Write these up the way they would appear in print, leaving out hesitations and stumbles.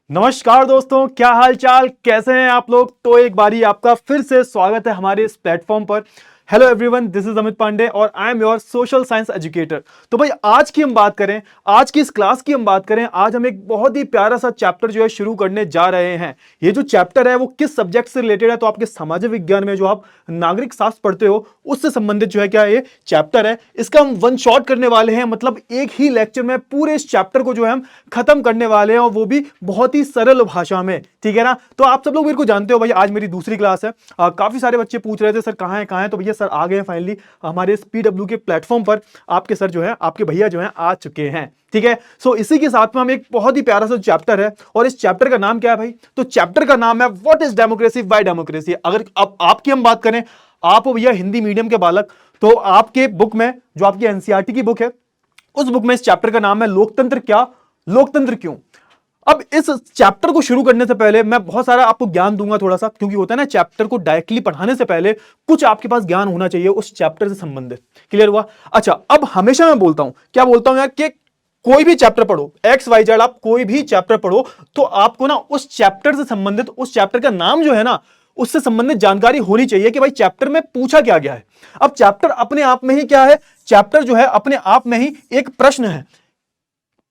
नमस्कार दोस्तों, क्या हाल चाल, कैसे हैं आप लोग। तो एक बारी आपका फिर से स्वागत है हमारे इस प्लेटफॉर्म पर। Hello everyone, this is Amit Pandey और I am your social science educator. तो भाई आज की हम बात करें, आज की इस क्लास की हम बात करें, आज हम एक बहुत ही प्यारा सा चैप्टर जो है शुरू करने जा रहे हैं। ये जो चैप्टर है वो किस सब्जेक्ट से रिलेटेड है, तो आपके सामाजिक विज्ञान में जो आप नागरिक शास्त्र पढ़ते हो उससे संबंधित जो है क्या ये चैप्टर है। इसका हम वन शॉट करने वाले हैं, मतलब एक ही लेक्चर में पूरे इस चैप्टर को जो है हम खत्म करने वाले हैं, और वो भी बहुत ही सरल भाषा में। ठीक है ना। तो आप सब लोग मेरे को जानते हो भाई, आज मेरी दूसरी क्लास है। काफी सारे बच्चे पूछ रहे थे सर कहाँ है कहाँ है, तो भैया सर आ गए हैं फाइनली हमारे इस पीडब्ल्यू के प्लेटफॉर्म पर। आपके सर जो है, आपके भैया जो है आ चुके हैं। ठीक है। सो इसी के साथ में हम एक बहुत ही प्यारा सा चैप्टर है, और इस चैप्टर का नाम क्या है भाई, तो चैप्टर का नाम है what is democracy, why democracy. अगर अब आपकी हम बात करें, आप भैया हिंदी मीडियम के बालक, तो आपके बुक में जो आपकी एनसीईआरटी की बुक है, उस बुक में इस चैप्टर का नाम है लोकतंत्र क्या, लोकतंत्र क्यों। अब इस चैप्टर को शुरू करने से पहले मैं बहुत सारा आपको ज्ञान दूंगा थोड़ा सा, क्योंकि होता है ना चैप्टर को डायरेक्टली पढ़ाने से पहले कुछ आपके पास ज्ञान होना चाहिए उस चैप्टर से संबंधित। क्लियर हुआ। अच्छा, अब हमेशा मैं बोलता हूं, क्या बोलता हूं यार, कि कोई भी चैप्टर पढ़ो, एक्स वाई जेड, आप कोई भी चैप्टर पढ़ो तो आपको ना उस चैप्टर से संबंधित, उस चैप्टर का नाम जो है ना उससे संबंधित जानकारी होनी चाहिए कि भाई चैप्टर में पूछा क्या गया है। अब चैप्टर अपने आप में ही क्या है, चैप्टर जो है अपने आप में ही एक प्रश्न है।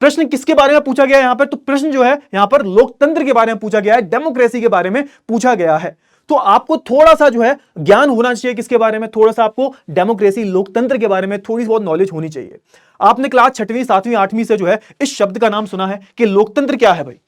प्रश्न किसके बारे में पूछा गया है यहां पर, तो प्रश्न जो है यहां पर लोकतंत्र के बारे में पूछा गया है, डेमोक्रेसी के बारे में पूछा गया है। तो आपको थोड़ा सा जो है ज्ञान होना चाहिए किसके बारे में, थोड़ा सा आपको डेमोक्रेसी, लोकतंत्र के बारे में थोड़ी बहुत नॉलेज होनी चाहिए। आपने क्लास 6वीं 7वीं 8वीं से जो है इस शब्द का नाम सुना है कि लोकतंत्र क्या है भाई।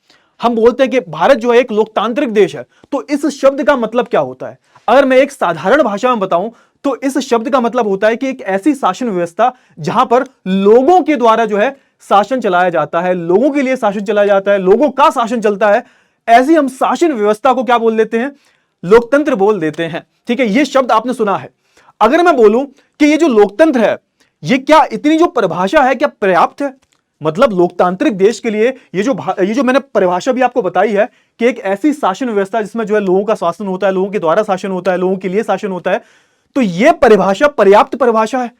हम बोलते हैं कि भारत जो है एक लोकतांत्रिक देश है, तो इस शब्द का मतलब क्या होता है। अगर मैं एक साधारण भाषा में बताऊं तो इस शब्द का मतलब होता है कि एक ऐसी शासन व्यवस्था जहां पर लोगों के द्वारा जो है शासन चलाया जाता है, लोगों के लिए शासन चलाया जाता है, लोगों का शासन चलता है। ऐसी हम शासन व्यवस्था को क्या बोल देते हैं, लोकतंत्र बोल देते हैं। ठीक है, ये शब्द आपने सुना है। अगर मैं बोलूं कि ये जो लोकतंत्र है, ये क्या इतनी जो परिभाषा है क्या पर्याप्त है, मतलब लोकतांत्रिक देश के लिए ये जो मैंने परिभाषा भी आपको बताई है कि एक ऐसी शासन व्यवस्था जिसमें जो है लोगों का शासन होता है, लोगों के द्वारा शासन होता है, लोगों के लिए शासन होता है, तो यह परिभाषा पर्याप्त परिभाषा है,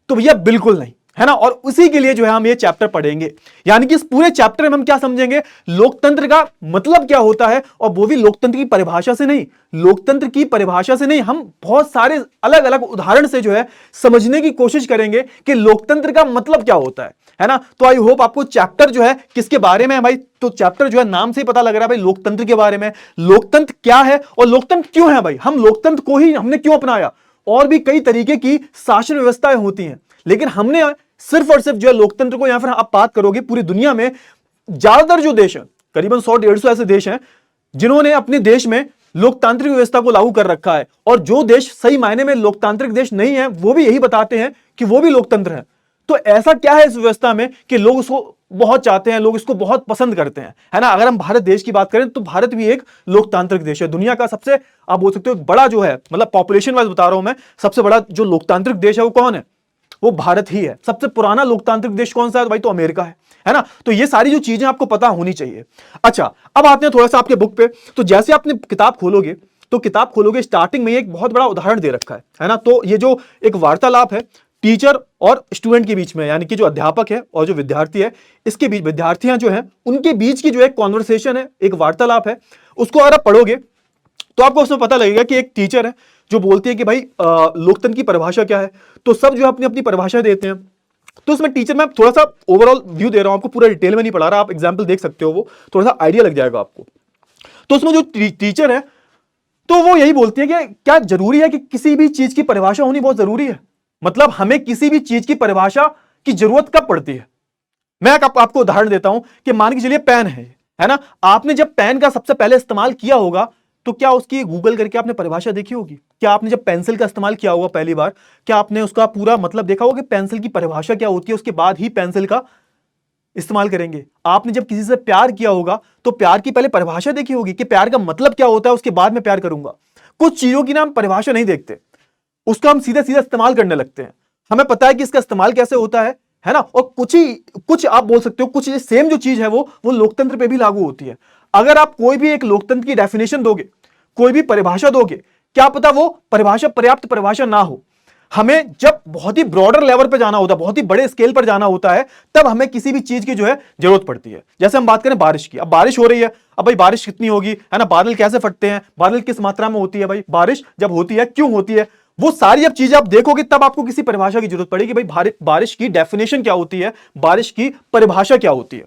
तो भैया बिल्कुल नहीं है ना। और उसी के लिए जो है हम ये चैप्टर पढ़ेंगे, यानी कि इस पूरे चैप्टर में हम क्या समझेंगे, लोकतंत्र का मतलब क्या होता है, और वो भी लोकतंत्र की परिभाषा से नहीं, लोकतंत्र की परिभाषा से नहीं, हम बहुत सारे अलग अलग उदाहरण से जो है समझने की कोशिश करेंगे कि लोकतंत्र का मतलब क्या होता है ना। तो आई होप आपको चैप्टर जो है किसके बारे में है भाई, तो चैप्टर जो है नाम से ही पता लग रहा है भाई, लोकतंत्र के बारे में। लोकतंत्र क्या है और लोकतंत्र क्यों है भाई, हम लोकतंत्र को ही हमने क्यों अपनाया। और भी कई तरीके की शासन व्यवस्थाएं होती हैं, लेकिन हमने सिर्फ और सिर्फ जो है लोकतंत्र को, या फिर आप बात करोगे पूरी दुनिया में ज्यादातर जो देश हैं, करीबन 100-150 ऐसे देश हैं जिन्होंने अपने देश में लोकतांत्रिक व्यवस्था को लागू कर रखा है। और जो देश सही मायने में लोकतांत्रिक देश नहीं है, वो भी यही बताते हैं कि वो भी लोकतंत्र है। तो ऐसा क्या है इस व्यवस्था में कि लोग उसको बहुत चाहते हैं, लोग इसको बहुत पसंद करते हैं, है ना। अगर हम भारत देश की बात करें तो भारत भी एक लोकतांत्रिक देश है, दुनिया का सबसे, आप बोल सकते हो बड़ा जो है, मतलब पॉपुलेशन वाइज बता रहा हूं मैं, सबसे बड़ा जो लोकतांत्रिक देश है वो कौन है, वो भारत ही है। सबसे पुराना लोकतांत्रिक देश कौन सा है भाई, तो अमेरिका है ना। तो ये सारी जो चीजें आपको पता होनी चाहिए। अच्छा, अब आते हैं थोड़ा सा आपके बुक पे। तो जैसे आपने किताब खोलोगे, तो किताब खोलोगे स्टार्टिंग में एक बहुत बड़ा उदाहरण दे रखा है ना। तो ये जो एक वार्तालाप है टीचर और स्टूडेंट के बीच में, यानी कि जो अध्यापक है और जो विद्यार्थी है, इसके बीच, विद्यार्थियां जो है उनके बीच की जो एक कॉन्वर्सेशन है, एक वार्तालाप है, उसको अगर आप पढ़ोगे तो आपको उसमें पता लगेगा कि एक टीचर है जो बोलती है कि भाई लोकतंत्र की परिभाषा क्या है। तो सब जो अपनी अपनी परिभाषा देते हैं। तो उसमें टीचर, मैं थोड़ा सा ओवरऑल व्यू दे रहा हूं आपको, पूरा डिटेल में नहीं पढ़ा रहा, आप एग्जाम्पल देख सकते हो, वो थोड़ा सा आइडिया लग जाएगा आपको। तो उसमें जो टीचर है तो वो यही बोलती है कि क्या जरूरी है कि किसी भी चीज की परिभाषा होनी बहुत जरूरी है, मतलब हमें किसी भी चीज की परिभाषा की जरूरत कब पड़ती है। मैं आपको उदाहरण देता हूं कि मान के चलिए पेन है ना। आपने जब पेन का सबसे पहले इस्तेमाल किया होगा तो क्या उसकी गूगल करके आपने परिभाषा देखी होगी। क्या आपने जब पेंसिल का इस्तेमाल किया होगा पहली बार, क्या आपने उसका पूरा मतलब देखा होगा कि पेंसिल की परिभाषा क्या होती है, उसके बाद ही पेंसिल का इस्तेमाल करेंगे। आपने जब किसी से प्यार किया होगा तो प्यार की पहले परिभाषा देखी होगी कि प्यार का मतलब क्या होता है, उसके बाद में प्यार करूंगा। कुछ चीजों की ना हम परिभाषा नहीं देखते, उसका हम सीधा सीधा इस्तेमाल करने लगते हैं। हमें पता है कि इसका इस्तेमाल कैसे होता है ना। और कुछ आप बोल सकते हो, कुछ सेम जो चीज है वो लोकतंत्र पे भी लागू होती है। अगर आप कोई भी एक लोकतंत्र की डेफिनेशन दोगे, कोई भी परिभाषा दोगे, क्या पता वो परिभाषा पर्याप्त परिभाषा ना हो। हमें जब बहुत ही ब्रॉडर लेवल पर जाना होता है, बहुत ही बड़े स्केल पर जाना होता है, तब हमें किसी भी चीज की जो है जरूरत पड़ती है। जैसे हम बात करें बारिश की, अब बारिश हो रही है, अब भाई बारिश कितनी होगी, है ना, बादल कैसे फटते हैं, बादल किस मात्रा में होती है, भाई बारिश जब होती है क्यों होती है, वो सारी अब चीजें आप देखोगे तब आपको किसी परिभाषा की जरूरत पड़ेगी। भाई बारिश की डेफिनेशन क्या होती है, बारिश की परिभाषा क्या होती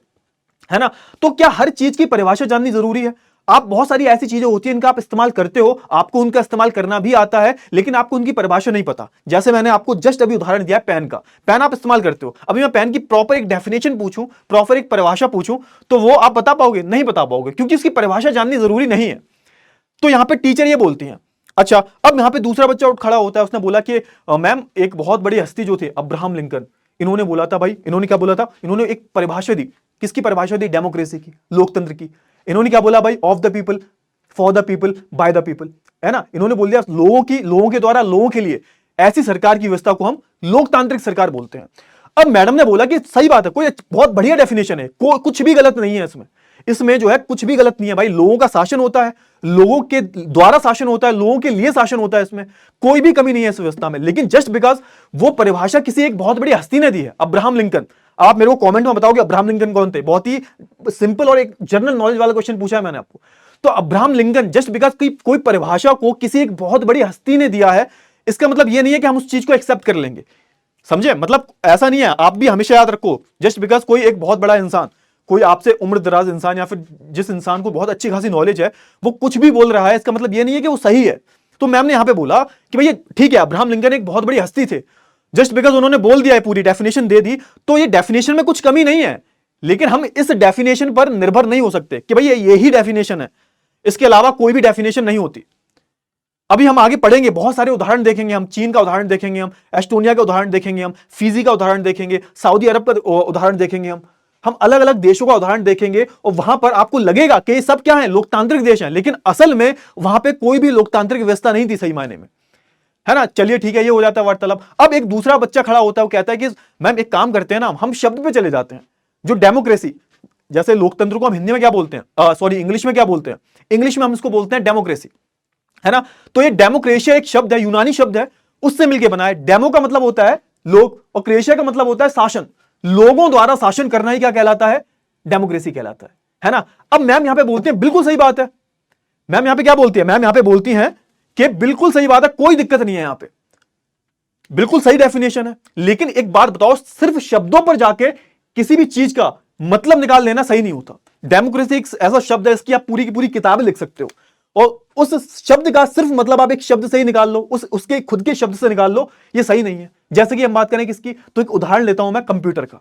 है ना। तो क्या हर चीज की परिभाषा जाननी जरूरी है? आप बहुत सारी ऐसी चीजें होती हैं इनका आप इस्तेमाल करते हो, आपको उनका इस्तेमाल करना भी आता है, लेकिन आपको उनकी परिभाषा नहीं पता। जैसे मैंने आपको जस्ट अभी उदाहरण दिया पेन का, पेन आप इस्तेमाल करते हो, अभी मैं पेन की प्रॉपर एक डेफिनेशन पूछूं, प्रॉपर एक परिभाषा पूछूं, तो वो आप बता पाओगे? नहीं बता पाओगे, क्योंकि इसकी परिभाषा जाननी जरूरी नहीं है। तो यहां पर टीचर ये बोलती हैं। अच्छा, अब यहां पे दूसरा बच्चा उठ खड़ा होता है, उसने बोला कि मैम एक बहुत बड़ी हस्ती जो थे अब्राहम लिंकन, इन्होंने बोला था, भाई इन्होंने क्या बोला था, इन्होंने एक परिभाषा दी, किसकी परिभाषा दी? डेमोक्रेसी की, लोकतंत्र की। इन्होंने क्या बोला? भाई of the people, for the people, by the people, है ना। इन्होंने बोल दिया लोगों के द्वारा, लोगों के लिए, ऐसी सरकार की व्यवस्था को हम लोकतांत्रिक सरकार बोलते हैं। अब मैडम ने बोला कि सही बात है, कोई बहुत बढ़िया डेफिनेशन है, कुछ भी गलत नहीं है इसमें जो है कुछ भी गलत नहीं है। भाई लोगों का शासन होता है, लोगों के द्वारा शासन होता है, लोगों के लिए शासन होता है, इसमें कोई भी कमी नहीं है इस व्यवस्था में। लेकिन जस्ट बिकॉज वो परिभाषा किसी एक बहुत बड़ी हस्ती ने दी है, अब्राहम लिंकन, आप मेरे को कमेंट में बताओगे अब्राहम लिंकन कौन थे? बहुत ही सिंपल और एक जनरल नॉलेज वाला क्वेश्चन पूछा है मैंने आपको। तो अब्राहम लिंकन, जस्ट बिकॉज कोई परिभाषा को किसी एक बहुत बड़ी हस्ती ने दिया है, इसका मतलब यह नहीं है कि हम उस चीज को एक्सेप्ट कर लेंगे, समझे? मतलब ऐसा नहीं है, आप भी हमेशा याद रखो, जस्ट बिकॉज कोई एक बहुत बड़ा इंसान, कोई आपसे उम्र दराज इंसान, या फिर जिस इंसान को बहुत अच्छी खासी नॉलेज है, वो कुछ भी बोल रहा है, इसका मतलब ये नहीं है कि वो सही है। तो मैम ने यहां पे बोला कि भाई ठीक है, अब्राहम लिंकन एक बहुत बड़ी हस्ती थे, जस्ट बिकॉज उन्होंने बोल दिया है, पूरी डेफिनेशन दे दी, तो ये डेफिनेशन में कुछ कमी नहीं है, लेकिन हम इस डेफिनेशन पर निर्भर नहीं हो सकते कि भाई यही डेफिनेशन है, इसके अलावा कोई भी डेफिनेशन नहीं होती। अभी हम आगे पढ़ेंगे, बहुत सारे उदाहरण देखेंगे, हम चीन का उदाहरण देखेंगे, हम एस्टोनिया का उदाहरण देखेंगे, हम फिजी का उदाहरण देखेंगे, सऊदी अरब का उदाहरण देखेंगे, हम अलग अलग देशों का उदाहरण देखेंगे, और वहां पर आपको लगेगा कि ये सब क्या है, लोकतांत्रिक देश हैं, लेकिन असल में वहां पे कोई भी लोकतांत्रिक व्यवस्था नहीं थी सही मायने में, है ना। चलिए ठीक है, ये हो जाता है वार्तालाप। अब एक दूसरा बच्चा खड़ा होता है, वो कहता है कि मैम एक काम करते हैं ना, हम शब्द पे चले जाते हैं, जो डेमोक्रेसी, जैसे लोकतंत्र को हम हिंदी में क्या बोलते हैं, सॉरी इंग्लिश में क्या बोलते हैं, इंग्लिश में हम इसको बोलते हैं डेमोक्रेसी, है ना। तो ये डेमोक्रेशिया एक शब्द है, यूनानी शब्द है, उससे मिलकर बना है। डेमो का मतलब होता है लोग, और क्रेशिया का मतलब होता है शासन, लोगों द्वारा शासन करना ही क्या कहलाता है? डेमोक्रेसी कहलाता है ना। अब मैम यहां पे बोलते हैं बिल्कुल सही बात है, मैम यहां पे क्या बोलती है, मैम यहां पे बोलती हैं कि बिल्कुल सही बात है, कोई दिक्कत नहीं है, यहां पे बिल्कुल सही डेफिनेशन है। लेकिन एक बात बताओ, सिर्फ शब्दों पर जाके किसी भी चीज का मतलब निकाल लेना सही नहीं होता। डेमोक्रेसी एक ऐसा शब्द है, इसकी आप पूरी की पूरी किताबें लिख सकते हो, और उस शब्द का सिर्फ मतलब आप एक शब्द से ही निकाल लो, उसके खुद के शब्द से निकाल लो, ये सही नहीं है। जैसे कि हम बात करें किसकी, तो एक उदाहरण लेता हूं मैं कंप्यूटर का।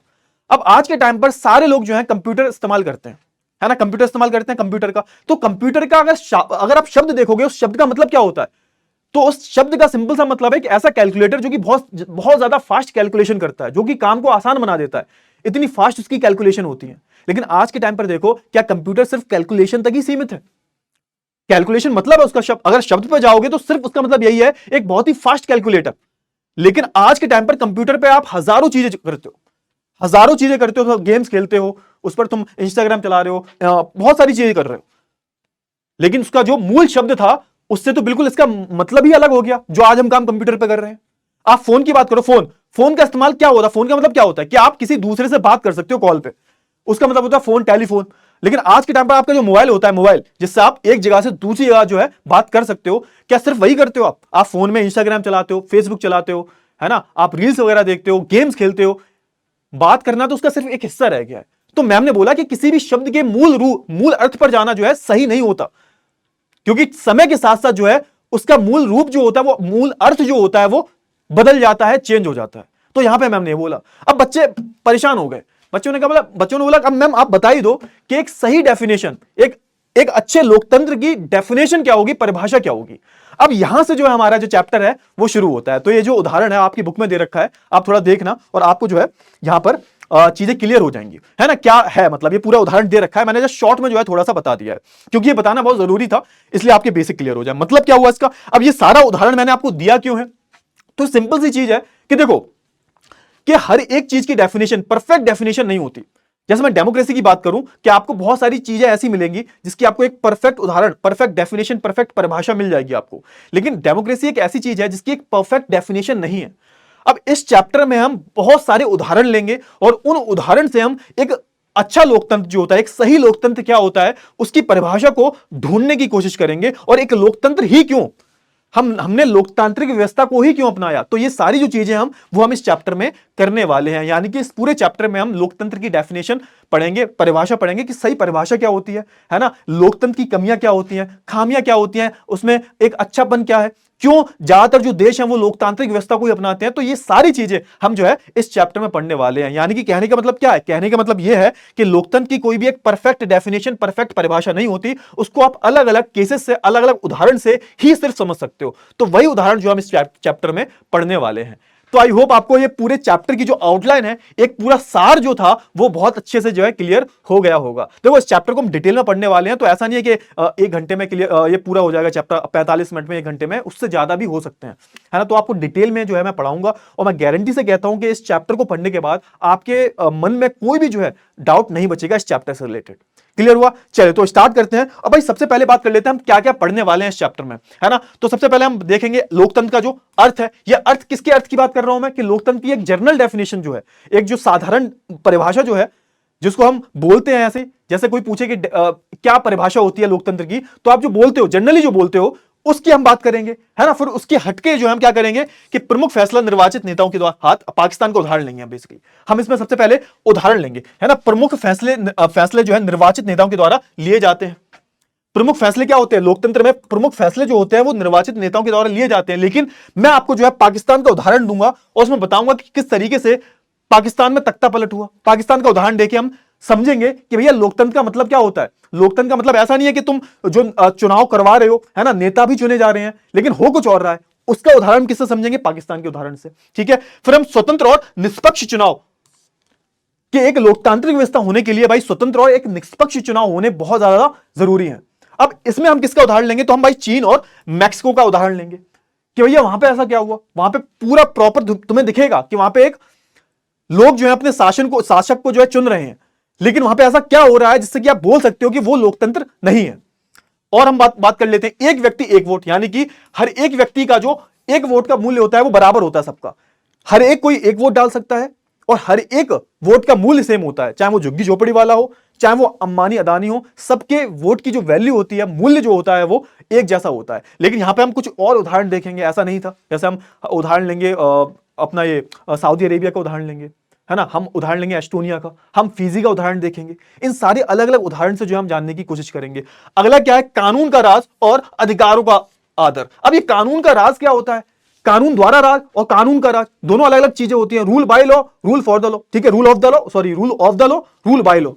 अब आज के टाइम पर सारे लोग जो है कंप्यूटर इस्तेमाल करते हैं, है ना, कंप्यूटर इस्तेमाल करते हैं कंप्यूटर का। तो कंप्यूटर का अगर आप शब्द देखोगे, उस शब्द का मतलब क्या होता है, तो उस शब्द का सिंपल सा मतलब है कि ऐसा कैलकुलेटर जो कि बहुत बहुत ज्यादा फास्ट कैलकुलेशन करता है, जो कि काम को आसान बना देता है, इतनी फास्ट उसकी कैलकुलेशन होती है। लेकिन आज के टाइम पर देखो, क्या कंप्यूटर सिर्फ कैलकुलेशन तक ही सीमित है? कैलकुलेशन मतलब है उसका शब्द, अगर शब्द पर जाओगे तो सिर्फ उसका मतलब यही है, एक बहुत ही फास्ट कैलकुलेटर। लेकिन आज के टाइम पर कंप्यूटर पे आप हजारों चीजें करते हो, हजारों चीजें करते हो, गेम्स खेलते हो, उस पर तुम इंस्टाग्राम चला रहे हो, बहुत सारी चीजें कर रहे हो, लेकिन उसका जो मूल शब्द था उससे तो बिल्कुल इसका मतलब ही अलग हो गया, जो आज हम काम कंप्यूटर पे कर रहे हैं। आप फोन की बात करो, फोन का इस्तेमाल क्या होता है, फोन का मतलब क्या होता है कि आप किसी दूसरे से बात कर सकते हो कॉल पे, उसका मतलब होता है फोन, टेलीफोन। लेकिन आज के टाइम पर आपका जो मोबाइल होता है, मोबाइल जिससे आप एक जगह से दूसरी जगह जो है बात कर सकते हो, क्या सिर्फ वही करते हो आप फोन में इंस्टाग्राम चलाते हो, फेसबुक चलाते हो, है ना, आप रील्स वगैरह देखते हो, गेम्स खेलते हो, बात करना तो उसका सिर्फ एक हिस्सा रह गया है। तो मैम ने बोला कि किसी भी शब्द के मूल अर्थ पर जाना जो है सही नहीं होता, क्योंकि समय के साथ साथ जो है उसका मूल रूप जो होता है, वो मूल अर्थ जो होता है वो बदल जाता है, चेंज हो जाता है। तो यहां पे मैम ने बोला, अब बच्चे परेशान हो गए, बच्चों ने बोला अब मैम आप बता ही दो कि एक सही डेफिनेशन, एक अच्छे लोकतंत्र की डेफिनेशन क्या होगी, परिभाषा क्या होगी। अब यहां से जो है हमारा जो चैप्टर है वो शुरू होता है। तो ये जो उदाहरण है आपकी बुक में दे रखा है, आप थोड़ा देखना, और आपको जो है यहां पर चीजें क्लियर हो जाएंगी, है ना। क्या है मतलब, ये पूरा उदाहरण दे रखा है, मैंने जस्ट शॉर्ट में जो है थोड़ा सा बता दिया है, क्योंकि ये बताना बहुत जरूरी था, इसलिए आपके बेसिक क्लियर हो जाए मतलब क्या हुआ इसका। अब ये सारा उदाहरण मैंने आपको दिया क्यों है, तो सिंपल सी चीज है कि देखो कि हर एक चीज की डेफिनेशन परफेक्ट डेफिनेशन नहीं होती, जैसे मैं डेमोक्रेसी की बात करूं कि आपको बहुत सारी चीजें ऐसी मिलेंगी जिसकी आपको एक परफेक्ट उदाहरण, परफेक्ट डेफिनेशन, परफेक्ट परिभाषा मिल जाएगी आपको। लेकिन डेमोक्रेसी एक ऐसी चीज है जिसकी एक परफेक्ट डेफिनेशन नहीं है। अब इस चैप्टर में हम बहुत सारे उदाहरण लेंगे और उन उदाहरण से हम एक अच्छा लोकतंत्र जो होता है, एक सही लोकतंत्र क्या होता है, उसकी परिभाषा को ढूंढने की कोशिश करेंगे। और एक लोकतंत्र ही क्यों, हमने लोकतांत्रिक व्यवस्था को ही क्यों अपनाया। तो ये सारी जो चीजें हम इस चैप्टर में करने वाले हैं। यानी कि इस पूरे चैप्टर में हम लोकतंत्र की डेफिनेशन पढ़ेंगे, परिभाषा पढ़ेंगे कि सही परिभाषा क्या होती है ना, लोकतंत्र की कमियां क्या होती हैं, खामियां क्या होती हैं, उसमें एक अच्छापन क्या है, क्यों ज्यादातर जो देश हैं वो लोकतांत्रिक व्यवस्था को ही अपनाते हैं। तो ये सारी चीजें हम जो है इस चैप्टर में पढ़ने वाले हैं। यानी कि कहने का मतलब क्या है, कहने का मतलब यह है कि लोकतंत्र की कोई भी एक परफेक्ट डेफिनेशन, परफेक्ट परिभाषा नहीं होती, उसको आप अलग अलग केसेस से, अलग अलग उदाहरण से ही सिर्फ समझ सकते हो। तो वही उदाहरण जो हम इस चैप्टर में पढ़ने वाले हैं। तो आई होप आपको ये पूरे चैप्टर की जो आउटलाइन है, एक पूरा सार जो था वो बहुत अच्छे से जो है क्लियर हो गया होगा। देखो इस चैप्टर को हम डिटेल में पढ़ने वाले हैं, तो ऐसा नहीं है कि 1 घंटे में क्लियर ये पूरा हो जाएगा चैप्टर, 45 मिनट में, 1 घंटे में, उससे ज्यादा भी हो सकते हैं, है ना। तो आपको डिटेल में जो है मैं पढ़ाऊंगा और मैं गारंटी से कहता हूं कि इस चैप्टर को पढ़ने के बाद आपके मन में कोई भी जो है डाउट नहीं बचेगा इस चैप्टर से रिलेटेड। क्लियर हुआ? चलिए तो स्टार्ट करते हैं। अब भाई सबसे पहले बात कर लेते हैं हम क्या क्या पढ़ने वाले हैं इस चैप्टर में, है ना। तो सबसे पहले हम देखेंगे लोकतंत्र का जो अर्थ है। ये अर्थ किसके अर्थ की बात कर रहा हूं मैं, कि लोकतंत्र की एक जनरल डेफिनेशन जो है, एक जो साधारण परिभाषा जो है, जिसको हम बोलते हैं ऐसे, जैसे कोई पूछे कि क्या परिभाषा होती है लोकतंत्र की, तो आप जो बोलते हो, जनरली जो बोलते हो, उसकी हम बात करेंगे, है ना। फिर उसके हटके जो हम क्या करेंगे कि प्रमुख फैसला निर्वाचित नेताओं के द्वारा, हाथ पाकिस्तान का उदाहरण लेंगे हम, बेसिकली हम इसमें सबसे पहले उदाहरण लेंगे, है ना। प्रमुख फैसले जो है निर्वाचित नेताओं के द्वारा लिए जाते हैं। प्रमुख फैसले क्या होते हैं लोकतंत्र में, प्रमुख फैसले जो होते हैं वो निर्वाचित नेताओं के द्वारा लिए जाते हैं। लेकिन मैं आपको जो है पाकिस्तान का उदाहरण दूंगा और उसमें बताऊंगा कि किस तरीके से पाकिस्तान में तख्ता पलट हुआ। पाकिस्तान का उदाहरण देके हम समझेंगे कि भैया लोकतंत्र का मतलब क्या होता है। लोकतंत्र का मतलब ऐसा नहीं है कि तुम जो चुनाव करवा रहे हो, है ना, नेता भी चुने जा रहे हैं, लेकिन हो कुछ और रहा है। उसका उदाहरण किससे समझेंगे, पाकिस्तान के उदाहरण से, ठीक है। फिर हम स्वतंत्र और निष्पक्ष चुनाव कि एक लोकतांत्रिक व्यवस्था होने के लिए भाई स्वतंत्र और एक निष्पक्ष चुनाव होने बहुत ज्यादा जरूरी है। अब इसमें हम किसका उदाहरण लेंगे, तो हम भाई चीन और मैक्सिको का उदाहरण लेंगे कि भैया वहां पे ऐसा क्या हुआ। वहां पे पूरा प्रॉपर तुम्हें दिखेगा कि वहां पे एक लोग जो है अपने शासक को जो है चुन रहे हैं, लेकिन वहां पे ऐसा क्या हो रहा है जिससे कि आप बोल सकते हो कि वो लोकतंत्र नहीं है। और हम बात कर लेते हैं एक व्यक्ति एक वोट, यानी कि हर एक व्यक्ति का जो एक वोट का मूल्य होता है वो बराबर होता है सबका। हर एक कोई एक वोट डाल सकता है और हर एक वोट का मूल्य सेम होता है, चाहे वो झुग्गी झोपड़ी वाला हो, चाहे वो अंबानी अदानी हो, सबके वोट की जो वैल्यू होती है, मूल्य जो होता है वो एक जैसा होता है। लेकिन यहां पे हम कुछ और उदाहरण देखेंगे, ऐसा नहीं था। जैसे हम उदाहरण लेंगे अपना ये सऊदी अरेबिया का उदाहरण लेंगे, है ना, हम उदाहरण लेंगे एस्टोनिया का, हम फिजी का उदाहरण देखेंगे। इन सारे अलग अलग उदाहरण से जो हम जानने की कोशिश करेंगे। अगला क्या है, कानून का राज और अधिकारों का आदर। अब ये कानून का राज क्या होता है, कानून द्वारा राज और कानून का राज दोनों अलग अलग चीजें होती हैं। Rule by law, rule for the law, ठीक है, rule of the law, sorry rule of the law, rule by law.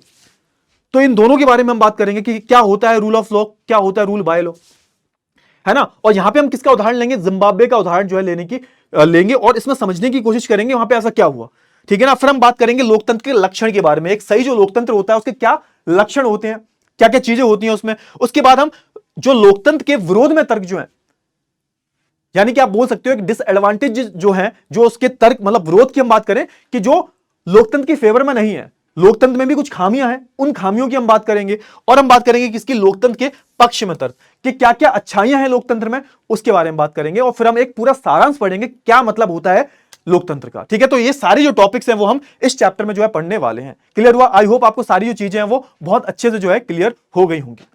तो इन दोनों के बारे में हम बात करेंगे कि क्या होता है रूल ऑफ लॉ, क्या होता है रूल बाय लॉ, है ना। और यहां पे हम किसका उदाहरण लेंगे, जिम्बाब्वे का उदाहरण जो है लेंगे और इसमें समझने की कोशिश करेंगे वहां पे ऐसा क्या हुआ, ठीक है ना। फिर हम बात करेंगे लोकतंत्र के लक्षण के बारे में, एक सही जो लोकतंत्र होता है उसके क्या लक्षण होते हैं, क्या क्या चीजें होती हैं उसमें। उसके बाद हम जो लोकतंत्र के विरोध में तर्क जो है, यानी कि आप बोल सकते हो कि डिसएडवांटेज जो है, जो उसके तर्क मतलब विरोध की हम बात करें कि जो लोकतंत्र के फेवर में नहीं है, लोकतंत्र में भी कुछ खामियां हैं, उन खामियों की हम बात करेंगे। और हम बात करेंगे किसकी, लोकतंत्र के पक्ष में तर्क कि क्या क्या अच्छाइयां हैं लोकतंत्र में, उसके बारे में बात करेंगे। और फिर हम एक पूरा सारांश पढ़ेंगे क्या मतलब होता है लोकतंत्र का, ठीक है। तो ये सारी जो टॉपिक्स हैं वो हम इस चैप्टर में जो है पढ़ने वाले हैं। क्लियर हुआ? आई होप आपको सारी जो चीजें हैं वो बहुत अच्छे से जो है क्लियर हो गई होंगी।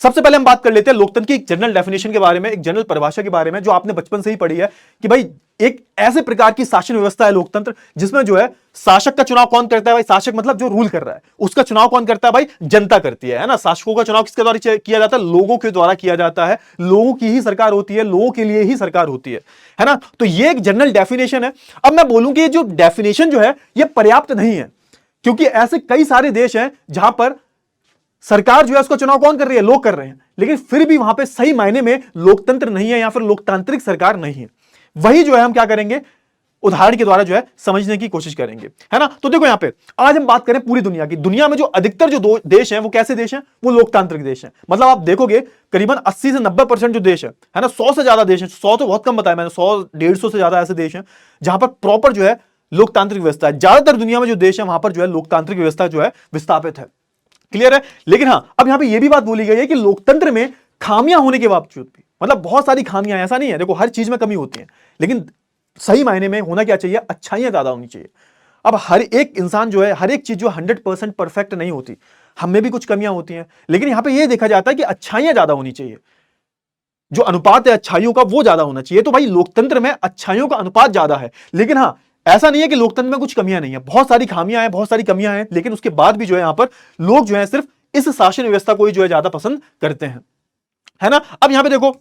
सबसे पहले हम बात कर लेते हैं लोकतंत्र की एक जनरल डेफिनेशन के बारे में, एक जनरल परिभाषा के बारे में, जो आपने बचपन से ही पढ़ी है कि भाई एक ऐसे प्रकार की शासन व्यवस्था है लोकतंत्र जिसमें जो है शासक का चुनाव कौन करता है, भाई शासक मतलब जो रूल कर रहा है, उसका चुनाव कौन करता है, भाई जनता करती है ना। शासकों का चुनाव किसके द्वारा किया जाता है, लोगों के द्वारा किया जाता है। लोगों की ही सरकार होती है, लोगों के लिए ही सरकार होती है ना। तो ये एक जनरल डेफिनेशन है। अब मैं बोलूं कि ये जो डेफिनेशन जो है ये पर्याप्त नहीं है, क्योंकि ऐसे कई सारे देश हैं जहां पर सरकार जो है उसका चुनाव कौन कर रही है, लोग कर रहे हैं, लेकिन फिर भी वहां पे सही मायने में लोकतंत्र नहीं है या फिर लोकतांत्रिक सरकार नहीं है। वही जो है हम क्या करेंगे, उदाहरण के द्वारा जो है समझने की कोशिश करेंगे, है ना। तो देखो यहां पे आज हम बात करें पूरी दुनिया की। दुनिया में जो अधिकतर जो देश हैं वो कैसे देश हैं, वो लोकतांत्रिक देश हैं। मतलब आप देखोगे करीबन 80 से 90% जो देश है ना, 100 से ज्यादा देश है, 100 तो बहुत कम बताया मैंने, 100 150 से ज्यादा ऐसे देश हैं जहां पर प्रॉपर जो है लोकतांत्रिक व्यवस्था है। ज्यादातर दुनिया में जो देश है वहां पर जो है लोकतांत्रिक व्यवस्था जो है विस्थापित है। क्लियर है? लेकिन हाँ, अब यहां पे ये भी बात बोली गई है कि लोकतंत्र में खामियां होने के बावजूद भी, मतलब बहुत सारी खामियां, ऐसा नहीं है, देखो हर चीज में कमी होती है, लेकिन सही मायने में होना क्या चाहिए, अच्छाइयां ज्यादा होनी चाहिए। अब हर एक इंसान जो है, हर एक चीज जो 100% परफेक्ट नहीं होती, हम में भी कुछ कमियां होती हैं, लेकिन यहां पे ये देखा जाता है कि अच्छाइयां ज्यादा होनी चाहिए, जो अनुपात है अच्छाइयों का वो ज्यादा होना चाहिए। तो भाई लोकतंत्र में अच्छाइयों का अनुपात ज्यादा है, लेकिन हाँ ऐसा नहीं है कि लोकतंत्र में कुछ कमियां नहीं है, बहुत सारी खामियां हैं, बहुत सारी कमियां हैं, लेकिन उसके बाद भी जो है यहां पर लोग जो है सिर्फ इस शासन व्यवस्था को ही जो है ज्यादा पसंद करते हैं, है ना। अब यहां पे देखो,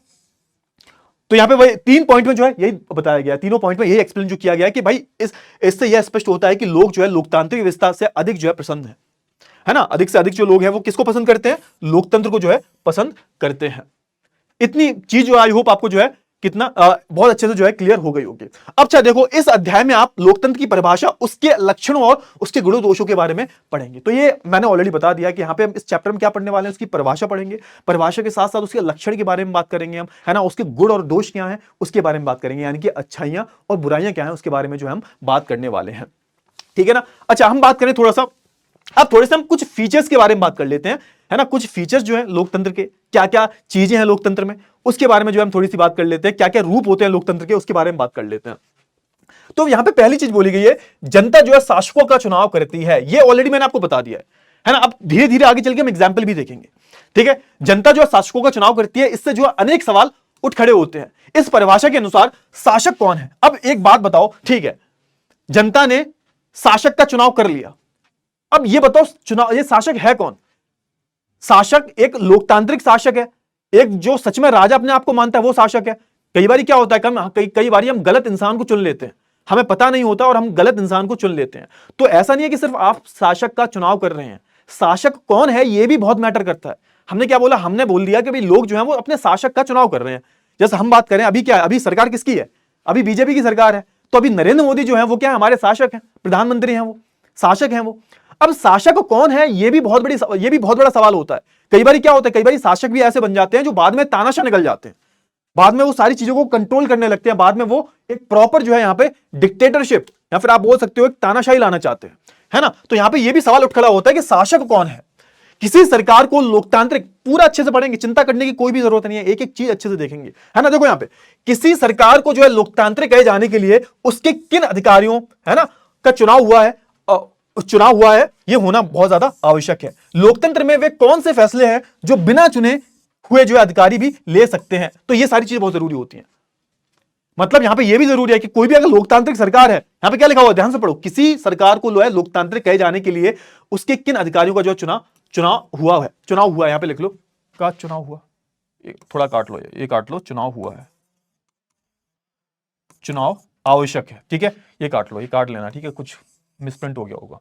तो यहां पे वही 3 पॉइंट में जो है यही बताया गया, तीनों पॉइंट में यही एक्सप्लेन जो किया गया है कि भाई इससे यह स्पष्ट होता है कि लोग जो है लोकतांत्रिक व्यवस्था से अधिक जो है पसंद है ना, अधिक से अधिक जो लोग हैं वो किसको पसंद करते हैं, लोकतंत्र को जो है पसंद करते हैं। इतनी चीज जो आई होप आपको जो है कितना बहुत अच्छे से जो है क्लियर हो गई होगी। अब अच्छा देखो, इस अध्याय में आप लोकतंत्र की परिभाषा, उसके लक्षणों और उसके गुणों दोषों के बारे में पढ़ेंगे। तो ये मैंने ऑलरेडी बता दिया कि यहाँ पे हम इस चैप्टर में क्या पढ़ने वाले हैं, उसकी परिभाषा पढ़ेंगे, परिभाषा के साथ साथ उसके लक्षण के बारे में बात करेंगे हम, है ना, उसके गुण और दोष क्या है उसके बारे में बात करेंगे, यानी कि अच्छाइयां और बुराइयां क्या है उसके बारे में जो हम बात करने वाले हैं, ठीक है ना। अच्छा, हम बात करें थोड़ा सा, अब थोड़े से हम कुछ फीचर्स के बारे में बात कर लेते हैं, है ना, कुछ फीचर्स जो है लोकतंत्र के, क्या क्या चीजें हैं लोकतंत्र में, उसके बारे में जो हम थोड़ी सी बात कर लेते हैं, क्या क्या रूप होते हैं लोकतंत्र के उसके बारे में बात कर लेते हैं। तो यहां पे पहली चीज बोली गई है, जनता जो है शासकों का चुनाव करती है, ये ऑलरेडी मैंने आपको बता दिया है ना। अब धीरे धीरे आगे चल के हम एग्जाम्पल भी देखेंगे, ठीक है। जनता जो है शासकों का चुनाव करती है, इससे जो है अनेक सवाल उठ खड़े होते हैं। इस परिभाषा के अनुसार शासक कौन है? अब एक बात बताओ, ठीक है, जनता ने शासक का चुनाव कर लिया, अब ये बताओ चुनाव, ये शासक है कौन? शासक एक लोकतांत्रिक शासक है, एक जो सच में राजा अपने आप को मानता है वो शासक है। कई बार क्या होता है, कई बार हम गलत इंसान को चुन लेते हैं, हमें पता नहीं होता और हम गलत इंसान को चुन लेते हैं। तो ऐसा नहीं है कि सिर्फ आप शासक का चुनाव कर रहे हैं, शासक कौन है ये भी बहुत मैटर करता है। हमने क्या बोला, हमने बोल दिया कि भाई लोग जो है वो अपने शासक का चुनाव कर रहे हैं। जैसे हम बात करें, अभी क्या है, अभी सरकार किसकी है, अभी बीजेपी की सरकार है, तो अभी नरेंद्र मोदी जो है वो क्या है, हमारे शासक हैं, प्रधानमंत्री हैं, वो शासक हैं वो। अब शासक कौन है ये भी बहुत बड़ा सवाल होता है। कई बार क्या होता है, कई बार शासक भी ऐसे बन जाते हैं जो बाद में तानाशाह निकल जाते हैं, बाद में वो सारी चीजों को कंट्रोल करने लगते हैं, बाद में वो एक प्रॉपर जो है यहाँ पे डिक्टेटरशिप या फिर आप बोल सकते हो एक तानाशाही लाना चाहते हैं, है ना। तो यहां पे ये भी सवाल उठ खड़ा होता है कि शासक कौन है। किसी सरकार को लोकतांत्रिक, पूरा अच्छे से पढ़ेंगे, चिंता करने की कोई भी जरूरत नहीं है, एक एक चीज अच्छे से देखेंगे, है ना। देखो यहां पे किसी सरकार को जो है लोकतांत्रिक कहे जाने के लिए उसके किन अधिकारियों, है ना, का चुनाव हुआ है ये होना बहुत ज्यादा आवश्यक है। लोकतंत्र में वे कौन से फैसले हैं जो बिना चुने हुए जो अधिकारी भी ले सकते हैं, तो ये सारी चीजें बहुत जरूरी होती हैं। मतलब यहां पे ये भी जरूरी है कि कोई भी अगर लोकतांत्रिक सरकार है, यहां पे क्या लिखा हुआ है ध्यान से पढ़ो, किसी सरकार को लोकतांत्रिक कहे जाने के लिए उसके किन अधिकारियों का जो चुनाव हुआ है, यहां पे लिख लो का चुनाव हुआ, थोड़ा काट लो, ये काट लो, चुनाव हुआ है, चुनाव आवश्यक है, ठीक है, ये काट लो, ये काट लेना, ठीक है, कुछ मिसप्रिंट हो गया होगा।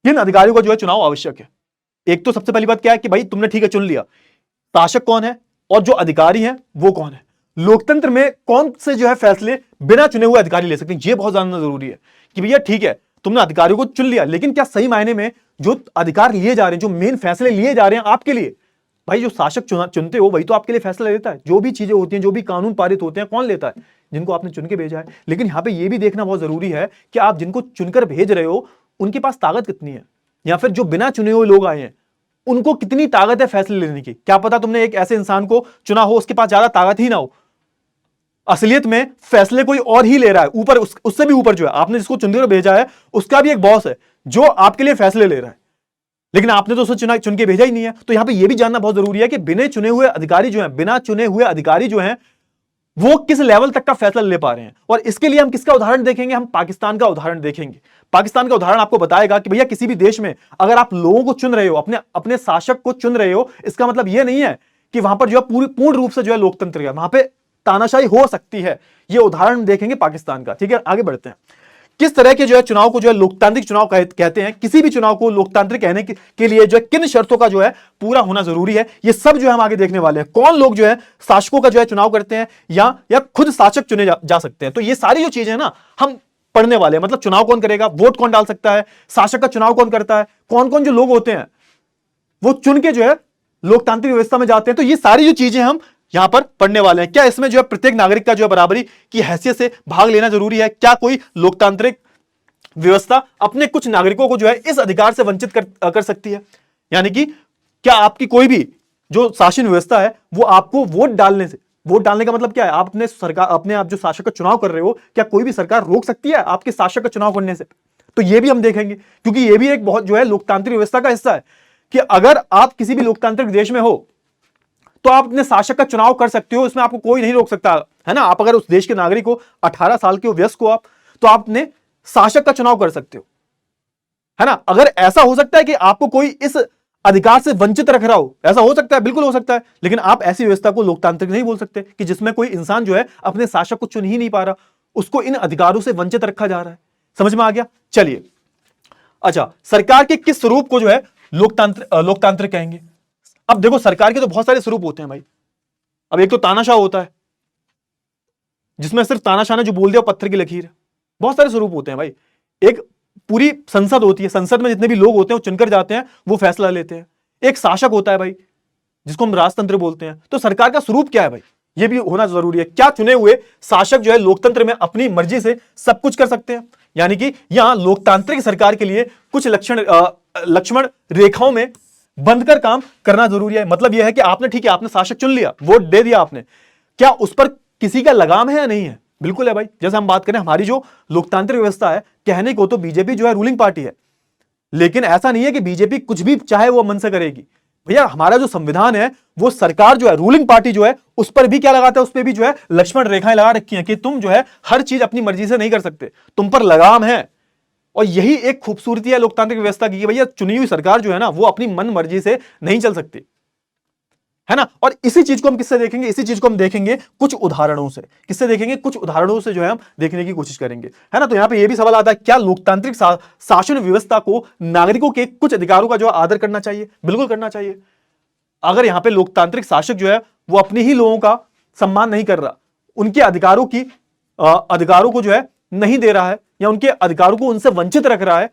किन अधिकारियों का जो है चुनाव आवश्यक है? एक तो सबसे पहली बात क्या है कि भाई तुमने ठीक है चुन लिया, शासक कौन है और जो अधिकारी हैं वो कौन है। लोकतंत्र में कौन से जो है फैसले बिना चुने हुए अधिकारी ले सकते हैं, ये बहुत ज्यादा जरूरी है कि भैया ठीक है तुमने अधिकारियों को चुन लिया, लेकिन क्या सही मायने में जो अधिकार लिए जा रहे हैं, जो मेन फैसले लिए जा रहे हैं आपके लिए, भाई जो शासक चुनते हो वही तो आपके लिए फैसला लेता है। जो भी चीजें होती हैं, जो भी कानून पारित होते हैं, कौन लेता है? जिनको आपने चुन के भेजा है। लेकिन यहां पे ये भी देखना बहुत जरूरी है कि आप जिनको चुनकर भेज रहे हो उनके पास ताकत कितनी है, या फिर जो बिना चुने हुए लोग आए हैं उनको कितनी ताकत है फैसले लेने की। क्या पता तुमने एक ऐसे इंसान को चुना हो उसके पास ज्यादा ताकत ही ना हो, असलियत में फैसले कोई और ही ले रहा है, ऊपर उससे भी ऊपर जो है आपने जिसको चुनकर भेजा है उसका भी एक बॉस है जो आपके लिए फैसले ले रहा है, लेकिन आपने तो उसे चुन के भेजा ही नहीं है। तो यहां पे यह भी जानना बहुत जरूरी है कि बिना चुने हुए अधिकारी जो हैं वो किस लेवल तक का फैसला ले पा रहे हैं। और इसके लिए हम किसका उदाहरण देखेंगे? हम पाकिस्तान का उदाहरण देखेंगे। पाकिस्तान का उदाहरण आपको बताएगा कि भैया किसी भी देश में अगर आप लोगों को चुन रहे हो, अपने शासक को चुन रहे हो, इसका मतलब यह नहीं है कि वहां पर जो है पूर्ण रूप से जो है लोकतंत्र है, वहां पे तानाशाही हो सकती है। यह उदाहरण देखेंगे पाकिस्तान का, ठीक है। आगे बढ़ते हैं, किस तरह के जो है चुनाव को जो है लोकतांत्रिक चुनाव कहते हैं। किसी भी चुनाव को लोकतांत्रिक कहने के लिए जो है किन शर्तों का जो है पूरा होना जरूरी है, ये सब जो है हम आगे देखने वाले हैं। कौन लोग जो है शासकों का जो है चुनाव करते हैं या खुद शासक चुने जा सकते हैं। तो ये सारी जो चीजें हैं ना हम पढ़ने वाले हैं। मतलब चुनाव कौन करेगा, वोट कौन डाल सकता है, शासक का चुनाव कौन करता है, कौन कौन जो लोग होते हैं वो चुन के जो है लोकतांत्रिक व्यवस्था में जाते हैं। तो ये सारी जो चीजें हम यहां पर पढ़ने वाले हैं। क्या इसमें जो है प्रत्येक नागरिक का जो है बराबरी की हैसियत से भाग लेना जरूरी है? क्या कोई लोकतांत्रिक व्यवस्था अपने कुछ नागरिकों को जो है इस अधिकार से वंचित कर सकती है? यानी कि क्या आपकी कोई भी जो शासन व्यवस्था है वो आपको वोट डालने का मतलब क्या है? आप अपने सरकार अपने आप जो शासक का चुनाव कर रहे हो, क्या कोई भी सरकार रोक सकती है आपके शासक का चुनाव करने से? तो ये भी हम देखेंगे, क्योंकि ये भी एक बहुत जो है लोकतांत्रिक व्यवस्था का हिस्सा है कि अगर आप किसी भी लोकतांत्रिक देश में हो तो आप अपने शासक का चुनाव कर सकते हो, इसमें आपको कोई नहीं रोक सकता है ना। आप अगर उस देश के नागरिक हो, 18 साल के हो, वयस्क हो आप, तो आप अपने शासक का चुनाव कर सकते हो, है ना। अगर ऐसा हो सकता है कि आपको कोई इस अधिकार से वंचित रख रहा हो, ऐसा हो सकता है, बिल्कुल हो सकता है, लेकिन आप ऐसी व्यवस्था को लोकतांत्रिक नहीं बोल सकते कि जिसमें कोई इंसान जो है अपने शासक को चुन ही नहीं पा रहा, उसको इन अधिकारों से वंचित रखा जा रहा है। समझ में आ गया? चलिए, अच्छा, सरकार के किस स्वरूप को जो है लोकतांत्रिक कहेंगे? अब देखो, सरकार के तो बहुत सारे स्वरूप होते हैं भाई। अब एक तो तानाशाह होता है, जिसमें सिर्फ तानाशाह ने जो बोल दिया पत्थर की लकीर है। बहुत सारे स्वरूप होते हैं भाई। एक पूरी संसद होती है, संसद में जितने भी लोग होते हैं वो चुनकर जाते हैं, वो फैसला लेते हैं। एक शासक होता है भाई, जिसको हम राजतंत्र बोलते हैं। तो सरकार का स्वरूप क्या है भाई, ये भी होना जरूरी है। क्या चुने हुए शासक जो है लोकतंत्र में अपनी मर्जी से सब कुछ कर सकते हैं? यानी कि यहां लोकतांत्रिक सरकार के लिए कुछ लक्ष्मण रेखाओं में बंधकर काम करना जरूरी है। मतलब यह है कि आपने, ठीक है, आपने शासक चुन लिया, वोट दे दिया आपने, क्या उस पर किसी का लगाम है या नहीं है? बिल्कुल है भाई। जैसे हम बात करें हमारी जो लोकतांत्रिक व्यवस्था है, कहने को तो बीजेपी जो है रूलिंग पार्टी है, लेकिन ऐसा नहीं है कि बीजेपी कुछ भी चाहे वो मन से करेगी। भैया, हमारा जो संविधान है, वो सरकार जो है, रूलिंग पार्टी जो है, उस पर भी क्या लगाता है? उस पर भी जो है लक्ष्मण रेखाएं लगा रखी हैं कि तुम जो है हर चीज अपनी मर्जी से नहीं कर सकते, तुम पर लगाम है। और यही एक खूबसूरती है लोकतांत्रिक व्यवस्था की, भैया चुनी हुई सरकार जो है ना, वो अपनी मन मर्जी से नहीं चल सकती, है ना। और इसी चीज को हम किससे देखेंगे? इसी चीज को हम देखेंगे कुछ उदाहरणों से। किससे देखेंगे? कुछ उदाहरणों से जो है हम देखने की कोशिश करेंगे, है ना। तो यहां पे ये भी सवाल आता है, क्या लोकतांत्रिक शासन व्यवस्था को नागरिकों के कुछ अधिकारों का जो आदर करना चाहिए? बिल्कुल करना चाहिए। अगर यहां पे लोकतांत्रिक शासक जो है वो अपने ही लोगों का सम्मान नहीं कर रहा, उनके अधिकारों को जो है नहीं दे रहा है, या उनके अधिकारों को उनसे वंचित रख रहा है,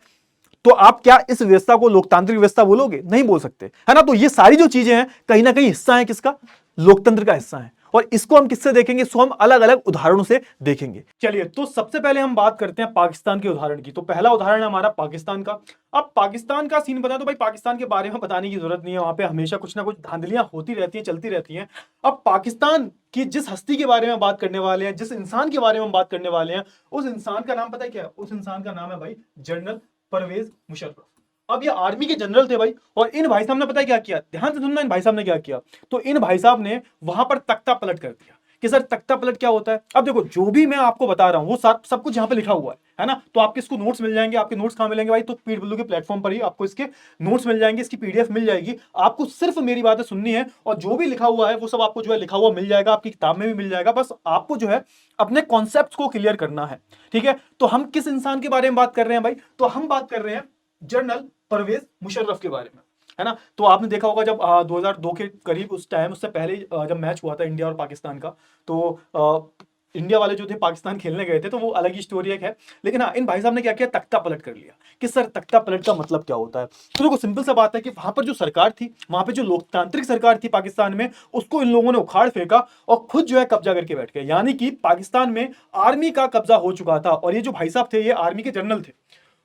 तो आप क्या इस व्यवस्था को लोकतांत्रिक व्यवस्था बोलोगे? नहीं बोल सकते, है ना। तो ये सारी जो चीजें हैं कहीं ना कहीं हिस्सा है किसका? लोकतंत्र का हिस्सा है। और इसको हम किससे देखेंगे? इसको हम अलग अलग उदाहरणों से देखेंगे। चलिए, तो सबसे पहले हम बात करते हैं पाकिस्तान के उदाहरण की। तो पहला उदाहरण है हमारा पाकिस्तान का। अब पाकिस्तान का सीन बता, तो भाई पाकिस्तान के बारे में बताने की जरूरत नहीं है, वहां पे हमेशा कुछ ना कुछ धांधलियां होती रहती हैं, चलती रहती हैं। अब पाकिस्तान की जिस हस्ती के बारे में बात करने वाले हैं, जिस इंसान के बारे में बात करने वाले हैं, उस इंसान का नाम पता है क्या है? उस इंसान का नाम है भाई जनरल परवेज मुशर्रफ। अब ये आर्मी के जनरल थे भाई, और इन भाई साहब ने पता है क्या किया? ध्यान से सुनना, इन भाई साहब ने क्या किया। तो इन भाई साहब ने वहां पर तख्ता पलट कर दिया कि सर तख्ता पलट क्या होता है। अब देखो, जो भी मैं आपको बता रहा हूं वो सब कुछ यहाँ पे लिखा हुआ है ना। तो आपके इसको नोट्स मिल जाएंगे। आपके नोट्स कहां मिलेंगे भाई? तो पीड बुल्लू के प्लेटफॉर्म पर ही आपको इसके नोट्स मिल जाएंगे, इसकी पीडीएफ मिल जाएगी। आपको सिर्फ मेरी बातें सुननी है, और जो भी लिखा हुआ है वो सब आपको जो है लिखा हुआ मिल जाएगा, आपकी किताब में भी मिल जाएगा। बस आपको जो है अपने कॉन्सेप्ट को क्लियर करना है, ठीक है। तो हम किस इंसान के बारे में बात कर रहे हैं भाई? तो हम बात कर रहे हैं जनरल परवेज मुशर्रफ के बारे में, है ना। तो आपने देखा होगा जब 2002 के करीब, उस टाइम, उससे पहले जब मैच हुआ था इंडिया और पाकिस्तान का, तो इंडिया वाले जो थे पाकिस्तान खेलने गए थे, तो वो अलग ही स्टोरी एक है। लेकिन हाँ, इन भाई साहब ने क्या किया? तख्ता पलट कर लिया। कि सर तख्ता पलट का मतलब क्या होता है? तो देखो, सिंपल सा बात है कि वहां पर जो सरकार थी, वहां पर जो लोकतांत्रिक सरकार थी पाकिस्तान में, उसको इन लोगों ने उखाड़ फेंका और खुद जो है कब्जा करके बैठ गए। यानी कि पाकिस्तान में आर्मी का कब्जा हो चुका था, और ये जो भाई साहब थे ये आर्मी के जनरल थे,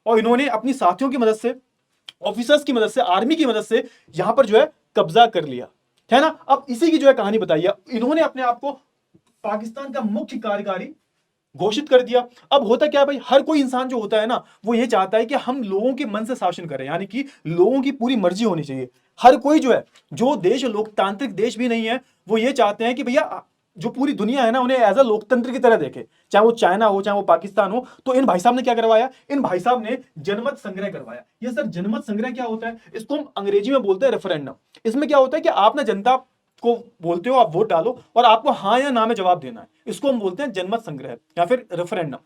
और इन्होंने अपनी साथियों की मदद से, ऑफिसर्स की मदद से, आर्मी की मदद से यहां पर जो है कब्जा कर लिया, है ना। अब इसी की जो है कहानी बताइए। इन्होंने अपने आप को पाकिस्तान का मुख्य कार्यकारी घोषित कर दिया। अब होता क्या है भाई, हर कोई इंसान जो होता है ना, वो ये चाहता है कि हम लोगों के मन से शासन करें, यानी कि लोगों की पूरी मर्जी होनी चाहिए। हर कोई जो है, जो देश लोकतांत्रिक देश भी नहीं है, वो ये चाहते हैं कि भैया जो पूरी दुनिया है ना, उन्हें एज अ लोकतंत्र की तरह देखे, चाहे वो चाइना हो, चाहे वो पाकिस्तान हो। तो इन भाई साहब ने क्या करवाया? इन भाई साहब ने जनमत संग्रह करवाया। ये सर जनमत संग्रह क्या होता है? इसको हम अंग्रेजी में बोलते हैं रेफरेंडम। इसमें क्या होता है कि आप ना जनता को बोलते हो, आप वोट डालो, और आपको हाँ या ना में जवाब देना है। इसको हम बोलते हैं जनमत संग्रह या फिर रेफरेंडम।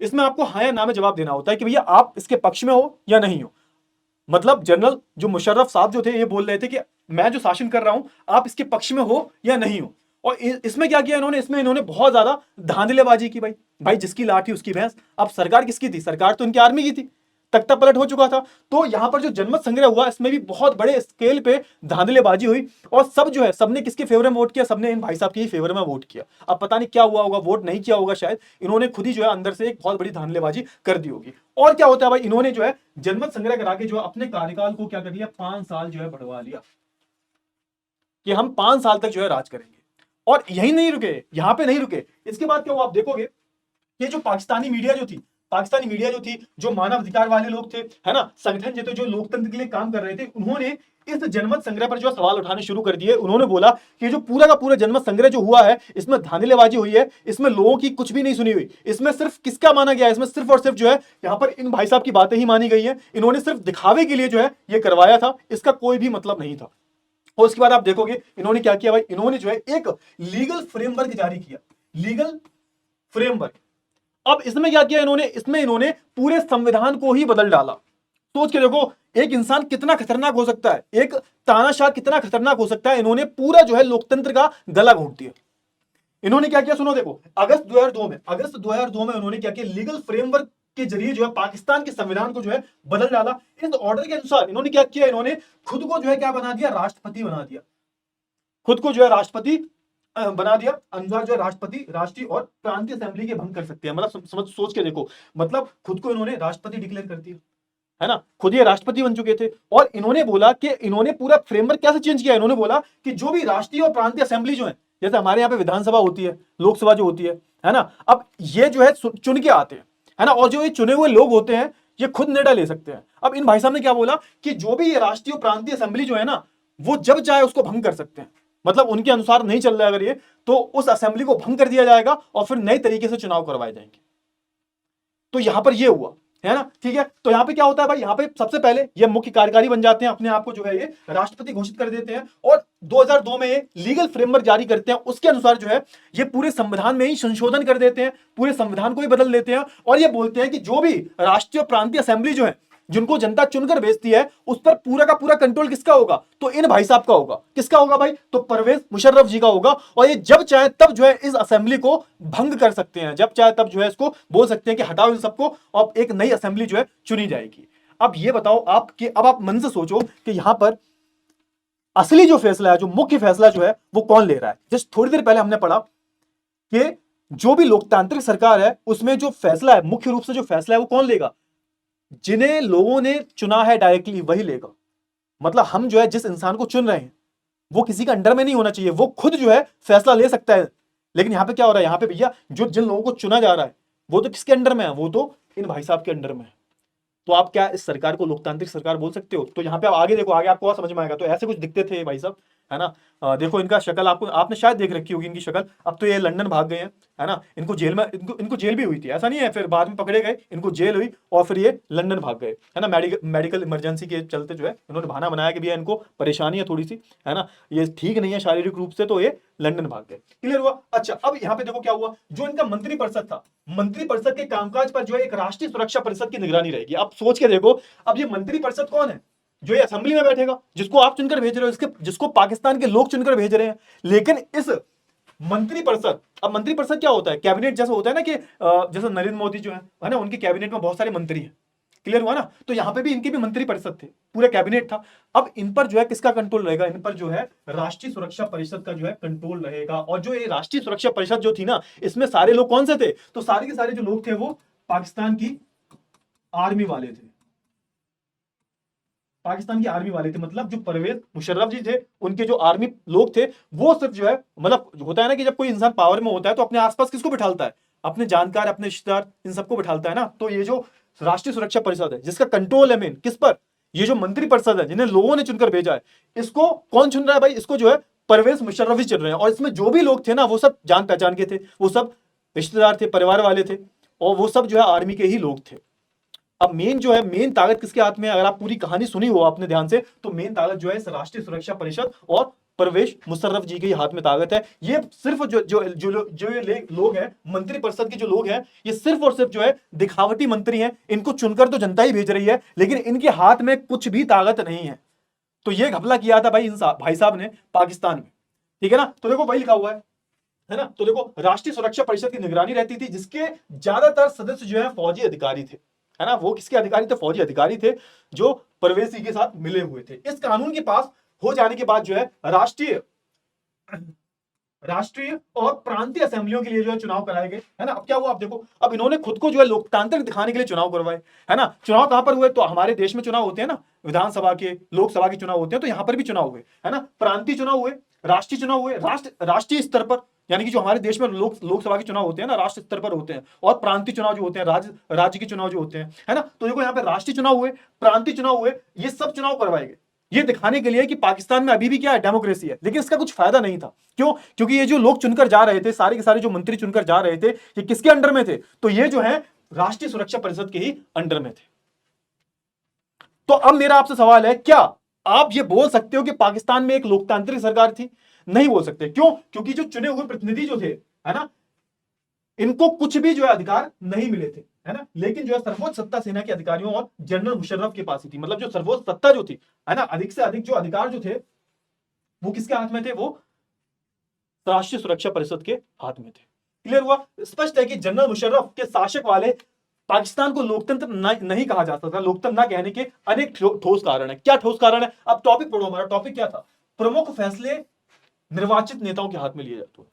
इसमें आपको हाँ या ना में जवाब देना होता है कि भैया आप इसके पक्ष में हो या नहीं हो। मतलब जनरल जो मुशर्रफ साहब जो थे, ये बोल रहे थे कि मैं जो शासन कर रहा हूं, आप इसके पक्ष में हो या नहीं हो। और इसमें क्या किया इन्होंने? इसमें इन्होंने बहुत ज्यादा धांधलेबाजी की भाई। भाई जिसकी लाठी उसकी भैंस। अब सरकार किसकी थी? सरकार तो इनकी आर्मी की थी। तख्ता पलट हो चुका था। तो यहां पर जो जनमत संग्रह हुआ इसमें भी बहुत बड़े स्केल पे धांधलेबाजी हुई और सब जो है सबने किसके फेवर में वोट किया, सबने इन भाई साहब के ही फेवर में वोट किया। अब पता नहीं क्या हुआ होगा, वोट नहीं किया होगा, शायद इन्होंने खुद ही जो है अंदर से एक बहुत बड़ी धांधलेबाजी कर दी होगी। और क्या होता है भाई, इन्होंने जो है जनमत संग्रह करा के जो अपने कार्यकाल को क्या कर दिया, 5 साल जो है बढ़वा लिया कि हम 5 साल तक जो है राज करेंगे। और यही नहीं रुके, यहां पे नहीं रुके, इसके बाद क्या हुआ आप देखोगे, ये जो पाकिस्तानी मीडिया जो थी, पाकिस्तानी मीडिया जो थी, जो मानव अधिकार वाले लोग थे, है ना, संगठन जो थे, जो लोकतंत्र के लिए काम कर रहे थे, उन्होंने इस जनमत संग्रह पर जो सवाल उठाने शुरू कर दिए। उन्होंने बोला कि जो पूरा का पूरा जनमत संग्रह जो हुआ है इसमें धांधलेबाजी हुई है, इसमें लोगों की कुछ भी नहीं सुनी हुई, इसमें सिर्फ किसका माना गया है, इसमें सिर्फ और सिर्फ जो है यहाँ पर इन भाई साहब की बातें ही मानी गई है। इन्होंने सिर्फ दिखावे के लिए जो है ये करवाया था, इसका कोई भी मतलब नहीं था। और उसके बाद आप देखोगे इन्होंने क्या किया भाई, इन्होंने जो है एक लीगल फ्रेमवर्क जारी किया, लीगल फ्रेमवर्क। अब इसमें क्या किया इन्होंने, इसमें इन्होंने पूरे संविधान को ही बदल डाला। सोच के देखो एक इंसान कितना खतरनाक हो सकता है, एक तानाशाह कितना खतरनाक हो सकता है। इन्होंने पूरा जो है लोकतंत्र का गला घोंट दिया। इन्होंने क्या किया सुनो देखो, अगस्त 2002 में उन्होंने क्या किया, लीगल फ्रेमवर्क के जरिए जो है पाकिस्तान के संविधान को जो है बदल डाला। इस ऑर्डर के अनुसार इन्होंने क्या किया, इन्होंने खुद को जो है क्या बना दिया, राष्ट्रपति बना दिया, खुद को जो है राष्ट्रपति बना दिया। अनुसार जो है राष्ट्रपति राष्ट्रीय और प्रांतीय असेंबली के भंग कर सकते हैं। मतलब समझ सोच के देखो, मतलब खुद को इन्होंने राष्ट्रपति डिक्लेयर कर दिया, है ना, खुद ये राष्ट्रपति बन चुके थे। और इन्होंने बोला कि इन्होंने पूरा फ्रेमवर्क कैसे चेंज किया, इन्होंने बोला कि जो भी राष्ट्रीय और प्रांतीय असेंबली जो है, जैसे हमारे यहाँ पे विधानसभा होती है, लोकसभा जो होती है ना, अब ये जो है चुन के आते हैं, है ना, और जो ये चुने हुए लोग होते हैं ये खुद निर्णय ले सकते हैं। अब इन भाई साहब ने क्या बोला कि जो भी ये राष्ट्रीय और प्रांतीय असेंबली जो है ना, वो जब चाहे उसको भंग कर सकते हैं। मतलब उनके अनुसार नहीं चल रहा है अगर ये, तो उस असेंबली को भंग कर दिया जाएगा और फिर नए तरीके से चुनाव करवाए जाएंगे। तो यहां पर ये हुआ, है ना, ठीक है। तो यहां पे क्या होता है भाई, यहां पे सबसे पहले ये मुख्य कार्यकारी बन जाते हैं, अपने आप को जो है ये राष्ट्रपति घोषित कर देते हैं और 2002 में ये लीगल फ्रेमवर्क जारी करते हैं। उसके अनुसार जो है ये पूरे संविधान में ही संशोधन कर देते हैं, पूरे संविधान को ही बदल देते हैं और ये बोलते हैं कि जो भी राष्ट्रीय प्रांतीय असेंबली जो है, जिनको जनता चुनकर भेजती है, उस पर पूरा का पूरा कंट्रोल किसका होगा, तो इन भाई साहब का होगा। किसका होगा भाई, तो परवेज मुशर्रफ जी का होगा। और ये जब चाहे तब जो है इस असेंबली को भंग कर सकते हैं, जब चाहे तब जो है इसको बोल सकते हैं कि हटाओ इन सबको और एक नई असेंबली जो है चुनी जाएगी। अब ये बताओ आप कि अब आप मन से सोचो कि यहां पर असली जो फैसला है, जो मुख्य फैसला जो है वो कौन ले रहा है। जस्ट थोड़ी देर पहले हमने पढ़ा कि जो भी लोकतांत्रिक सरकार है उसमें जो फैसला है, मुख्य रूप से जो फैसला है वो कौन लेगा, जिन्हें लोगों ने चुना है डायरेक्टली वही लेगा। मतलब हम जो है जिस इंसान को चुन रहे हैं वो किसी का अंडर में नहीं होना चाहिए, वो खुद जो है फैसला ले सकता है। लेकिन यहां पे क्या हो रहा है, यहां पे भैया जो जिन लोगों को चुना जा रहा है वो तो किसके अंडर में है, वो तो इन भाई साहब के अंडर में है। तो आप क्या इस सरकार को लोकतांत्रिक सरकार बोल सकते हो? तो यहाँ पे आप आगे देखो, आगे आपको और समझ में आएगा। तो ऐसे कुछ दिखते थे भाई साहब, है ना। देखो इनका शक्ल आपको, आपने शायद देख रखी होगी इनकी शक्ल। अब तो ये लंदन भाग गए हैं, है ना। इनको जेल में, इनको जेल भी हुई थी, ऐसा नहीं है, फिर बाद में पकड़े गए, इनको जेल हुई और फिर ये लंदन भाग गए, है ना। मेडिकल इमरजेंसी के चलते जो है इन्होंने बहाना बनाया कि भैया इनको परेशानी है थोड़ी सी, है ना, ये ठीक नहीं है शारीरिक रूप से, तो ये लंदन भाग गए। क्लियर हुआ? अच्छा, अब यहाँ पे देखो क्या हुआ, जो इनका मंत्रिपरिषद था, मंत्रिपरिषद के कामकाज पर जो है एक राष्ट्रीय सुरक्षा परिषद की निगरानी रहेगी। अब सोच के देखो, अब ये मंत्रिपरिषद कौन है, जो ये असेंबली में बैठेगा, जिसको आप चुनकर भेज रहे हो, इसके जिसको पाकिस्तान के लोग चुनकर भेज रहे हैं। लेकिन इस मंत्रिपरिषद, अब मंत्रिपरिषद क्या होता है, कैबिनेट जैसा होता है ना, कि जैसे नरेंद्र मोदी जो है ना, उनके कैबिनेट में बहुत सारे मंत्री हैं। क्लियर हुआ ना। तो यहां पे भी इनके भी मंत्रिपरिषद थे, पूरा कैबिनेट था। अब इन पर जो है किसका कंट्रोल रहेगा, इन पर जो है राष्ट्रीय सुरक्षा परिषद का जो है कंट्रोल रहेगा। और जो ये राष्ट्रीय सुरक्षा परिषद जो थी ना, इसमें सारे लोग कौन से थे, तो सारे के सारे जो लोग थे वो पाकिस्तान की आर्मी वाले थे, पाकिस्तान की आर्मी वाले थे। मतलब जो परवेज मुशर्रफ जी थे, उनके जो आर्मी लोग थे, वो सिर्फ जो है, मतलब होता है ना कि जब कोई इंसान पावर में होता है तो अपने आसपास किसको बिठालता है, अपने जानकार, अपने रिश्तेदार, इन सबको बिठालता है ना। तो ये जो राष्ट्रीय सुरक्षा परिषद है, जिसका कंट्रोल है मेन किस पर, ये जो मंत्रिपरिषद है, जिन्हें लोगों ने चुनकर भेजा है, इसको कौन चुन रहा है भाई, इसको जो है परवेज मुशर्रफ ही चुन रहे हैं। और इसमें जो भी लोग थे ना, वो सब जान पहचान के थे, वो सब रिश्तेदार थे, परिवार वाले थे, और वो सब जो है आर्मी के ही लोग थे। अब मेन जो है, मेन ताकत किसके हाथ में है, अगर आप पूरी कहानी सुनी हो आपने ध्यान से, तो मेन ताकत जो है इस राष्ट्रीय सुरक्षा परिषद और परवेज मुशर्रफ जी के हाथ में ताकत है। ये सिर्फ जो जो जो जो ये लोग हैं, मंत्रिपरिषद के जो लोग हैं, ये सिर्फ और सिर्फ जो है दिखावटी मंत्री हैं। इनको चुनकर तो जनता ही भेज रही है, लेकिन इनके हाथ में कुछ भी ताकत नहीं है। तो ये घपला किया था भाई इन भाई साहब ने पाकिस्तान में, ठीक है ना। तो देखो वही लिखा हुआ है ना। तो देखो राष्ट्रीय सुरक्षा परिषद की निगरानी रहती थी, जिसके ज्यादातर सदस्य जो है फौजी अधिकारी थे, है ना, वो किसके अधिकारी थे? फौजी अधिकारी थे जो परवेज सिंह के साथ मिले हुए थे। इस कानून के पास हो जाने के बाद जो है राष्ट्रीय और प्रांतीय असेंबलियों के लिए जो है चुनाव कराए गए, है ना। अब क्या हुआ, आप देखो, अब इन्होंने खुद को जो है लोकतांत्रिक दिखाने के लिए चुनाव करवाए, है ना। चुनाव कहां पर हुए? तो हमारे देश में चुनाव होते हैं ना, विधानसभा के, लोकसभा के चुनाव होते हैं, तो यहां पर भी चुनाव हुए, है ना। प्रांतीय चुनाव हुए, राष्ट्रीय चुनाव हुए, राष्ट्रीय स्तर पर, यानी कि जो हमारे देश में लोकसभा के चुनाव होते हैं ना, राष्ट्र स्तर पर होते हैं, और प्रांतीय चुनाव जो होते हैं, राज्य के चुनाव जो होते हैं, है ना। तो देखो यहाँ पे राष्ट्रीय चुनाव हुए, प्रांतीय चुनाव हुए, ये सब चुनाव करवाए गए, ये दिखाने के लिए कि पाकिस्तान में अभी भी क्या है, डेमोक्रेसी है। लेकिन इसका कुछ फायदा नहीं था। क्यों? क्योंकि ये जो लोग चुनकर जा रहे थे, सारे के सारे जो मंत्री चुनकर जा रहे थे, ये किसके अंडर में थे? तो ये जो है राष्ट्रीय सुरक्षा परिषद के ही अंडर में थे। तो अब मेरा आपसे सवाल है, क्या आप ये बोल सकते हो कि पाकिस्तान में एक लोकतांत्रिक सरकार थी? नहीं बोल सकते। क्यों? क्योंकि जो चुने हुए प्रतिनिधि जो थे, है ना, इनको कुछ भी जो है अधिकार नहीं मिले थे, है ना। लेकिन जो है सर्वोच्च सत्ता सेना के अधिकारियों और जनरल मुशर्रफ के पास ही थी। मतलब जो सर्वोच्च सत्ता जो थी, है ना, अधिक से अधिक जो अधिकार जो थे वो किसके हाथ में थे? वो राष्ट्रीय सुरक्षा परिषद के हाथ में थे। क्लियर हुआ? स्पष्ट है कि जनरल मुशर्रफ के शासक वाले पाकिस्तान को लोकतंत्र नहीं कहा जा सकता। लोकतंत्र ना कहने के अनेक ठोस कारण है। क्या ठोस कारण है? अब टॉपिक पढ़ो। हमारा टॉपिक क्या था? प्रमुख फैसले निर्वाचित नेताओं के हाथ में लिए जाते हैं।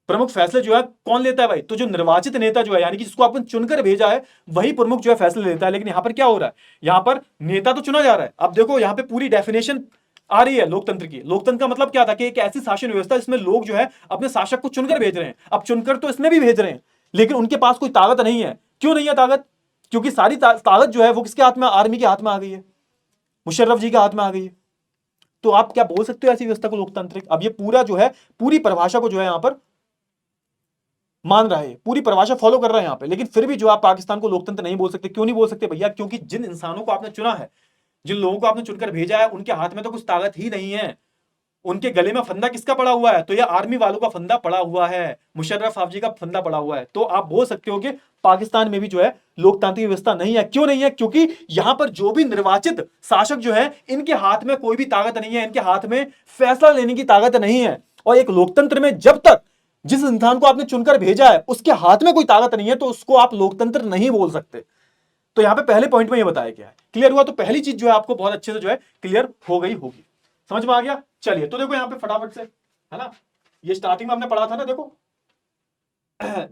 प्रमुख फैसले जो है कौन लेता है भाई? तो जो निर्वाचित नेता जो है, यानी कि जिसको आपने चुनकर भेजा है, वही प्रमुख जो है फैसले लेता है। लेकिन यहां पर क्या हो रहा है? यहां पर नेता तो चुना जा रहा है। अब देखो यहां पे पूरी डेफिनेशन आ रही है लोकतंत्र की। लोकतंत्र का मतलब क्या था? कि एक ऐसी शासन व्यवस्था जिसमें लोग जो है अपने शासक को चुनकर भेज रहे हैं। अब चुनकर तो इसमें भी भेज रहे हैं, लेकिन उनके पास कोई ताकत नहीं है। क्यों नहीं है ताकत? क्योंकि सारी ताकत जो है वो किसके हाथ में? आर्मी के हाथ में आ गई है, मुशर्रफ जी के हाथ में आ गई है। तो आप क्या बोल सकते हो ऐसी व्यवस्था को लोकतांत्रिक? अब ये पूरा जो है, पूरी परिभाषा को जो है यहां पर मान रहा है, पूरी परिभाषा फॉलो कर रहा है यहां पे। लेकिन फिर भी जो आप पाकिस्तान को लोकतंत्र नहीं बोल सकते। क्यों नहीं बोल सकते भैया? क्योंकि जिन इंसानों को आपने चुना है, जिन लोगों को आपने चुनकर भेजा है, उनके हाथ में तो कुछ ताकत ही नहीं है। उनके गले में फंदा किसका पड़ा हुआ है? तो ये आर्मी वालों का फंदा पड़ा हुआ है, मुशर्रफ साहब जी का फंदा पड़ा हुआ है। तो आप बोल सकते हो कि पाकिस्तान में भी जो है लोकतांत्रिक व्यवस्था नहीं है। क्यों नहीं है? क्योंकि यहां पर जो भी निर्वाचित शासक जो है, इनके हाथ में कोई भी ताकत नहीं है, इनके हाथ में फैसला लेने की ताकत नहीं है। और एक लोकतंत्र में जब तक जिस इंसान को आपने चुनकर भेजा है उसके हाथ में कोई ताकत नहीं है, तो उसको आप लोकतंत्र नहीं बोल सकते। तो यहां पे पहले पॉइंट में ये बताया गया है। क्लियर हुआ? तो पहली चीज जो है आपको बहुत अच्छे से जो है क्लियर हो गई होगी। समझ में आ गया? चलिए, तो देखो यहां पे फटाफट से, है ना, ये स्टार्टिंग में हमने पढ़ा था ना, देखो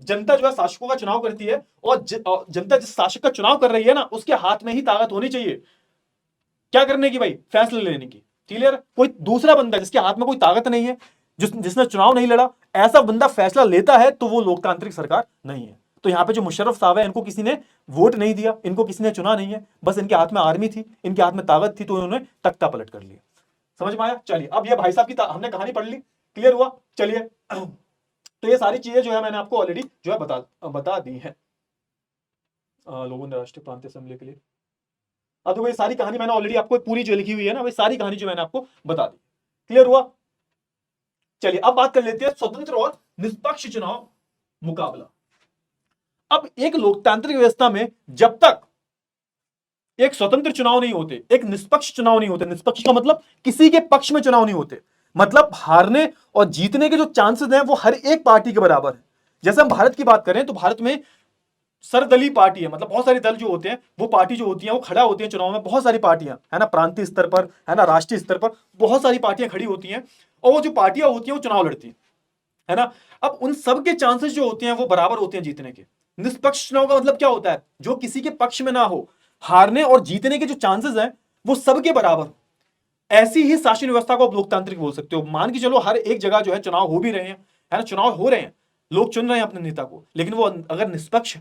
जनता जो है शासकों का चुनाव करती है, और जनता जिस शासक का चुनाव कर रही है ना, उसके हाथ में ही ताकत होनी चाहिए। क्या करने की भाई? फैसले लेने की। क्लियर? कोई दूसरा बंदा जिसके हाथ में कोई ताकत नहीं है, जिसने चुनाव नहीं लड़ा, ऐसा बंदा फैसला लेता है, तो वो लोकतांत्रिक सरकार नहीं है। तो यहां पे जो मुशर्रफ साहब है, इनको किसी ने वोट नहीं दिया, इनको किसी ने चुना नहीं है, बस इनके हाथ में आर्मी थी, इनके हाथ में ताकत थी, तो उन्होंने तख्ता पलट कर लिया। समझ में आया? चलिए, अब ये भाई साहब की हमने कहानी पढ़ ली। क्लियर हुआ? चलिए, तो ये सारी चीजें जो है मैंने आपको ऑलरेडी जो है बता दी है लोगों ने राष्ट्रीय प्रांतीय असेंबली के लिए। अब देखो ये सारी कहानी मैंने ऑलरेडी आपको पूरी जो लिखी हुई है ना, वही सारी कहानी जो मैंने आपको बता दी। क्लियर हुआ? चलिए, अब बात कर लेते हैं स्वतंत्र और निष्पक्ष चुनाव मुकाबला। अब एक लोकतांत्रिक व्यवस्था में जब तक एक स्वतंत्र चुनाव नहीं होते, एक निष्पक्ष चुनाव नहीं होते, निष्पक्ष का मतलब किसी के पक्ष में चुनाव नहीं होते, मतलब हारने और जीतने के जो चांसेस हैं वो हर एक पार्टी के बराबर है। जैसे हम भारत की बात करें तो भारत में सर्वदलीय पार्टी है, मतलब बहुत सारे दल जो होते हैं, वो पार्टी जो होती है वो खड़ा होती है चुनाव में। बहुत सारी पार्टियां, है ना, प्रांतीय स्तर पर, है ना, राष्ट्रीय स्तर पर बहुत सारी पार्टियां खड़ी होती हैं, और वो जो पार्टियां होती हैं वो चुनाव लड़ती है ना। अब उन सब के चांसेस जो होते हैं वो बराबर होते हैं जीतने के। निष्पक्ष चुनाव का मतलब क्या होता है? जो किसी के पक्ष में ना हो, हारने और जीतने के जो चांसेस हैं वो सबके बराबर। ऐसी ही शासन व्यवस्था को आप लोकतांत्रिक बोल सकते हो। मान के चलो हर एक जगह जो है चुनाव हो भी रहे हैं, है ना, चुनाव हो रहे हैं, लोग चुन रहे हैं अपने नेता को, लेकिन वो अगर निष्पक्ष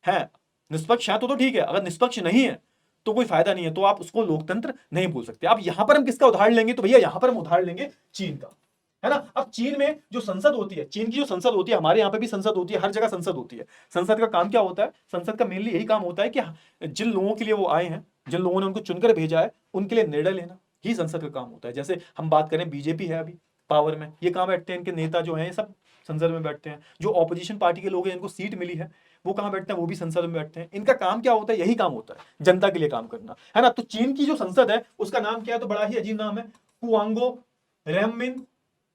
है, निष्पक्ष है तो ठीक है, अगर निष्पक्ष नहीं है तो कोई फायदा नहीं है, तो आप उसको लोकतंत्र नहीं बोल सकते। अब यहां पर हम किसका उदाहरण लेंगे? तो भैया यहां पर हम उदाहरण लेंगे चीन का, है ना। अब चीन में जो संसद होती है, चीन की जो संसद होती है, हमारे यहाँ पे भी संसद होती है, हर जगह संसद होती है। संसद का काम क्या होता है? संसद का मेनली यही काम होता है कि जिन लोगों के लिए वो आए हैं, जिन लोगों ने उनको चुनकर भेजा है, उनके लिए निर्णय लेना ही संसद का काम होता है। जैसे हम बात करें, बीजेपी है अभी पावर में, ये कहाँ बैठते हैं? इनके नेता जो हैं सब संसद में बैठते हैं। जो ऑपोजिशन पार्टी के लोग हैं, इनको सीट मिली है, वो कहाँ बैठते हैं? वो भी संसद में बैठते हैं। इनका काम क्या होता है? यही काम होता है, जनता के लिए काम करना, है ना। तो चीन की जो संसद है उसका नाम क्या है? तो बड़ा ही अजीब नाम है, कुआंगो रेममिन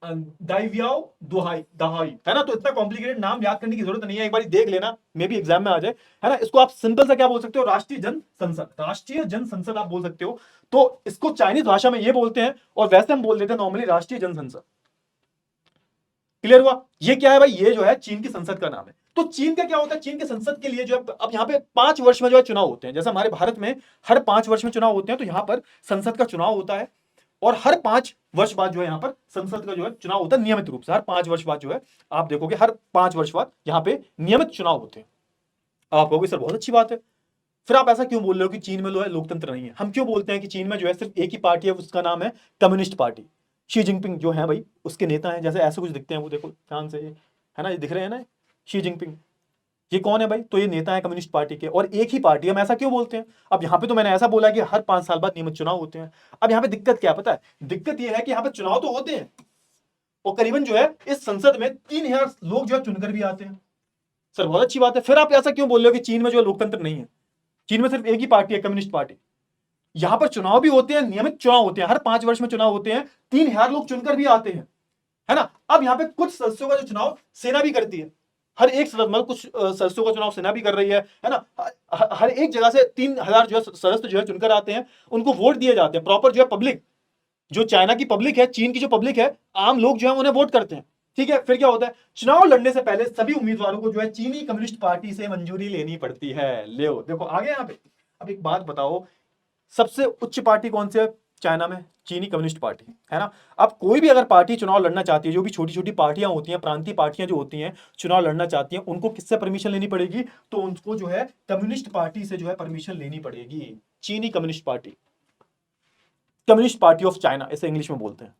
दाइवियाओ दुहाई दहाई, है ना। तो इतना कॉम्प्लिकेटेड नाम याद करने की जरूरत नहीं है, एक बार देख लेना, मे भी एग्जाम में आ जाए, है ना। इसको आप सिंपल सा क्या बोल सकते हो, राष्ट्रीय जन संसद, राष्ट्रीय जन संसद आप बोल सकते हो। तो इसको चाइनीज भाषा में ये बोलते हैं, और वैसे हम बोल देते हैं नॉर्मली राष्ट्रीय जन संसद। क्लियर हुआ। ये क्या है भाई, ये जो है चीन की संसद का नाम है। तो चीन का क्या होता है, चीन के संसद के लिए जो है अब यहाँ पे 5 वर्ष में जो है चुनाव होते हैं, जैसे हमारे भारत में हर 5 वर्ष में चुनाव होते हैं, तो यहाँ पर संसद का चुनाव होता है, और हर 5 वर्ष बाद जो है यहाँ पर संसद का जो है चुनाव होता है नियमित रूप से। हर 5 वर्ष बाद जो है आप देखोगे, हर 5 वर्ष बाद यहाँ पे नियमित चुनाव होते हैं। अब आप कहोगे सर बहुत अच्छी बात है, फिर आप ऐसा क्यों बोल रहे हो कि चीन में जो है लोकतंत्र नहीं है। हम क्यों बोलते हैं कि चीन में जो है सिर्फ एक ही पार्टी है, उसका नाम है कम्युनिस्ट पार्टी। शी जिनपिंग जो है भाई उसके नेता हैं, जैसे ऐसे कुछ दिखते हैं, वो देखो ध्यान से, है ना, ये दिख रहे हैं ना, शी जिनपिंग, ये कौन है भाई, तो ये नेता है कम्युनिस्ट पार्टी के, और एक ही पार्टी। हम ऐसा क्यों बोलते हैं। अब यहाँ पे तो मैंने ऐसा बोला कि हर 5 साल बाद नियमित चुनाव होते हैं। अब यहाँ पे दिक्कत क्या पता है, दिक्कत ये है कि यहाँ पे चुनाव तो होते हैं, और करीबन जो है इस संसद में 3,000 लोग जो है चुनकर भी आते हैं। सर बहुत अच्छी बात है, फिर आप ऐसा क्यों बोल रहे हो कि चीन में जो है लोकतंत्र नहीं है। चीन में सिर्फ एक ही पार्टी है, कम्युनिस्ट पार्टी। यहां पर चुनाव भी होते हैं, नियमित चुनाव होते हैं, हर 5 वर्ष में चुनाव होते हैं, 3,000 लोग चुनकर भी आते हैं, है ना। अब यहाँ पे कुछ सदस्यों का जो चुनाव सेना भी करती है, हर एक सदस्य, मतलब कुछ सदस्यों का चुनाव सेना भी कर रही है ना। हर एक जगह से 3,000 जो है सदस्य जो है चुनकर आते हैं, उनको वोट दिए जाते हैं, प्रॉपर जो है पब्लिक, जो चाइना की पब्लिक है, चीन की जो पब्लिक है, आम लोग जो है उन्हें वोट करते हैं। ठीक है, फिर क्या होता है, चुनाव लड़ने से पहले सभी उम्मीदवारों को जो है चीनी कम्युनिस्ट पार्टी से मंजूरी लेनी पड़ती है। ले देखो आगे यहाँ पे। अब एक बात बताओ, सबसे उच्च पार्टी कौन सी है चाइना में, चीनी कम्युनिस्ट पार्टी, है ना। अब कोई भी अगर पार्टी चुनाव लड़ना चाहती है, जो भी छोटी छोटी पार्टियां होती हैं, प्रांतीय पार्टियां जो होती हैं, चुनाव लड़ना चाहती हैं, उनको किससे परमिशन लेनी पड़ेगी, तो उनको जो है कम्युनिस्ट पार्टी से जो है परमिशन लेनी पड़ेगी। चीनी communist party, communist party of China ऐसे इंग्लिश में बोलते हैं।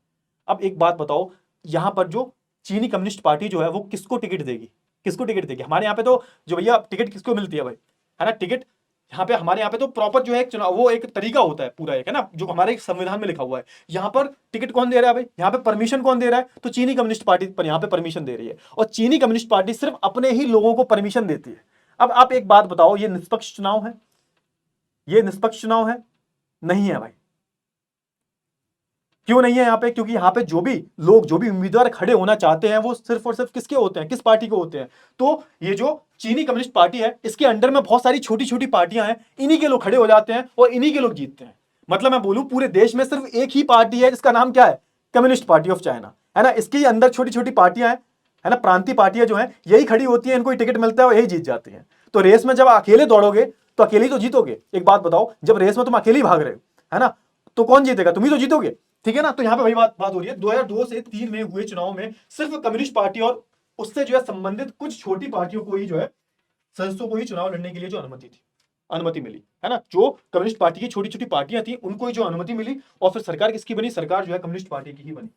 अब एक बात बताओ, यहां पर जो चीनी कम्युनिस्ट पार्टी जो है वो किसको टिकट देगी, किसको टिकट देगी। हमारे यहाँ पे तो जो भैया टिकट किसको मिलती है भाई, है ना, टिकट यहाँ पे, हमारे यहाँ पे तो प्रॉपर जो है एक चुनाव, वो एक तरीका होता है पूरा, एक है ना, जो हमारे संविधान में लिखा हुआ है। यहाँ पर टिकट कौन दे रहा है भाई, यहाँ पे परमिशन कौन दे रहा है, तो चीनी कम्युनिस्ट पार्टी पर यहाँ पे परमिशन दे रही है, और चीनी कम्युनिस्ट पार्टी सिर्फ अपने ही लोगों को परमिशन देती है। अब आप एक बात बताओ, ये निष्पक्ष चुनाव है, ये निष्पक्ष चुनाव है, नहीं है भाई। क्यों नहीं है यहाँ पे, क्योंकि यहाँ पे जो भी लोग, जो भी उम्मीदवार खड़े होना चाहते हैं, वो सिर्फ और सिर्फ किसके होते हैं, किस पार्टी के होते हैं, तो ये जो चीनी कम्युनिस्ट पार्टी है, इसके अंडर में बहुत सारी छोटी छोटी पार्टियां हैं, इन्हीं के लोग खड़े हो जाते हैं और इन्हीं के लोग जीतते हैं। मतलब मैं बोलूं पूरे देश में सिर्फ एक ही पार्टी है जिसका नाम क्या है, कम्युनिस्ट पार्टी ऑफ चाइना, है ना। इसके अंदर छोटी छोटी पार्टियां हैं, है ना, प्रांतीय पार्टियां जो है यही खड़ी होती है, इनको टिकट मिलता है और यही जीत जाती है। तो रेस में जब अकेले दौड़ोगे तो अकेले ही तो जीतोगे। एक बात बताओ, जब रेस में तुम अकेले ही भाग रहे हो, है ना, तो कौन जीतेगा, तुम ही तो जीतोगे। ठीक है ना। तो यहां पे वही बात हो रही है, 2002 से 3 में हुए चुनाव में सिर्फ कम्युनिस्ट पार्टी और उससे जो है संबंधित कुछ छोटी पार्टियों को ही जो है, सदस्यों को ही चुनाव लड़ने के लिए जो अनुमति मिली, है ना। जो कम्युनिस्ट पार्टी की छोटी छोटी पार्टियां थी, उनको ही जो अनुमति मिली, और फिर सरकार किसकी बनी, सरकार जो है कम्युनिस्ट पार्टी की ही बनी।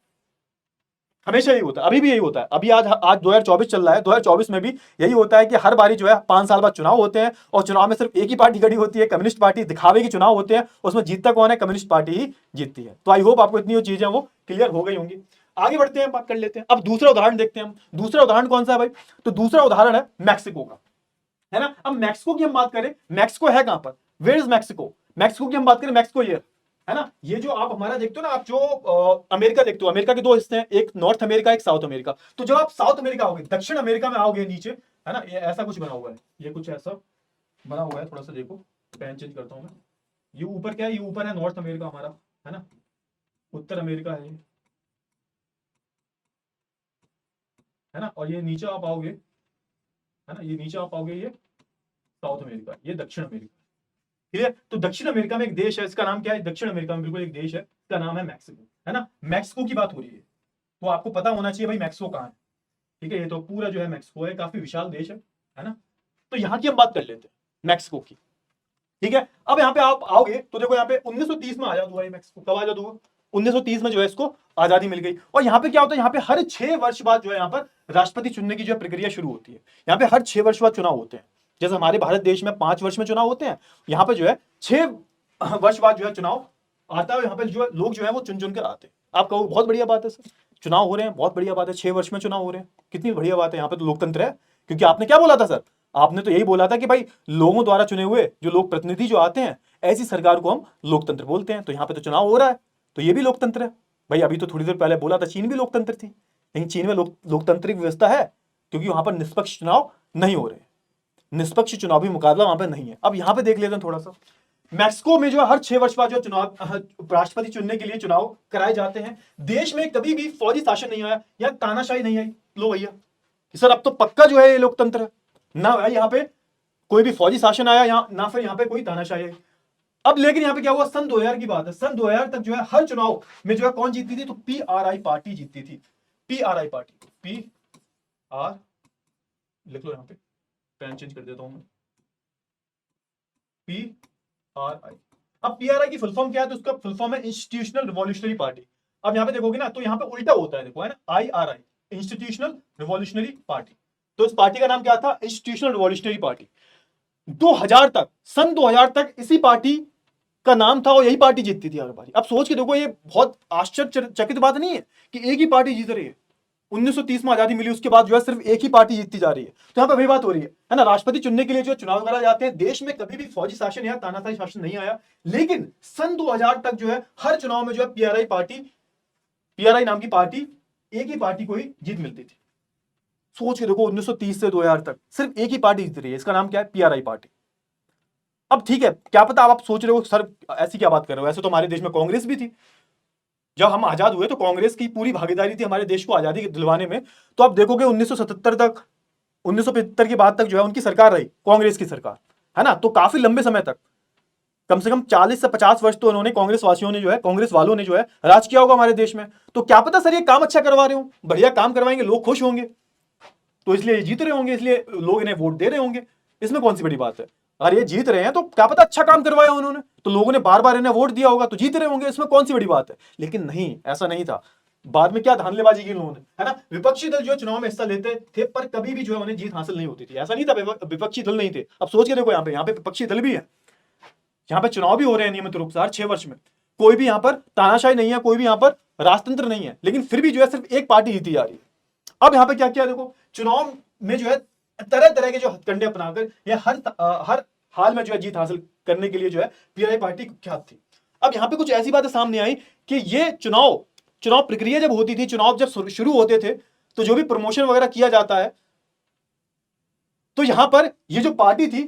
हमेशा यही होता है, अभी भी यही होता है। अभी आज 2024 चल रहा है, 2024 में भी यही होता है कि हर बारी जो है 5 साल बाद चुनाव होते हैं, और चुनाव में सिर्फ एक ही पार्टी खड़ी होती है, कम्युनिस्ट पार्टी। दिखावे के चुनाव होते हैं, उसमें जीतता कौन है, कम्युनिस्ट पार्टी ही जीतती है। तो आई होप आपको इतनी चीजें वो क्लियर हो गई होंगी। आगे बढ़ते हैं, बात कर लेते हैं। अब दूसरा उदाहरण देखते हैं हम। दूसरा उदाहरण कौन सा है भाई, तो दूसरा उदाहरण है मैक्सिको का, है ना। अब मैक्सिको की हम बात करें, मैक्सिको है कहां पर, वेयर इज मैक्सिको। मैक्सिको की हम बात करें, मैक्सिको ये है ना, ये जो आप हमारा देखते हो ना, आप जो अमेरिका देखते हो, अमेरिका के 2 हिस्से हैं, एक नॉर्थ अमेरिका, एक साउथ अमेरिका। तो जब आप साउथ अमेरिका आओगे, दक्षिण अमेरिका में आओगे नीचे, है ना, ये ऐसा कुछ बना हुआ है, ये कुछ ऐसा बना हुआ है, थोड़ा सा देखो, पेन चेंज करता हूं मैं। ये ऊपर क्या है, ये ऊपर है नॉर्थ अमेरिका हमारा, है ना, उत्तर अमेरिका है ना, और ये नीचे आप आओगे, है ना, ये नीचे आप आओगे, ये साउथ अमेरिका, ये दक्षिण अमेरिका। क्लियर। तो दक्षिण अमेरिका में एक देश है, इसका नाम क्या है, दक्षिण अमेरिका में बिल्कुल एक देश है, इसका नाम है मैक्सिको, है ना। मैक्सिको की बात हो रही है, तो आपको पता होना चाहिए भाई मैक्सिको कहाँ है। ठीक है, ये तो पूरा जो है मैक्सिको है, काफी विशाल देश है ना। तो यहाँ की हम बात कर लेते हैं, मैक्सिको की। ठीक है, अब यहाँ पे आप आओगे तो देखो, यहाँ पे 1930 में आजाद हुआ है मैक्सिको। कब आजाद हुआ, 1930 में जो है इसको आजादी मिल गई। और यहाँ पे क्या होता है, यहाँ पे हर 6 वर्ष बाद जो है यहाँ पर राष्ट्रपति चुनने की जो प्रक्रिया शुरू होती है। यहाँ पे हर 6 वर्ष बाद चुनाव होते हैं, जैसे हमारे भारत देश में 5 वर्ष में चुनाव होते हैं, यहाँ पे जो है 6 वर्ष बाद जो है चुनाव आता है। यहाँ पे जो है लोग जो है वो चुन चुन कर आते हैं। आप कहो बहुत बढ़िया बात है सर, चुनाव हो रहे हैं, बहुत बढ़िया बात है, 6 वर्ष में चुनाव हो रहे हैं, कितनी बढ़िया बात है, यहाँ पे तो लोकतंत्र है। क्योंकि आपने क्या बोला था सर, आपने तो यही बोला था कि भाई लोगों द्वारा चुने हुए जो लोग प्रतिनिधि जो आते हैं, ऐसी सरकार को हम लोकतंत्र बोलते हैं। तो यहाँ पे तो चुनाव हो रहा है, तो ये भी लोकतंत्र है। भाई अभी तो थोड़ी देर पहले बोला था चीन भी लोकतंत्र थी, लेकिन चीन में लोकतांत्रिक व्यवस्था है क्योंकि वहां पर निष्पक्ष चुनाव नहीं हो रहे, निष्पक्ष चुनावी मुकाबला वहां पर नहीं है। अब यहां पे देख लेते हैं थोड़ा सा, मैक्सिको में जो हर 6 वर्ष बाद जो चुनाव राष्ट्रपति चुनने के लिए चुनाव कराए जाते हैं। देश में कभी भी फौजी शासन नहीं आया या तानाशाही नहीं आई। लो भैया सर अब तो पक्का जो है ये लोकतंत्र है ना भाई, यहाँ पे कोई भी फौजी शासन आया यहाँ ना, फिर यहाँ पे कोई तानाशाही आई। अब लेकिन यहाँ पे क्या हुआ, सन 2000 की बात है, सन 2000 तक जो है हर चुनाव में जो है कौन जीतती थी, तो PRI पार्टी जीतती थी। PRI पार्टी, PR लिख लो, यहाँ पे पेन चेंज कर देता हूं मैं, PRI। अब PRI की फुल फॉर्म क्या है, तो उसका फुल फॉर्म है इंस्टीट्यूशनल रिवॉल्यूशनरी पार्टी। अब यहाँ पे देखोगे ना तो यहाँ पे उल्टा होता है, देखो है ना, IRI इंस्टीट्यूशनल रिवॉल्यूशनरी पार्टी। तो इस पार्टी का नाम क्या था, इंस्टीट्यूशनल रिवॉल्यूशनरी पार्टी। 2000 तक, सन 2000 तक इसी पार्टी का नाम था और यही पार्टी जीतती थी हर बारी। अब सोच के देखो, ये बहुत आश्चर्यचकित बात नहीं है कि एक ही पार्टी जीत रही है। 1930 में आजादी मिली, उसके बाद जो है सिर्फ एक ही पार्टी जीतती जा रही है। तो यहाँ पे वही बात हो रही है ना, राष्ट्रपति चुनने के लिए जो चुनाव कराए जाते हैं, देश में कभी भी फौजी शासन या तानाशाही शासन नहीं आया, लेकिन सन 2000 तक जो है हर चुनाव में जो है PRI नाम की पार्टी, एक ही पार्टी को ही जीत मिलती थी। सोच के देखो 1930 से 2000 तक सिर्फ एक ही पार्टी जीत रही है, इसका नाम क्या है, PRI पार्टी। अब ठीक है, क्या पता आप सोच रहे हो सर ऐसी क्या बात कर रहे हो, ऐसे तो हमारे देश में कांग्रेस भी थी। जब हम आजाद हुए तो कांग्रेस की पूरी भागीदारी थी हमारे देश को आजादी दिलवाने में। तो आप देखोगे 1977 तक, 1975 के बाद तक जो है उनकी सरकार रही, कांग्रेस की सरकार, है ना। तो काफी लंबे समय तक, कम से कम 40 से 50 वर्ष तो उन्होंने, कांग्रेस वासियों ने जो है, कांग्रेस वालों ने जो है राज किया होगा हमारे देश में। तो क्या पता सर ये काम अच्छा करवा रहे हो, बढ़िया काम करवाएंगे, लोग खुश होंगे, तो इसलिए जीत रहे होंगे, इसलिए लोग इन्हें वोट दे रहे होंगे। इसमें कौन सी बड़ी बात है, अगर ये जीत रहे हैं तो क्या पता अच्छा काम करवाया उन्होंने, तो लोगों ने बार बार इन्हें वोट दिया होगा, तो जीत रहे होंगे, इसमें कौन सी बड़ी बात है। लेकिन नहीं, ऐसा नहीं था। बाद में क्या धांधलेबाजी की लोगों ने, है ना। विपक्षी दल जो चुनाव में हिस्सा लेते थे, पर कभी भी जो है उन्हें जीत हासिल नहीं होती थी। ऐसा नहीं था विपक्षी दल नहीं थे। अब सोच के देखो, यहाँ पे विपक्षी दल भी है, यहाँ पे चुनाव भी हो रहे हैं नियमित रूप से हर 6 वर्ष में। कोई भी यहाँ पर तानाशाही नहीं है, कोई भी यहाँ पर राजतंत्र नहीं है, लेकिन फिर भी जो है सिर्फ एक पार्टी जीती जा रही है। अब यहाँ पे क्या किया देखो, चुनाव में जो है तरह तरह के जो हथकंडे अपनाकर या हर हाल में जो है जीत हासिल करने के लिए जो है PRI पार्टी कुख्यात थी। अब यहाँ पे कुछ ऐसी बातें सामने आई कि ये चुनाव प्रक्रिया जब होती थी, चुनाव जब शुरू होते थे, तो जो भी प्रमोशन वगैरह किया जाता है, तो यहां पर ये जो पार्टी थी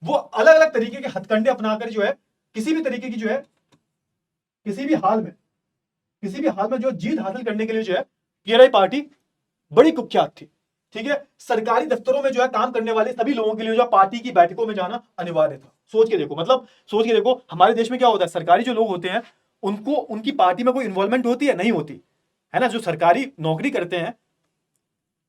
वो अलग अलग तरीके के हथकंडे अपनाकर जो है किसी भी तरीके की जो है किसी भी हाल में जो जीत हासिल करने के लिए जो है PRI पार्टी बड़ी कुख्यात थी। ठीक है, सरकारी दफ्तरों में जो है काम करने वाले सभी लोगों के लिए जो पार्टी की बैठकों में जाना अनिवार्य था। सोच के देखो हमारे देश में क्या होता है, सरकारी जो लोग होते हैं उनको उनकी पार्टी में कोई इन्वॉल्वमेंट होती है, नहीं होती है ना। जो सरकारी नौकरी करते हैं,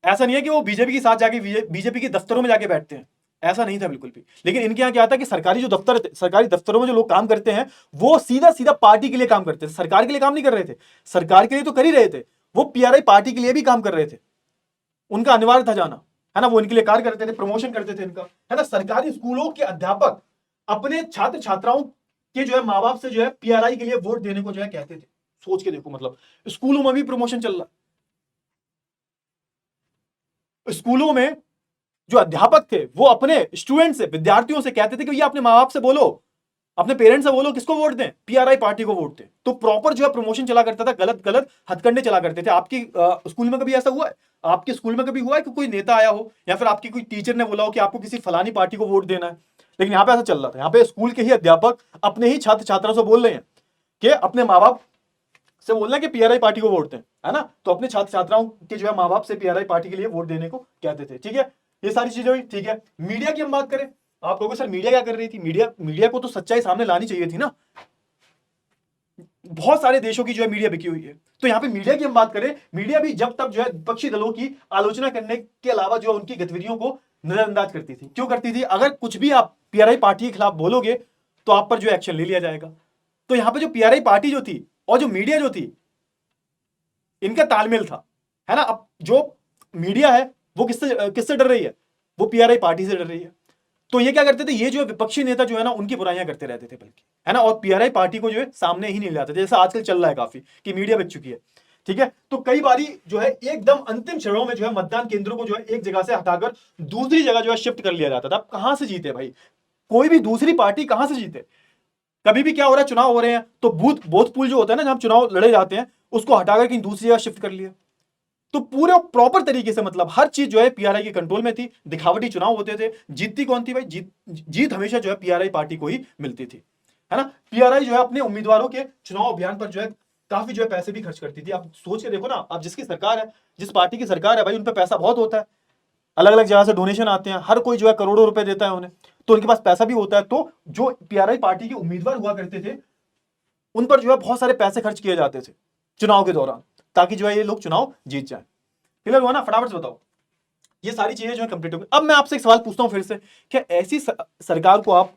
ऐसा नहीं है कि वो बीजेपी के साथ जाके बीजेपी के दफ्तरों में जाके बैठते हैं, ऐसा नहीं था बिल्कुल भी। लेकिन इनके यहाँ क्या था कि सरकारी दफ्तरों में जो लोग काम करते हैं वो सीधा सीधा पार्टी के लिए काम करते थे, सरकार के लिए काम नहीं कर रहे थे। सरकार के लिए तो कर ही रहे थे, वो PRI पार्टी के लिए भी काम कर रहे थे, उनका अनिवार्य था जाना, है ना। वो इनके लिए कार्य करते थे, प्रमोशन करते थे इनका, है ना। सरकारी स्कूलों के अध्यापक अपने छात्र छात्राओं के जो है माँ बाप से जो है PRI के लिए वोट देने को जो है कहते थे। सोच के देखो, मतलब स्कूलों में भी प्रमोशन चल रहा। स्कूलों में जो अध्यापक थे वो अपने स्टूडेंट से, विद्यार्थियों से कहते थे कि ये अपने माँ बाप से बोलो, अपने पेरेंट्स से बोलो किसको वोट दें, PRI पार्टी को वोट दें। तो प्रॉपर जो है प्रमोशन चला करता था, गलत गलत हथकंडे चला करते थे। आपकी स्कूल में कभी ऐसा हुआ है, आपके स्कूल में कभी हुआ है कि कोई नेता आया हो या फिर आपकी कोई टीचर ने बोला हो कि आपको किसी फलानी पार्टी को वोट देना है। लेकिन यहाँ पे ऐसा चल रहा था, यहाँ पे स्कूल के ही अध्यापक अपने ही छात्र छात्राओं से बोल रहे हैं कि अपने माँ बाप से बोलना कि PRI पार्टी को वोट दें, है ना। तो अपने छात्र छात्राओं के जो है माँ बाप से PRI पार्टी के लिए वोट देने को कहते थे। ठीक है, ये सारी चीजें हुई। ठीक है, मीडिया की हम बात करें, आप कहोगे सर मीडिया क्या कर रही थी, मीडिया को तो सच्चाई सामने लानी चाहिए थी ना। बहुत सारे देशों की जो है मीडिया बिकी हुई है। तो यहाँ पे मीडिया की हम बात करें, मीडिया भी जब तक जो है विपक्षी दलों की आलोचना करने के अलावा जो है उनकी गतिविधियों को नजरअंदाज करती थी। क्यों करती थी, अगर कुछ भी आप PRI पार्टी के खिलाफ बोलोगे तो आप पर जो एक्शन ले लिया जाएगा। तो यहाँ पे जो PRI पार्टी जो थी और जो मीडिया जो थी, इनका तालमेल था, है ना। अब जो मीडिया है वो किससे डर रही है, वो PRI पार्टी से डर रही है। तो ये क्या करते थे, ये जो विपक्षी नेता जो है ना उनकी बुराइयां करते रहते थे बल्कि, है ना। और PRI पार्टी को जो है सामने ही नहीं लाते थे, जैसा आजकल चल रहा है काफी कि मीडिया बिक चुकी है। ठीक है, तो कई बारी जो है एकदम अंतिम क्षणों में जो है मतदान केंद्रों को जो है एक जगह से हटाकर दूसरी जगह जो है शिफ्ट कर लिया जाता था। अब कहां से जीते भाई, कोई भी दूसरी पार्टी कहां से जीते। कभी भी क्या हो रहा है, चुनाव हो रहे हैं तो बूथ पूल जो होता है ना, जहां चुनाव लड़े जाते हैं, उसको हटाकर कहीं दूसरी जगह शिफ्ट कर लिया। तो पूरे प्रॉपर तरीके से मतलब हर चीज जो है पीआरआई के कंट्रोल में थी। दिखावटी चुनाव होते थे। जीतती कौन थी भाई? जीत हमेशा जो है पीआरआई पार्टी को ही मिलती थी, है ना। पीआरआई जो है अपने उम्मीदवारों के चुनाव अभियान पर जो है काफी जो है पैसे भी खर्च करती थी। आप सोच के देखो ना, अब जिसकी सरकार है, जिस पार्टी की सरकार है भाई, उन पर पैसा बहुत होता है। अलग अलग जगह से डोनेशन आते हैं, हर कोई जो है करोड़ों रुपए देता है उन्हें, तो उनके पास पैसा भी होता है। तो जो पीआरआई पार्टी के उम्मीदवार हुआ करते थे, उन पर जो है बहुत सारे पैसे खर्च किए जाते थे चुनाव के दौरान, ताकि जो है ये लोग चुनाव जीत जाए। क्लियर हुआ ना? फटाफट से बताओ। ये सारी चीजें जो है कंप्लीट हो गई। अब मैं आपसे एक सवाल पूछता हूं फिर से, क्या ऐसी सरकार को आप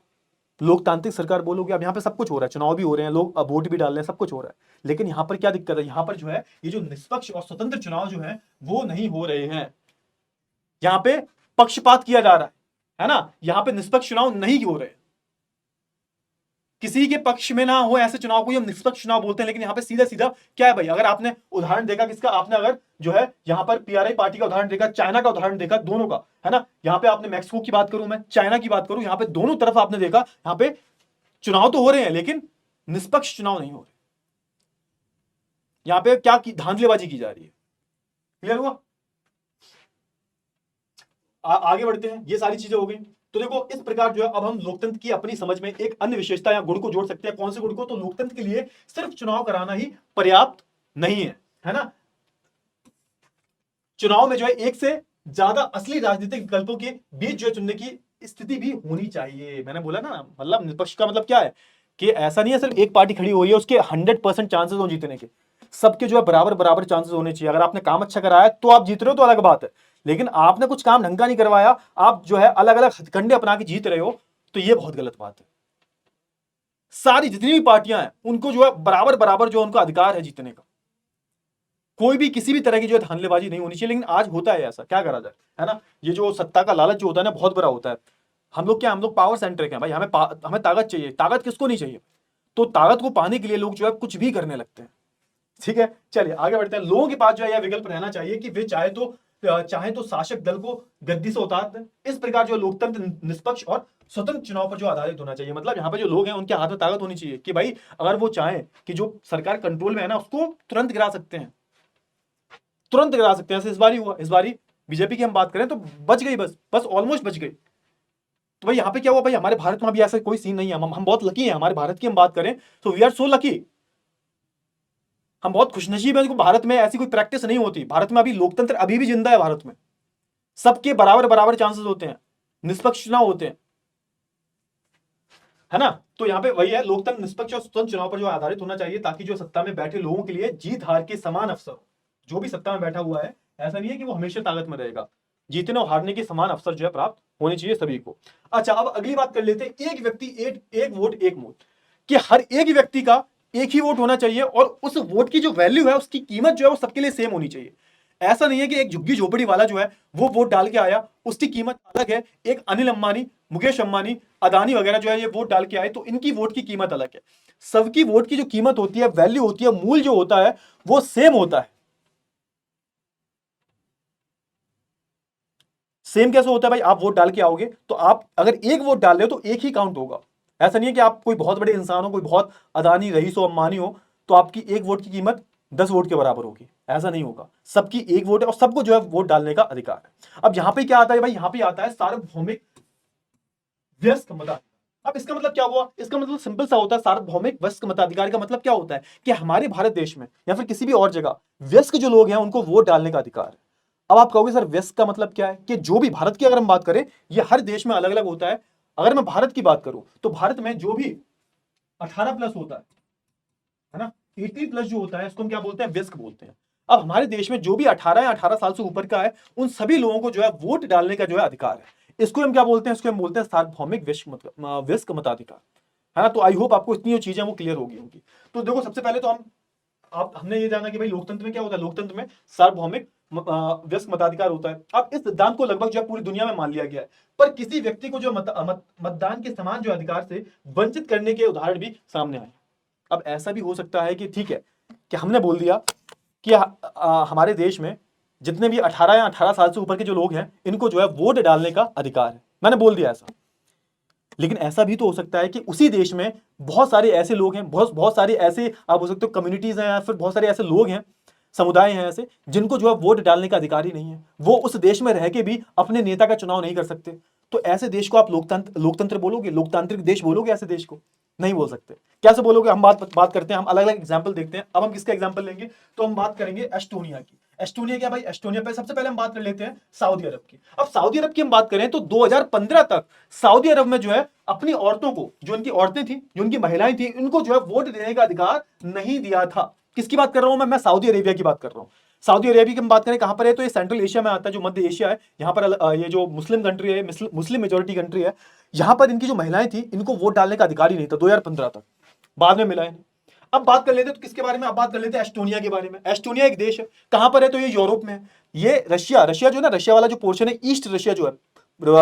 लोकतांत्रिक सरकार बोलोगे? अब यहाँ पे सब कुछ हो रहा है, चुनाव भी हो रहे हैं, लोग अब वोट भी डाल रहे हैं, सब कुछ हो रहा है, लेकिन यहाँ पर क्या दिक्कत है? यहाँ पर जो है ये जो निष्पक्ष और स्वतंत्र चुनाव जो है वो नहीं हो रहे हैं। यहाँ पे पक्षपात किया जा रहा है ना। यहाँ पे निष्पक्ष चुनाव नहीं हो रहे, किसी के पक्ष में ना हो ऐसे चुनाव को हम निष्पक्ष चुनाव बोलते हैं। लेकिन यहाँ पे सीधा सीधा क्या है भाई? अगर आपने उदाहरण देखा किसका, आपने अगर जो है यहाँ पर पीआरआई पार्टी का उदाहरण देखा, चाइना का उदाहरण देखा, दोनों का, है ना। यहाँ पे आपने मैक्सिको की बात करूं, मैं चाइना की बात करूं, यहाँ पे दोनों तरफ आपने देखा, यहाँ पे चुनाव तो हो रहे हैं लेकिन निष्पक्ष चुनाव नहीं हो रहे। यहाँ पे क्या धांधलेबाजी की जा रही है। क्लियर हुआ? आगे बढ़ते हैं। ये सारी चीजें हो गई। तो देखो इस प्रकार जो है अब हम लोकतंत्र की अपनी समझ में एक अन्य विशेषता या गुण को जोड़ सकते हैं। कौन से गुण को? तो लोकतंत्र के लिए सिर्फ चुनाव कराना ही पर्याप्त नहीं है ना। चुनाव में जो है एक से ज्यादा असली राजनीतिक विकल्पों के बीच जो चुनने की स्थिति भी होनी चाहिए। मैंने बोला ना, मतलब निष्पक्ष का मतलब क्या है कि ऐसा नहीं है सिर्फ एक पार्टी खड़ी हुई है उसके 100% चांसेस हो जीतने के। सबके जो है बराबर बराबर चांसेस होने चाहिए। अगर आपने काम अच्छा कराया तो आप जीत रहे हो तो अलग बात है, लेकिन आपने कुछ काम ढंग का नहीं करवाया, आप जो है अलग अलग हथकंडे अपना के जीत रहे हो, तो ये बहुत गलत बात है। सारी जितनी भी पार्टियां हैं उनको जो है बराबर बराबर जो उनका अधिकार है जीतने का। कोई भी किसी भी तरह की जो है धांधलेबाजी नहीं होनी चाहिए। लेकिन आज होता है ऐसा, क्या करा जाए, है ना। ये जो सत्ता का लालच जो होता है ना, बहुत बड़ा होता है। हम लोग क्या, हम लोग पावर सेंटर के हैं भाई, हमें ताकत चाहिए। ताकत किसको नहीं चाहिए? तो ताकत को पाने के लिए लोग जो है कुछ भी करने लगते हैं। ठीक है, चलिए आगे बढ़ते हैं। लोगों के पास जो है यह विकल्प रहना चाहिए कि वे चाहे तो शासक दल को गद्दी से उतार दें। इस प्रकार जो लोकतंत्र निष्पक्ष और स्वतंत्र चुनाव पर जो आधारित होना चाहिए। मतलब यहाँ पे जो लोग हैं उनके हाथ में ताकत होनी चाहिए कि भाई अगर वो चाहें कि जो सरकार कंट्रोल में है ना उसको तुरंत गिरा सकते हैं, तुरंत गिरा सकते हैं। इस बार ही हुआ, इस बार बीजेपी की हम बात करें तो बच गई, बस बस ऑलमोस्ट बच गई। तो भाई यहाँ पे क्या हुआ भाई, हमारे भारत में अभी ऐसा कोई सीन नहीं है। हम बहुत लकी हैं। हमारे भारत की हम बात करें तो वी आर सो लकी, हम बहुत खुशनसीब हैं। भारत में ऐसी कोई प्रैक्टिस नहीं होती। भारत में अभी लोकतंत्र अभी भी जिंदा है। भारत में सबके बराबर बराबर चांसेस होते हैं, निष्पक्ष चुनाव होते हैं, है ना। तो यहाँ पे वही है, लोकतंत्र निष्पक्ष और स्वतंत्र चुनाव पर जो आधारित होना चाहिए, ताकि जो सत्ता में बैठे लोगों के लिए जीत हार के समान अवसर हो। जो भी सत्ता में बैठा हुआ है, ऐसा नहीं है कि वो हमेशा ताकत में रहेगा। जीतने और हारने के समान अवसर जो है प्राप्त होने चाहिए सभी को। अच्छा, अब अगली बात कर लेते हैं, एक व्यक्ति एक वोट एक वोट, कि हर एक व्यक्ति का एक ही वोट होना चाहिए और उस वोट की जो वैल्यू है, उसकी कीमत जो है वो सबके लिए सेम होनी चाहिए। ऐसा नहीं है कि एक झुग्गी झोपड़ी वाला जो है वो वोट डाल के आया, उसकी कीमत अलग है। एक अनिल अंबानी, मुकेश अंबानी, अदानी वगैरह जो है ये वोट डाल के आए तो इनकी वोट की कीमत अलग है। सबकी वोट की जो कीमत होती है, वैल्यू होती है, मूल जो होता है वो सेम होता है। सेम कैसे होता है भाई? आप वोट डाल के आओगे तो आप अगर एक वोट डाल रहे हो तो एक ही काउंट होगा। ऐसा नहीं है कि आप कोई बहुत बड़े इंसान हो, कोई बहुत अदानी, रईस हो, अंबानी हो, तो आपकी एक वोट की कीमत 10 वोट के बराबर होगी। ऐसा नहीं होगा। सबकी एक वोट है और सबको जो है वोट डालने का अधिकार है। अब यहां पे क्या आता है भाई? यहां पे आता है सार्वभौमिक वयस्क मताधिकार। अब इसका मतलब क्या हुआ? इसका मतलब सिंपल सा होता है। सार्वभौमिक वयस्क मताधिकार का मतलब क्या होता है कि हमारे भारत देश में या फिर किसी भी और जगह वयस्क जो लोग हैं उनको वोट डालने का अधिकार है। अब आप कहोगे सर वयस्क का मतलब क्या है? कि जो भी भारत की अगर हम बात करें, ये हर देश में अलग अलग होता है। अगर मैं भारत की बात करूं तो भारत में जो भी 18 प्लस होता है ना, 18 प्लस जो होता है उसको हम क्या बोलते हैं? वयस्क बोलते हैं। अब हमारे देश में जो भी 18 या 18 साल से ऊपर का है, उन सभी लोगों को जो है वोट डालने का जो है अधिकार है। इसको हम क्या बोलते हैं? इसको हम बोलते हैं सार्वभौमिक वयस्क मताधिकार, है ना। तो आई होप आपको इतनी जो चीजें वो क्लियर होगी होंगी। तो देखो सबसे पहले तो हमने ये जाना कि भाई लोकतंत्र में क्या होता है। लोकतंत्र में सार्वभौमिक वयस्क मताधिकार होता है। अब इस सिद्धांत को लगभग जो है पूरी दुनिया में मान लिया गया है, पर किसी व्यक्ति को जो मतदान के समान जो अधिकार से वंचित करने के उदाहरण भी सामने आए। अब ऐसा भी हो सकता है कि ठीक है कि हमने बोल दिया कि हमारे देश में जितने भी 18 या 18 साल से ऊपर के जो लोग हैं, इनको जो है वोट डालने का अधिकार है। मैंने बोल दिया ऐसा, लेकिन ऐसा भी तो हो सकता है कि उसी देश में बहुत सारे ऐसे लोग हैं, बहुत बहुत सारे ऐसे आप बोल सकते हो कम्युनिटीज हैं, या फिर बहुत सारे ऐसे लोग हैं, समुदाय हैं ऐसे, जिनको जो है वोट डालने का अधिकार ही नहीं है। वो उस देश में रह के भी अपने नेता का चुनाव नहीं कर सकते। तो ऐसे देश को आप लोकतंत्र लोकतंत्र बोलोगे, लोकतांत्रिक देश बोलोगे? ऐसे देश को नहीं बोल सकते। कैसे बोलोगे? हम बात करते हैं, हम अलग अलग एग्जाम्पल देखते हैं। अब हम किसका एग्जाम्पल लेंगे? तो हम बात करेंगे एस्टोनिया की। एस्टोनिया क्या भाई? एस्टोनिया पे सबसे पहले हम बात कर लेते हैं सऊदी अरब की। अब सऊदी अरब की हम बात करें तो 2015 तक सऊदी अरब में जो है अपनी औरतों को, जो उनकी औरतें थी, जो उनकी महिलाएं थी, इनको जो है वोट देने का अधिकार नहीं दिया था। किसकी बात कर रहा हूं मैं? सऊदी अरेबिया की बात कर रहा हूं। सऊदी अरेबिया की हम बात करें कहां पर है? तो ये सेंट्रल एशिया में आता है, जो मध्य एशिया है। यहाँ पर ये जो मुस्लिम कंट्री है, मुस्लिम मेजोरिटी कंट्री है, यहां पर इनकी जो महिलाएं थी, इनको वोट डालने का अधिकार ही नहीं था 2015 तक। बाद में मिला है। अब बात कर लेते हैं तो किसके बारे में? अब बात कर लेते हैं एस्टोनिया के बारे में। एस्टोनिया एक देश है, कहां पर है? तो ये यूरोप में है। ये रशिया जो है ना, रशिया वाला जो पोर्शन है, ईस्ट रशिया जो है,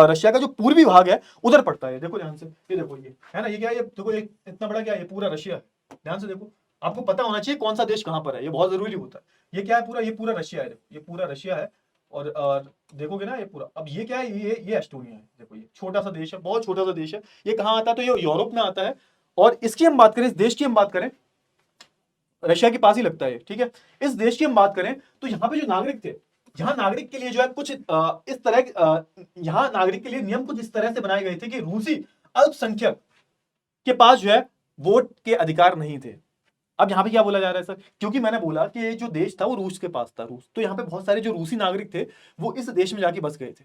रशिया का जो पूर्वी भाग है, उधर पड़ता है। देखो ध्यान से, ये देखो, ये है ना, ये क्या है? ये देखो, ये इतना बड़ा क्या है? ये पूरा रशिया है। ध्यान से देखो, आपको पता होना चाहिए कौन सा देश कहां पर है, ये बहुत जरूरी होता है। ये क्या है? पूरा, ये पूरा रशिया है। देखो, ये पूरा रशिया है। और देखोगे ना, ये पूरा, अब ये क्या है? ये एस्टोनिया है। देखो, ये छोटा सा देश है, बहुत छोटा सा देश है। ये कहां आता है? तो ये यूरोप में आता है। और इसकी हम बात करें, इस देश की हम बात करें, रशिया के पास ही लगता है, ठीक है। इस देश की हम बात करें तो यहाँ पे जो नागरिक थे, यहाँ नागरिक के लिए जो है कुछ इस तरह, यहाँ नागरिक के लिए नियम कुछ इस तरह से बनाए गए थे कि रूसी अल्पसंख्यक के पास जो है वोट के अधिकार नहीं थे। अब यहाँ पे क्या बोला जा रहा है सर? क्योंकि मैंने बोला कि ये जो देश था वो रूस के पास था, रूस, तो यहाँ पे बहुत सारे जो रूसी नागरिक थे वो इस देश में जाके बस गए थे,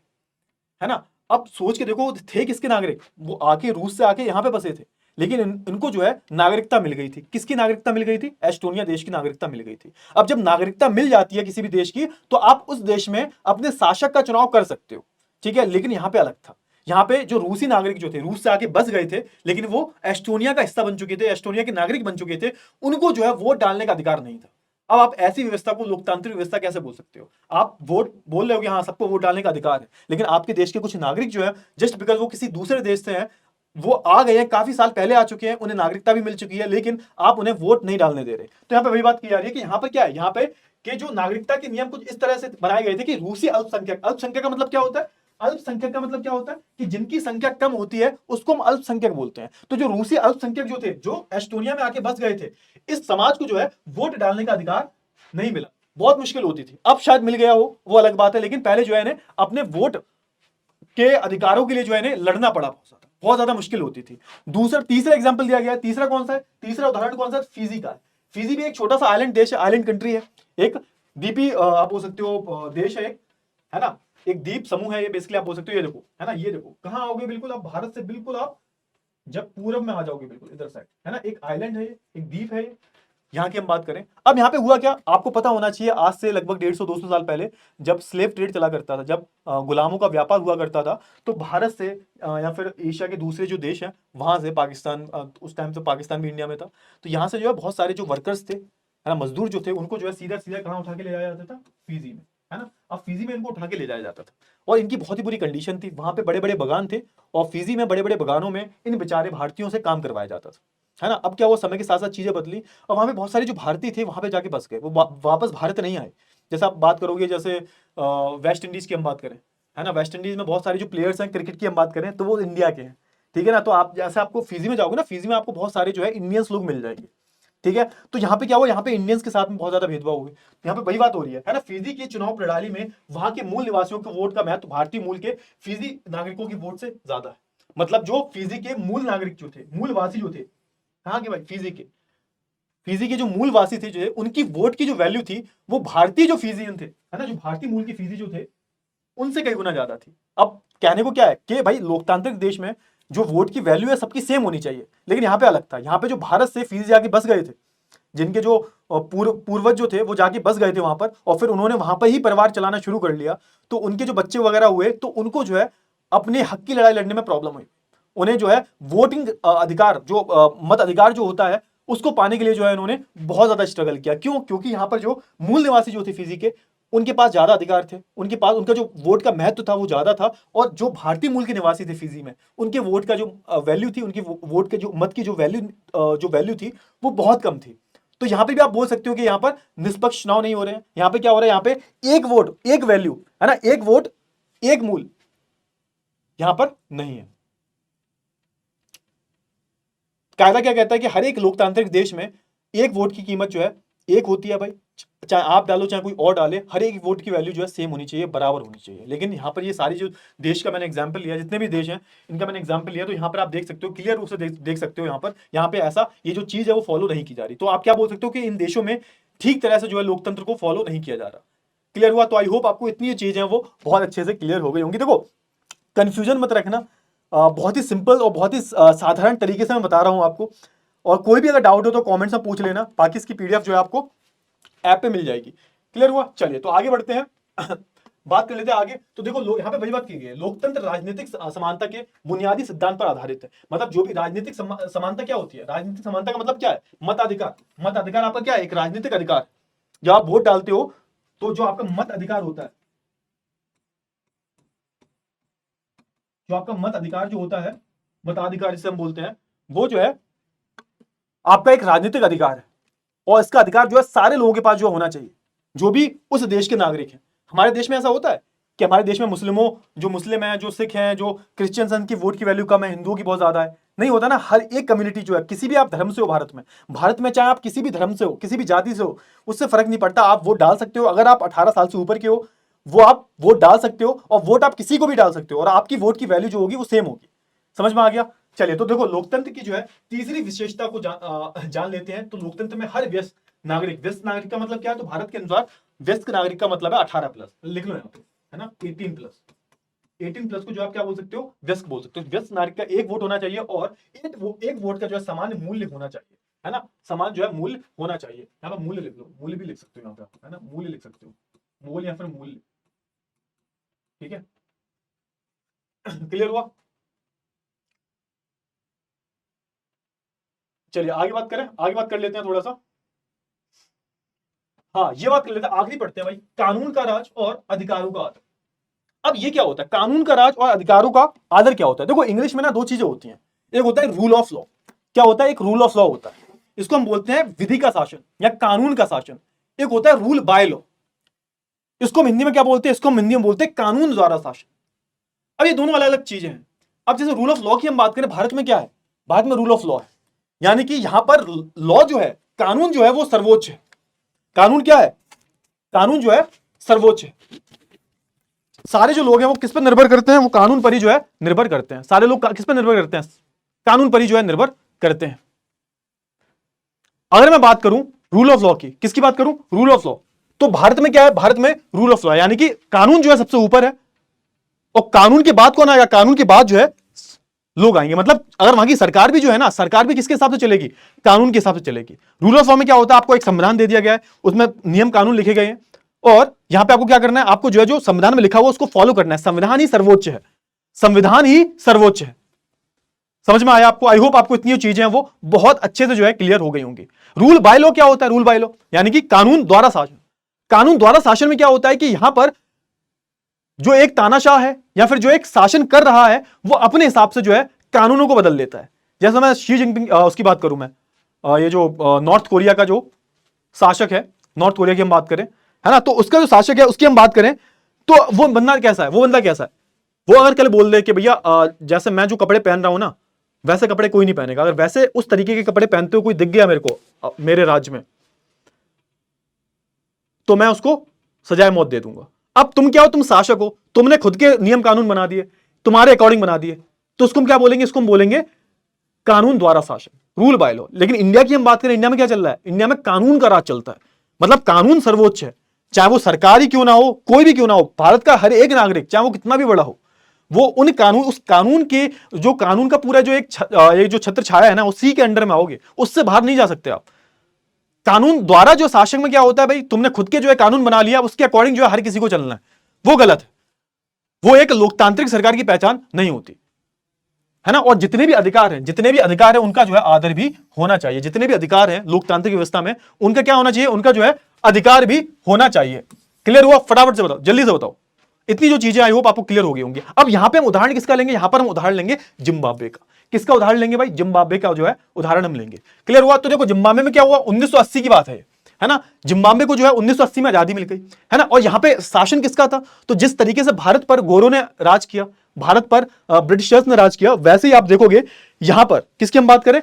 है ना। अब सोच के देखो, थे किसके नागरिक? वो आके रूस से आके यहाँ पे बसे थे, लेकिन इनको जो है नागरिकता मिल गई थी। किसकी नागरिकता मिल गई थी? एस्टोनिया देश की नागरिकता मिल गई थी। अब जब नागरिकता मिल जाती है किसी भी देश की, तो आप उस देश में अपने शासक का चुनाव कर सकते हो, ठीक है। लेकिन यहाँ पे अलग था। यहाँ पे जो रूसी नागरिक जो थे, रूस से आके बस गए थे, लेकिन वो एस्टोनिया का हिस्सा बन चुके थे, एस्टोनिया के नागरिक बन चुके थे, उनको जो है वोट डालने का अधिकार नहीं था। अब आप ऐसी व्यवस्था को लोकतांत्रिक व्यवस्था कैसे बोल सकते हो? आप वोट बोल रहे हो कि हाँ, सबको वोट डालने का अधिकार है, लेकिन आपके देश के कुछ नागरिक जो है, जस्ट बिकॉज वो किसी दूसरे देश से हैं, वो आ गए हैं, काफी साल पहले आ चुके हैं, उन्हें नागरिकता भी मिल चुकी है, लेकिन आप उन्हें वोट नहीं डालने दे रहे। तो यहाँ पे वही बात की जा रही है कि यहाँ पर क्या है? यहाँ पे कि जो नागरिकता के नियम कुछ इस तरह से बनाए गए थे कि रूसी अल्पसंख्यक, अल्पसंख्यक का मतलब क्या होता है? अल्पसंख्यक का मतलब क्या होता है? कि जिनकी संख्या कम होती है उसको हम अल्पसंख्यक बोलते हैं। तो जो रूसी अल्पसंख्यक जो थे, जो एस्टोनिया में आके बस गए थे, इस समाज को जो है वोट डालने का अधिकार नहीं मिला। बहुत मुश्किल होती थी। अब शायद मिल गया हो, वो अलग बात है, लेकिन पहले जो है इन्हें अपने वोट के अधिकारों के लिए जो है इन्हें लड़ना पड़ा, बहुत ज्यादा मुश्किल होती थी। दूसरा, तीसरा एग्जांपल दिया गया है। तीसरा कौन सा है? तीसरा उदाहरण कौन सा है? फिजी का है। फिजी भी एक छोटा सा आइलैंड देश है, आइलैंड कंट्री है, एक द्वीपी आप बोल सकते हो देश है, है ना, एक द्वीप समूह है ये, बेसिकली आप बोल सकते हो। ये देखो, है ना, ये देखो कहां आओगे? बिल्कुल आप भारत से बिल्कुल आप जब पूरब में आ जाओगे, बिल्कुल इधर साइड, है ना, एक आइलैंड है, एक द्वीप है। यहाँ की हम बात करें, अब यहाँ पे हुआ क्या, आपको पता होना चाहिए। आज से लगभग 150-200 साल पहले, जब स्लेव ट्रेड चला करता था, जब गुलामों का व्यापार हुआ करता था, तो भारत से या फिर एशिया के दूसरे जो देश हैं, वहां से पाकिस्तान, उस टाइम तो पाकिस्तान भी इंडिया में था, तो यहाँ से जो है बहुत सारे जो वर्कर्स थे, है ना, मजदूर जो थे, उनको जो है सीधा सीधा कहाँ उठा के ले जाया जाता था? फिजी में, है ना। अब फिजी में इनको उठा के ले जाया जाता था, और इनकी बहुत ही बुरी कंडीशन थी। वहां पे बड़े बड़े बगान थे, और फिजी में बड़े बड़े बगानों में इन बेचारे भारतीयों से काम करवाया जाता था, है ना। अब क्या, वो समय के साथ साथ चीजें बदली, और वहां पे बहुत सारे जो भारतीय थे वहां पे जाके बस गए, वो वापस भारत नहीं आए। जैसे आप बात करोगे, जैसे वेस्ट इंडीज की हम बात करें, है ना, वेस्ट इंडीज में बहुत सारे जो प्लेयर्स हैं क्रिकेट की हम बात करें, तो वो इंडिया के हैं, ठीक है ना। तो आप जैसे आपको फिजी में जाओगे ना, फिजी में आपको बहुत सारे जो है इंडियंस लोग मिल जाएंगे, ठीक है। तो यहाँ पे क्या हुआ? यहाँ पे इंडियंस के साथ में बहुत ज्यादा भेदभाव हुए। यहाँ पे वही बात हो रही है ना। फिजी की चुनाव प्रणाली में वहां के मूल निवासियों के वोट का महत्व भारतीय मूल के फिजी नागरिकों की वोट से ज्यादा है। मतलब जो फिजी के मूल नागरिक जो थे, मूलवासी जो थे, कहाँ के भाई? फिजी के जो मूलवासी थे, जो है उनकी वोट की जो वैल्यू थी, वो भारतीय जो फिजियन थे, है ना, जो भारतीय मूल के फिजी जो थे, उनसे कई गुना ज्यादा थी। अब कहने को क्या है कि भाई लोकतांत्रिक देश में जो वोट की वैल्यू है सबकी सेम होनी चाहिए, लेकिन यहाँ पे अलग था। यहाँ पे जो भारत से फिजी जाके बस गए थे, जिनके जो पूर्वज जो थे वो जाके बस गए थे वहां पर, और फिर उन्होंने वहां पर ही परिवार चलाना शुरू कर लिया, तो उनके जो बच्चे वगैरह हुए, तो उनको जो है अपने हक की लड़ाई लड़ने में प्रॉब्लम हुई। उन्हें जो है वोटिंग अधिकार, जो मत अधिकार जो होता है, उसको पाने के लिए जो है इन्होंने बहुत ज्यादा स्ट्रगल किया। क्यों? क्योंकि यहाँ पर जो मूल निवासी जो थे फिजी के, उनके पास ज्यादा अधिकार थे, उनके पास उनका जो वोट का महत्व था वो ज्यादा था, और जो भारतीय मूल के निवासी थे फिजी में, उनके वोट का जो वैल्यू थी, उनकी वोट के जो मत की जो वैल्यू थी, वो बहुत कम थी। तो यहाँ पे भी आप बोल सकते हो कि यहाँ पर निष्पक्ष चुनाव नहीं हो रहे हैं। यहाँ पे क्या हो रहा है? यहाँ पे एक वोट एक वैल्यू, है ना, एक वोट एक मूल यहाँ पर नहीं है। कायदा क्या कहता है कि हर एक लोकतांत्रिक देश में एक वोट की कीमत जो है एक होती है भाई, चाहे आप डालो चाहे कोई और डाले, हर एक वोट की वैल्यू जो है सेम होनी चाहिए, बराबर होनी चाहिए। लेकिन यहाँ पर ये सारी जो देश का मैंने एग्जांपल लिया, जितने भी देश हैं इनका मैंने एग्जांपल लिया, तो यहाँ पर आप देख सकते हो, क्लियर रूप से देख सकते हो यहाँ पे ऐसा ये जो चीज है वो फॉलो नहीं की जा रही। तो आप क्या बोल सकते हो कि इन देशों में ठीक तरह से जो है लोकतंत्र को फॉलो नहीं किया जा रहा। क्लियर हुआ? तो आई होप आपको इतनी चीज है वो बहुत अच्छे से क्लियर हो गई होंगी। देखो कंफ्यूजन मत रखना, बहुत ही सिंपल और बहुत ही साधारण तरीके से मैं बता रहा हूं आपको, और कोई भी अगर डाउट हो तो कमेंट्स में पूछ लेना, बाकी इसकी पीडीएफ जो है आपको ऐप पे मिल जाएगी। क्लियर हुआ? चलिए तो आगे बढ़ते हैं बात कर लेते हैं आगे। तो देखो यहाँ पे वही बात की गई है, लोकतंत्र राजनीतिक समानता के बुनियादी सिद्धांत पर आधारित है। मतलब जो भी राजनीतिक समानता क्या होती है, राजनीतिक समानता का मतलब क्या है, मताधिकार। मताधिकार आपका क्या है, एक राजनीतिक अधिकार। जब आप वोट डालते हो तो जो आपका मत अधिकार होता है, जो आपका मत अधिकार जो होता है, मताधिकार जिसे हम बोलते हैं, वो जो है आपका एक राजनीतिक अधिकार है, और इसका अधिकार जो है सारे लोगों के पास जो होना चाहिए, जो भी उस देश के नागरिक हैं। हमारे देश में ऐसा होता है कि हमारे देश में जो मुस्लिम हैं, जो सिख हैं, जो क्रिश्चियंस हैं, की वोट की वैल्यू कम है, हिंदुओं की बहुत ज्यादा है, नहीं होता ना। हर एक कम्युनिटी जो है, किसी भी आप धर्म से हो भारत में चाहे आप किसी भी धर्म से हो, किसी भी जाति से हो, उससे फर्क नहीं पड़ता, आप वोट डाल सकते हो। अगर आप 18 साल से ऊपर के हो, वो आप वोट डाल सकते हो, और वोट आप किसी को भी डाल सकते हो, और आपकी वोट की वैल्यू जो होगी वो सेम होगी। समझ में आ गया? चलिए तो देखो लोकतंत्र की जो है तीसरी विशेषता को जान लेते हैं। तो लोकतंत्र में हर व्यस्त नागरिक का मतलब क्या है, तो भारत के अनुसार व्यस्क नागरिक का मतलब है 18+, लिख लो यहाँ पे, है ना, 18+ को जो आप क्या बोल सकते हो, व्यस्क बोल सकते हो। व्यस्क नागरिक का एक वोट होना चाहिए, और एक वोट का जो है समान मूल्य होना चाहिए, है ना, समान जो है मूल्य होना चाहिए। यहाँ पर मूल्य लिख लो, मूल्य भी लिख सकते हो यहाँ पे, है ना, मूल्य लिख सकते हो, मूल्य या फिर मूल्य। ठीक है, क्लियर हुआ? चलिए आगे बात कर लेते हैं थोड़ा सा। हाँ, ये बात कर लेते हैं, आखिरी पढ़ते हैं भाई, कानून का राज और अधिकारों का आदर। अब ये क्या होता है, कानून का राज और अधिकारों का आदर क्या होता है? देखो इंग्लिश में ना दो चीजें होती हैं, एक होता है रूल ऑफ लॉ। क्या होता है? एक रूल ऑफ लॉ होता है, इसको हम बोलते हैं विधि का शासन या कानून का शासन। एक होता है रूल बाय लॉ, इसको हम हिंदी में क्या बोलते हैं, इसको हम हिंदी में बोलते हैं कानून द्वारा शासन। अब ये दोनों अलग अलग चीजें हैं। अब जैसे रूल ऑफ लॉ की हम बात करें, भारत में क्या है, भारत में रूल ऑफ लॉ है, यानी कि यहां पर लॉ जो है, कानून जो है वो सर्वोच्च है। कानून क्या है, कानून जो है सर्वोच्च है। सारे जो लोग हैं वो किस पर निर्भर करते हैं, वो कानून पर ही जो है निर्भर करते हैं। सारे लोग किस पर निर्भर करते हैं, कानून पर ही जो है निर्भर करते हैं। अगर मैं बात करूं रूल ऑफ लॉ की, किसकी बात करूं, रूल ऑफ लॉ, तो भारत में क्या है, भारत में रूल ऑफ लॉ है, यानी कि कानून जो है सबसे ऊपर है, और कानून के बाद कौन आएगा, कानून के बाद जो है लोग आएंगे। मतलब अगर वहां की सरकार भी जो है ना, सरकार भी किसके हिसाब से चलेगी, कानून के हिसाब से चलेगी। रूल ऑफ लॉ में क्या होता है, आपको एक संविधान दे दिया गया है, उसमें नियम कानून लिखे गए हैं, और यहां पे आपको क्या करना है, आपको जो है जो संविधान में लिखा हुआ उसको फॉलो करना है। संविधान ही सर्वोच्च है, संविधान ही सर्वोच्च है। समझ में आया आपको? आई होप आपको इतनी चीजें हैं वो बहुत अच्छे से जो है क्लियर हो गई होंगी। रूल बाय लॉ क्या होता है, रूल बाय लॉ यानी कि कानून द्वारा शासन। कानून द्वारा शासन में क्या होता है कि यहां पर जो एक तानाशाह है या फिर जो एक शासन कर रहा है, वो अपने हिसाब से जो है कानूनों को बदल देता है। जैसे मैं शी जिनपिंग उसकी बात करूं, मैं ये जो नॉर्थ कोरिया का जो शासक है, नॉर्थ कोरिया की हम बात करें, है ना, तो उसका जो शासक है उसकी हम बात करें, तो वो बंदा कैसा है, वो बंदा कैसा है, वो अगर कल बोल दे कि भैया जैसे मैं जो कपड़े पहन रहा हूं ना, वैसे कपड़े कोई नहीं पहनेगा, अगर वैसे उस तरीके के कपड़े पहनते हुए कोई दिख गया मेरे को मेरे राज्य में, तो मैं उसको सजाए मौत दे दूंगा। अब तुम क्या हो, तुम शासक हो, तुमने खुद के नियम कानून बना दिए, तुम्हारे अकॉर्डिंग बना दिए, तो उसको हम क्या बोलेंगे, इसको हम बोलेंगे कानून द्वारा शासन, रूल बाय लॉ। लेकिन इंडिया की हम बात करें, इंडिया में क्या चल रहा है, इंडिया में कानून का राज चलता है। मतलब कानून सर्वोच्च है, चाहे वो सरकारी क्यों ना हो, कोई भी क्यों ना हो, भारत का हर एक नागरिक चाहे वो कितना भी बड़ा हो, वो उन कानून, उस कानून के जो कानून का पूरा जो एक जो छत्र छाया है ना, उसी के अंडर में आओगे, उससे बाहर नहीं जा सकते आप। कानून द्वारा जो शासन में क्या होता है भाई, तुमने खुद के जो है कानून बना लिया, उसके अकॉर्डिंग जो है हर किसी को चलना है, वो गलत है, वो एक लोकतांत्रिक सरकार की पहचान नहीं होती, है ना। और जितने भी अधिकार हैं उनका जो है आदर भी होना चाहिए। जितने भी अधिकार हैं लोकतांत्रिक व्यवस्था में, उनका क्या होना चाहिए, उनका जो है अधिकार भी होना चाहिए। क्लियर हुआ? फटाफट से बताओ, जल्दी से बताओ। इतनी जो चीजें आई होप आपको क्लियर हो गई होंगी। अब यहां पे हम उदाहरण किसका लेंगे, यहां पर हम उदाहरण लेंगे जिम्बाब्वे का। किसका उदाहरण लेंगे भाई, जिम्बाब्वे का जो है उदाहरण हम लेंगे। क्लियर हुआ? तो देखो जिम्बाब्वे में क्या हुआ, 1980 की बात है ना, जिम्बाब्वे को जो है 1980 में आजादी मिल गई, है ना। और यहां पे शासन किसका था, तो जिस तरीके से भारत पर गोरों ने राज किया, भारत पर ब्रिटिशर्स ने राज किया, वैसे ही आप देखोगे यहां पर किसकी हम बात करें,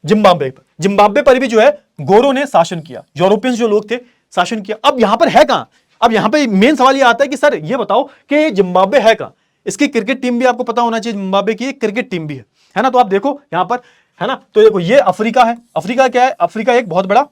जिम्बाब्वे पर। जिम्बाब्वे पर भी जो है गोरों ने शासन किया, यूरोपियंस जो लोग थे शासन किया। अब यहां पर है कहां? अब यहां पे मेन सवाल ये आता है कि सर ये बताओ कि जिम्बाब्वे है कहां? इसकी क्रिकेट टीम भी आपको पता होना चाहिए, जिम्बाब्वे की एक क्रिकेट टीम भी है ना। तो आप देखो यहां पर, है ना, तो देखो ये अफ्रीका है। अफ्रीका क्या है? अफ्रीका एक बहुत बड़ा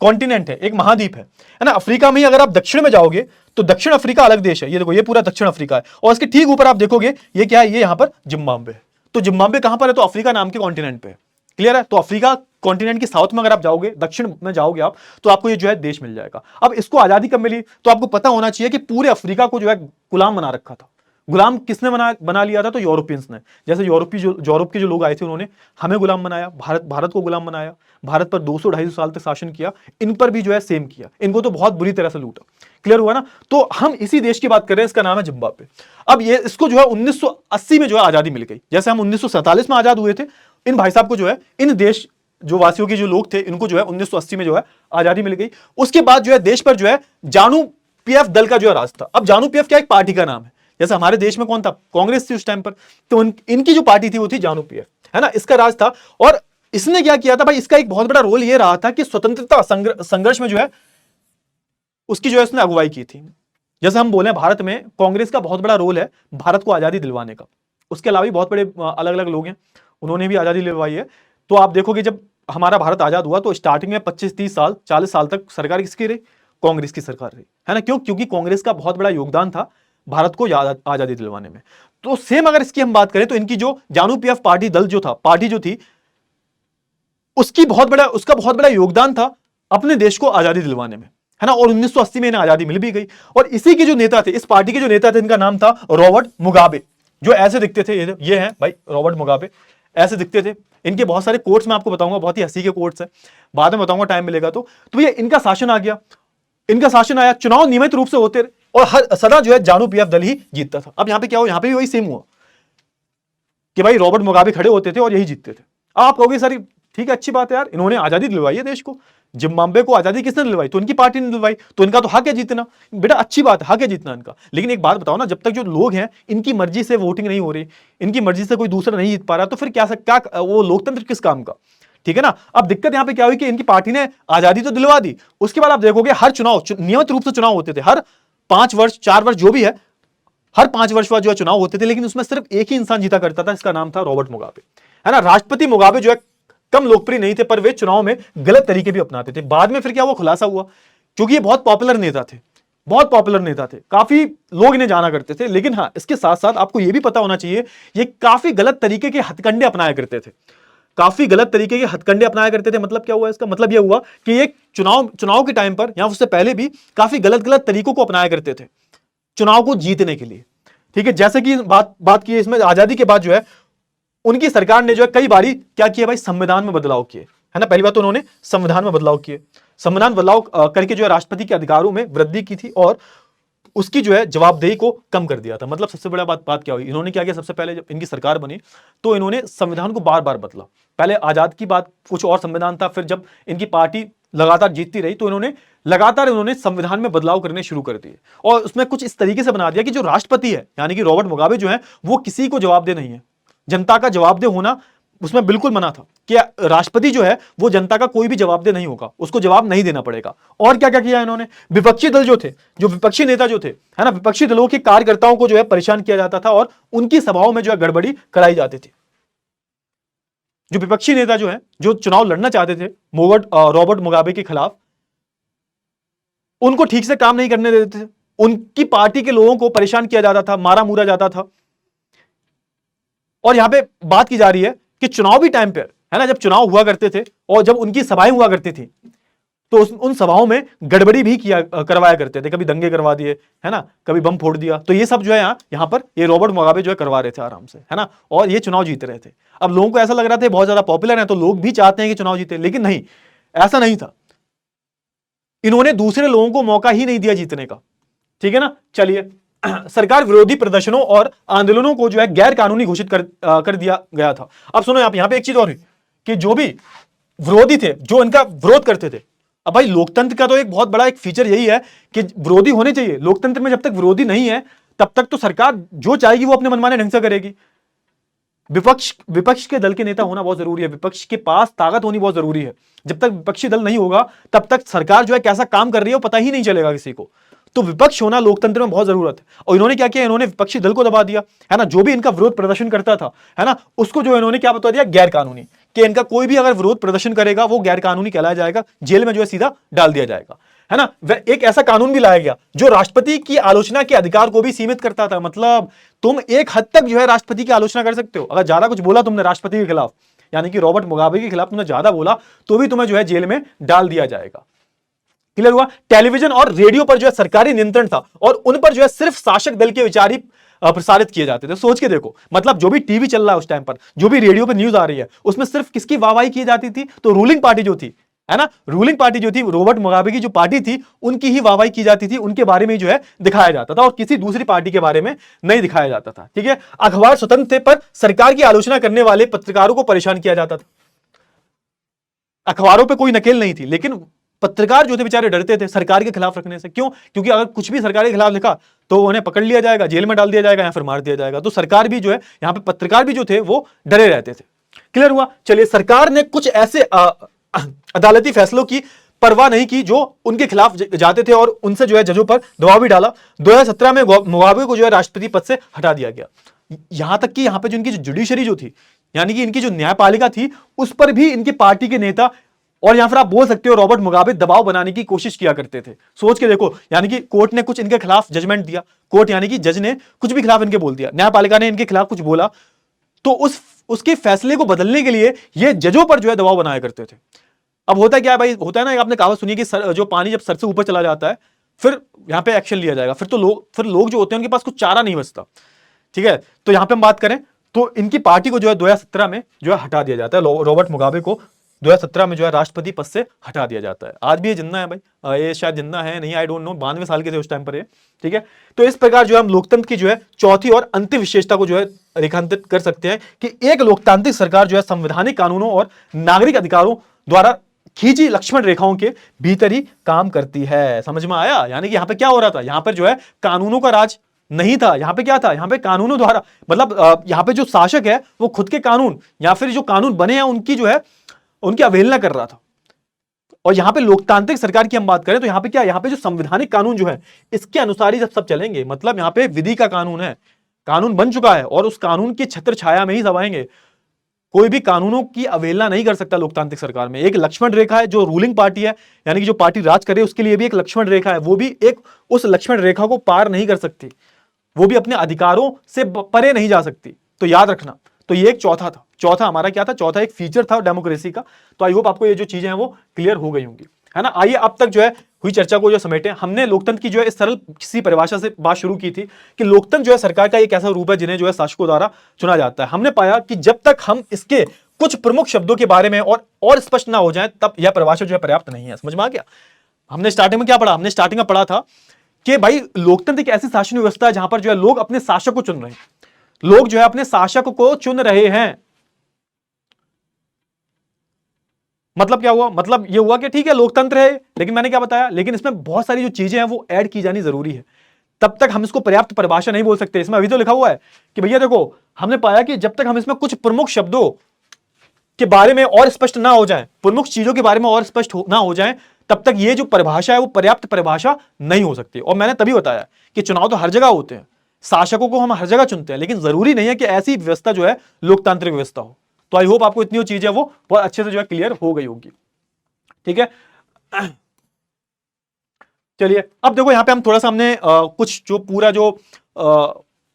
कॉन्टिनेंट है, एक महाद्वीप है ना। अफ्रीका में ही अगर आप दक्षिण में जाओगे तो दक्षिण अफ्रीका अलग देश है। ये देखो, ये पूरा दक्षिण अफ्रीका है और इसके ठीक ऊपर आप देखोगे ये क्या है? ये यहां पर जिम्बाब्वे है। तो जिम्बाब्वे कहां पर है? तो अफ्रीका नाम के कॉन्टिनेंट पे है। क्लियर है? तो अफ्रीका कॉन्टिनेंट के साउथ में अगर आप जाओगे, दक्षिण में जाओगे आप, तो आपको ये जो है देश मिल जाएगा। अब इसको आजादी कब मिली? तो आपको पता होना चाहिए कि पूरे अफ्रीका को जो है गुलाम बना रखा था। गुलाम किसने बना लिया था? तो यूरोपियंस ने। जैसे यूरोप के जो लोग आए थे उन्होंने हमें गुलाम बनाया, भारत को गुलाम बनाया, भारत पर 200-250 साल तक शासन किया। इन पर भी जो है सेम किया, इनको तो बहुत बुरी तरह से लूटा। क्लियर हुआ ना? तो हम इसी देश की बात कर रहे हैं, इसका नाम है जिम्बाब्वे। अब ये इसको जो है 1980 में जो है आजादी मिल गई। जैसे हम 1947 में आजाद हुए थे, इन भाई साहब को जो है, इन देश जो वासियों के जो लोग थे, इनको जो है 1980 में जो है आजादी मिल गई। उसके बाद जो है देश पर जो है जानू पीएफ दल का जो है राज था। अब जानू पीएफ क्या एक पार्टी का नाम है? जैसे हमारे देश में कौन था? कांग्रेस थी उस टाइम पर, तो इनकी जो पार्टी थी वो थी जानू पीएफ, है ना, इसका राज था। और इसने क्या किया था भाई? इसका एक बहुत बड़ा रोल ये रहा था कि स्वतंत्रता संघर्ष में जो है उसकी जो है उसने अगुवाई की थी। जैसे हम बोले भारत में कांग्रेस का बहुत बड़ा रोल है भारत को आजादी दिलवाने का। उसके अलावा भी बहुत बड़े अलग अलग लोग हैं, उन्होंने भी आजादी दिलवाई है। तो आप देखोगे जब हमारा भारत आजाद हुआ तो स्टार्टिंग में 25-30 साल 40 साल तक सरकार किसकी रही? कांग्रेस की सरकार रही, है ना। क्यों? क्योंकि कांग्रेस का बहुत बड़ा योगदान था भारत को आजादी दिलवाने में। तो सेम अगर इसकी हम बात करें तो इनकी जो जानू पीएफ पार्टी दल जो था, पार्टी जो थी, उसका बहुत बड़ा योगदान था अपने देश को आजादी दिलवाने में, है ना। और 1980 में इन्हें आजादी मिल भी गई। और इसी के जो नेता थे, इस पार्टी के जो नेता थे, इनका नाम था रॉबर्ट मुगाबे, जो ऐसे दिखते थे। ये हैं भाई रॉबर्ट मुगाबे, ऐसे दिखते थे। इनके बहुत सारे कोट्स मैं आपको बताऊंगा, बहुत ही हंसी के कोट्स हैं, बाद में बताऊंगा टाइम मिलेगा तो ये इनका शासन आ गया। इनका शासन आया, चुनाव नियमित रूप से होते और हर सदा जो है जानू पीएफ दल ही जीतता था। अब यहां पे क्या हुआ? यहां पे भी वही सेम हुआ कि भाई रॉबर्ट मुगाबे खड़े होते थे और यही जीतते थे। अब आप कहोगे सर ठीक है, अच्छी बात है यार, इन्होंने आजादी दिलवाई है देश को। जिम्बाब्वे को आजादी किसने दिलवाई? तो इनकी पार्टी ने दिलवाई, तो इनका तो हक है जीतना। बेटा अच्छी बात है, हक है जीतना इनका। लेकिन एक बात बताओ ना, जब तक जो लोग हैं इनकी मर्जी से वोटिंग नहीं हो रही, इनकी मर्जी से कोई दूसरा नहीं जीत पा रहा, तो फिर क्या वो लोकतंत्र किस काम का? ठीक है ना। अब दिक्कत यहां पे क्या हुई कि इनकी पार्टी ने आजादी तो दिलवा दी, उसके बाद आप देखोगे हर चुनाव नियमित रूप से चुनाव होते थे, हर 5 वर्ष 4 वर्ष जो भी है, हर 5 वर्ष बाद जो है चुनाव होते थे। लेकिन उसमें सिर्फ एक ही इंसान जीता करता था, इसका नाम था रॉबर्ट मुगाबे, है ना। राष्ट्रपति मुगाबे जो है कम लोकप्रिय नहीं थे, पर वे चुनाव में गलत तरीके भी अपनाते थे। बाद में फिर क्या हुआ? खुलासा हुआ, क्योंकि ये बहुत पॉपुलर नेता थे, बहुत पॉपुलर नेता थे, काफी लोग इन्हें जाना करते थे। लेकिन हाँ, इसके साथ साथ आपको यह भी पता होना चाहिए, ये काफी गलत तरीके के हथकंडे अपनाया करते थे, काफी गलत तरीके के हथकंडे अपनाया करते थे। मतलब क्या हुआ? इसका मतलब यह हुआ कि ये चुनाव के टाइम पर या उससे पहले भी काफी गलत तरीकों को अपनाया करते थे चुनाव को जीतने के लिए। ठीक है, जैसे कि बात की इसमें आजादी के बाद जो है उनकी सरकार ने जो है कई बारी क्या किया भाई? संविधान में बदलाव किए, है ना। पहली बात तो उन्होंने संविधान में बदलाव किए, संविधान बदलाव करके जो है राष्ट्रपति के अधिकारों में वृद्धि की थी और उसकी जो है जवाबदेही को कम कर दिया था। मतलब सबसे बड़ा बात क्या हुई? इन्होंने क्या किया? सबसे पहले जब इनकी सरकार बनी तो इन्होंने संविधान को बार बार बदला। पहले आजाद की बात कुछ और संविधान था, फिर जब इनकी पार्टी लगातार जीतती रही तो इन्होंने संविधान में बदलाव करने शुरू कर दिए और उसमें कुछ इस तरीके से बना दिया कि जो राष्ट्रपति है यानी कि रॉबर्ट मुगाबे जो है वो किसी को जवाबदेह नहीं है। जनता का जवाबदेह होना उसमें बिल्कुल मना था कि राष्ट्रपति जो है वो जनता का कोई भी जवाबदेह नहीं होगा, उसको जवाब नहीं देना पड़ेगा। और क्या क्या किया इन्होंने? विपक्षी दल जो थे, जो विपक्षी नेता जो थे, है ना, विपक्षी दलों के कार्यकर्ताओं को जो है परेशान किया जाता था और उनकी सभाओं में जो है गड़बड़ी कराई जाती थी। जो विपक्षी नेता जो है, जो चुनाव लड़ना चाहते थे रॉबर्ट मुगाबे के खिलाफ, उनको ठीक से काम नहीं करने देते थे, उनकी पार्टी के लोगों को परेशान किया जाता था, मारा मूरा जाता था। और यहां पे बात की जा रही है कि चुनावी टाइम पर, है ना, जब चुनाव हुआ करते थे और जब उनकी सभाएं हुआ करती थी तो उन सभाओं में गड़बड़ी भी करवाया करते थे। कभी दंगे करवा दिए, है ना, कभी बम फोड़ दिया। तो ये सब जो है यहां पर ये रॉबर्ट मुगाबे जो है करवा रहे थे आराम से, है ना, और ये चुनाव जीत रहे थे। अब लोगों को ऐसा लग रहा था बहुत ज्यादा पॉपुलर है तो लोग भी चाहते हैं कि चुनाव जीते, लेकिन नहीं, ऐसा नहीं था। इन्होंने दूसरे लोगों को मौका ही नहीं दिया जीतने का। ठीक है ना। चलिए, सरकार विरोधी प्रदर्शनों और आंदोलनों को जो है गैर कानूनी घोषित कर दिया गया था। अब सुनो, यहां पे एक चीज और है कि जो भी विरोधी थे, जो इनका विरोध करते थे, अब भाई लोकतंत्र का तो एक बहुत बड़ा एक फीचर यही है कि विरोधी होने चाहिए। लोकतंत्र में जब तक विरोधी नहीं है तब तक तो सरकार जो चाहेगी वो अपने मनमाने ढंग से करेगी। विपक्ष विपक्ष के दल के नेता होना बहुत जरूरी है, विपक्ष के पास ताकत होनी बहुत जरूरी है। जब तक विपक्षी दल नहीं होगा तब तक सरकार जो है कैसा काम कर रही है वो पता ही नहीं चलेगा किसी को। तो विपक्ष होना लोकतंत्र में बहुत जरूरत है। और इन्होंने क्या किया, इन्होंने विपक्षी दल को दबा दिया, है ना। जो भी इनका विरोध प्रदर्शन करता था, है ना, उसको जो इन्होंने क्या बता दिया, गैर कानूनी, कि इनका कोई भी अगर विरोध प्रदर्शन करेगा वो गैर कानूनी कहलाया जाएगा, जेल में जो है सीधा डाल दिया जाएगा, है ना। एक ऐसा कानून भी लाया गया जो राष्ट्रपति की आलोचना के अधिकार को भी सीमित करता था। मतलब तुम एक हद तक जो है राष्ट्रपति की आलोचना कर सकते हो, अगर ज्यादा कुछ बोला तुमने राष्ट्रपति के खिलाफ, यानी कि रॉबर्ट मुगाबे के खिलाफ तुमने ज्यादा बोला तो भी तुम्हें जो है जेल में डाल दिया जाएगा। क्लियर हुआ। टेलीविजन और रेडियो पर जो है सरकारी नियंत्रण था और उन पर जो है सिर्फ शासक दल के विचार ही प्रसारित किए जाते थे। सोच के देखो, मतलब जो भी टीवी चल रहा है उस टाइम पर, जो भी रेडियो पर न्यूज आ रही है, उसमें सिर्फ किसकी वाहवाही की जाती थी, तो रूलिंग पार्टी जो थी, है ना, रूलिंग पार्टी जो थी, रॉबर्ट मुगाबे की जो पार्टी थी, उनकी ही वाहवाही की जाती थी, उनके बारे में जो है दिखाया जाता था और किसी दूसरी पार्टी के बारे में नहीं दिखाया जाता था। ठीक है। अखबार स्वतंत्र थे पर सरकार की आलोचना करने वाले पत्रकारों को परेशान किया जाता था। अखबारों पे कोई नकेल नहीं थी, लेकिन पत्रकार जो थे बेचारे डरते थे सरकार के खिलाफ रखने से। क्यों? क्योंकि अगर कुछ भी सरकार के खिलाफ लिखा तो उन्हें पकड़ लिया जाएगा, जेल में डाल दिया जाएगा या फिर मार दिया जाएगा। तो सरकार भी जो है, यहां पे पत्रकार भी जो थे वो डरे रहते थे। क्लियर हुआ। चलिए, सरकार ने कुछ ऐसे अदालती फैसलों की परवाह नहीं की जो उनके खिलाफ जाते थे और उनसे जो है जजों पर दबाव भी डाला। 2017 में मुगाबे को जो है राष्ट्रपति पद से हटा दिया गया। यहां तक कि यहां पे जो इनकी जुडिशरी जो थी, यानी कि इनकी जो न्यायपालिका थी, उस पर भी इनकी पार्टी के नेता और यहां फिर आप बोल सकते हो रॉबर्ट मुगाबे दबाव बनाने की कोशिश किया करते थे। सोच के देखो, यानी कि कोर्ट ने कुछ इनके खिलाफ जजमेंट दिया, कोर्ट यानी कि जज ने कुछ भी खिलाफ इनके बोल दिया, न्यायपालिका ने इनके खिलाफ कुछ बोला, तो उसके फैसले को बदलने के लिए ये जजों पर जो है दबाव बनाया करते थे। अब होता क्या है भाई, होता है ना, आपने कहावत सुनी कि जो पानी जब सर से ऊपर चला जाता है फिर यहां पे एक्शन लिया जाएगा, फिर लोग जो होते हैं उनके पास कुछ चारा नहीं बचता। ठीक है। तो यहां पे हम बात करें तो इनकी पार्टी को जो है 2017 में जो है हटा दिया जाता है। रॉबर्ट मुगाबे को 2017 में जो है राष्ट्रपति पद से हटा दिया जाता है। आज भी ये जिंदा है भाई, ये शायद जिंदा है नहीं, आई डोंट नो, 92 साल के थे उस टाइम पर ये। ठीक है। तो इस प्रकार जो है हम लोकतंत्र की जो है चौथी और अंतिम विशेषता को जो है रेखांकित कर सकते हैं कि एक लोकतांत्रिक सरकार जो है संवैधानिक कानूनों और नागरिक अधिकारों द्वारा खींची लक्ष्मण रेखाओं के भीतर ही काम करती है। समझ में आया? यानी कि यहां पे क्या हो रहा था, यहां पर जो है कानूनों का राज नहीं था, यहां पे क्या था, यहां पे कानूनों द्वारा, मतलब यहां पे जो शासक है वो खुद के कानून या फिर जो कानून बने हैं उनकी जो है उनकी अवहेलना कर रहा था। और यहां पे लोकतांत्रिक सरकार की हम बात करें तो यहां पे क्या, यहां पे जो संवैधानिक कानून जो है इसके अनुसार ही सब चलेंगे। मतलब यहां पे विधि का कानून है, कानून बन चुका है और उस कानून की छत्र छाया में ही सब आएंगे। कोई भी कानूनों की अवहेलना नहीं कर सकता लोकतांत्रिक सरकार में। एक लक्ष्मण रेखा है जो रूलिंग पार्टी है, यानी कि जो पार्टी राज करे उसके लिए भी एक लक्ष्मण रेखा है, वो भी एक उस लक्ष्मण रेखा को पार नहीं कर सकती, वो भी अपने अधिकारों से परे नहीं जा सकती। तो याद रखना। तो ये एक चौथा था, चौथा हमारा क्या था, चौथा एक फीचर था डेमोक्रेसी का। तो आई होप आपको ये जो चीजें हैं वो क्लियर हो गई होंगी, है ना। आइए अब तक जो है हुई चर्चा को जो समेटे, हमने लोकतंत्र की जो है इस सरल किसी परिभाषा से बात शुरू की थी कि लोकतंत्र जो है सरकार का एक ऐसा रूप है जिन्हें जो है शासकों द्वारा चुना जाता है। हमने पाया कि जब तक हम इसके कुछ प्रमुख शब्दों के बारे में और स्पष्ट ना हो जाए तब यह परिभाषा जो है पर्याप्त नहीं है। समझ में आ गया? हमने स्टार्टिंग में क्या पढ़ा, हमने स्टार्टिंग में पढ़ा था कि भाई लोकतंत्र एक ऐसी शासन व्यवस्था है जहां पर जो है लोग अपने शासक को चुन रहे हैं, लोग जो है अपने शासक को चुन रहे हैं। मतलब क्या हुआ, मतलब ये हुआ कि ठीक है लोकतंत्र है, लेकिन मैंने क्या बताया, लेकिन इसमें बहुत सारी जो चीजें हैं वो ऐड की जानी जरूरी है। तब तक हम इसको पर्याप्त परिभाषा नहीं बोल सकते। इसमें अभी तो लिखा हुआ है कि भैया देखो, हमने पाया कि जब तक हम इसमें कुछ प्रमुख शब्दों के बारे में और स्पष्ट ना हो जाए, प्रमुख चीजों के बारे में और स्पष्ट ना हो जाए, तब तक ये जो परिभाषा है वो पर्याप्त परिभाषा नहीं हो सकती। और मैंने तभी बताया कि चुनाव तो हर जगह होते हैं, शासकों को हम हर जगह चुनते हैं, लेकिन जरूरी नहीं है कि ऐसी व्यवस्था जो है लोकतांत्रिक व्यवस्था हो। तो आई होप आपको इतनी चीजें वो बहुत अच्छे से जो है क्लियर हो गई होगी। ठीक है। चलिए अब देखो यहां पे हम थोड़ा सा हमने कुछ जो पूरा जो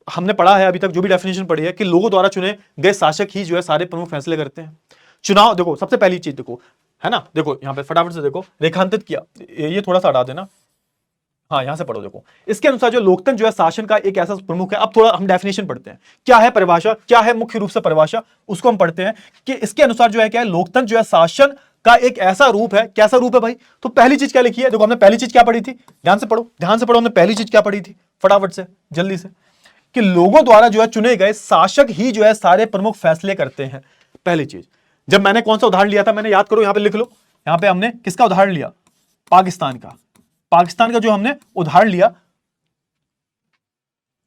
हमने पढ़ा है अभी तक, जो भी डेफिनेशन पढ़ी है कि लोगों द्वारा चुने गए शासक ही जो है सारे प्रमुख फैसले करते हैं। चुनाव देखो, सबसे पहली चीज देखो, है ना, देखो यहां पे फटाफट से देखो, रेखांकित किया, ये थोड़ा सा हटा देना, हाँ यहां से पढ़ो। देखो इसके अनुसार जो लोकतंत्र जो है शासन का एक ऐसा प्रमुख है। अब थोड़ा हम डेफिनेशन पढ़ते हैं, क्या है परिभाषा, क्या है मुख्य रूप से परिभाषा, उसको हम पढ़ते हैं कि इसके अनुसार जो है क्या है, लोकतंत्र जो है शासन का एक ऐसा रूप है। कैसा रूप है भाई? तो पहली चीज क्या लिखी है, देखो हमने पहली चीज क्या पढ़ी थी, ध्यान से पढ़ो, ध्यान से पढ़ो, हमने पहली चीज क्या पढ़ी थी, फटाफट से जल्दी से, कि लोगों द्वारा जो है चुने गए शासक ही जो है सारे प्रमुख फैसले करते हैं। पहली चीज। जब मैंने कौन सा उदाहरण लिया था, मैंने याद करो, यहां पे लिख लो, यहां पे हमने किसका उदाहरण लिया, पाकिस्तान का। पाकिस्तान का जो हमने उदाहरण लिया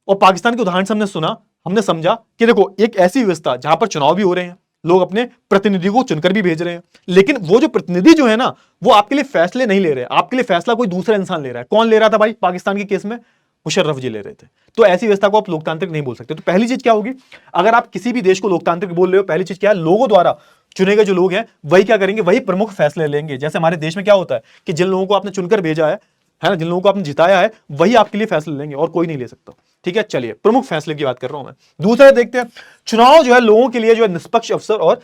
और पाकिस्तान के उदाहरण से हमने सुना हमने समझा कि देखो एक ऐसी व्यवस्था जहां पर चुनाव भी हो रहे हैं, लोग अपने प्रतिनिधि को चुनकर भी भेज रहे हैं, लेकिन वो जो प्रतिनिधि जो है ना वो आपके लिए फैसले नहीं ले रहे, आपके लिए फैसला कोई दूसरा इंसान ले रहा है। कौन ले रहा था भाई? पाकिस्तान के केस में मुशर्रफ जी ले रहे थे। तो ऐसी व्यवस्था को आप लोकतांत्रिक नहीं बोल सकते। तो पहली चीज क्या होगी, अगर आप किसी भी देश को लोकतांत्रिक बोल रहे हो, पहली चीज क्या है, लोगों द्वारा चुने गए जो लोग हैं वही क्या करेंगे, वही प्रमुख फैसले लेंगे। जैसे हमारे देश में क्या होता है कि जिन लोगों को आपने चुनकर भेजा है ना, जिन लोगों को आपने जिताया है, वही आपके लिए फैसले लेंगे और कोई नहीं ले सकता। ठीक है, चलिए प्रमुख फैसले की बात कर रहा हूं मैं। दूसरा देखते हैं, चुनाव जो है लोगों के लिए जो है निष्पक्ष अवसर और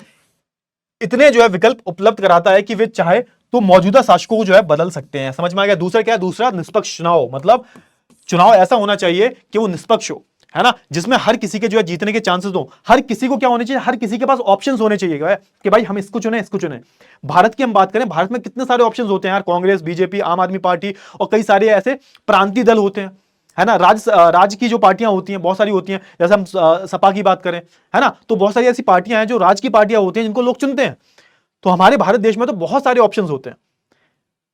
इतने जो है विकल्प उपलब्ध कराता है कि वे चाहे तो मौजूदा शासकों को जो है बदल सकते हैं। समझ में आ गया? दूसरा क्या है? दूसरा निष्पक्ष चुनाव, मतलब चुनाव ऐसा होना चाहिए कि वो निष्पक्ष हो, है ना, जिसमें हर किसी के जो है जीतने के चांसेस हो। हर किसी को क्या होने चाहिए, हर किसी के पास ऑप्शंस होने चाहिए कि भाई हम इसको चुने, इसको चुने। भारत की हम बात करें, भारत में कितने सारे ऑप्शंस होते हैं यार, कांग्रेस, बीजेपी, आम आदमी पार्टी और कई सारे ऐसे प्रांतीय दल होते हैं, है ना। राज्य की जो पार्टियां होती हैं बहुत सारी होती हैं, जैसे हम सपा की बात करें, है ना, तो बहुत सारी ऐसी पार्टियां हैं जो राज्य की पार्टियां होती हैं जिनको लोग चुनते हैं। तो हमारे भारत देश में तो बहुत सारे ऑप्शंस होते हैं।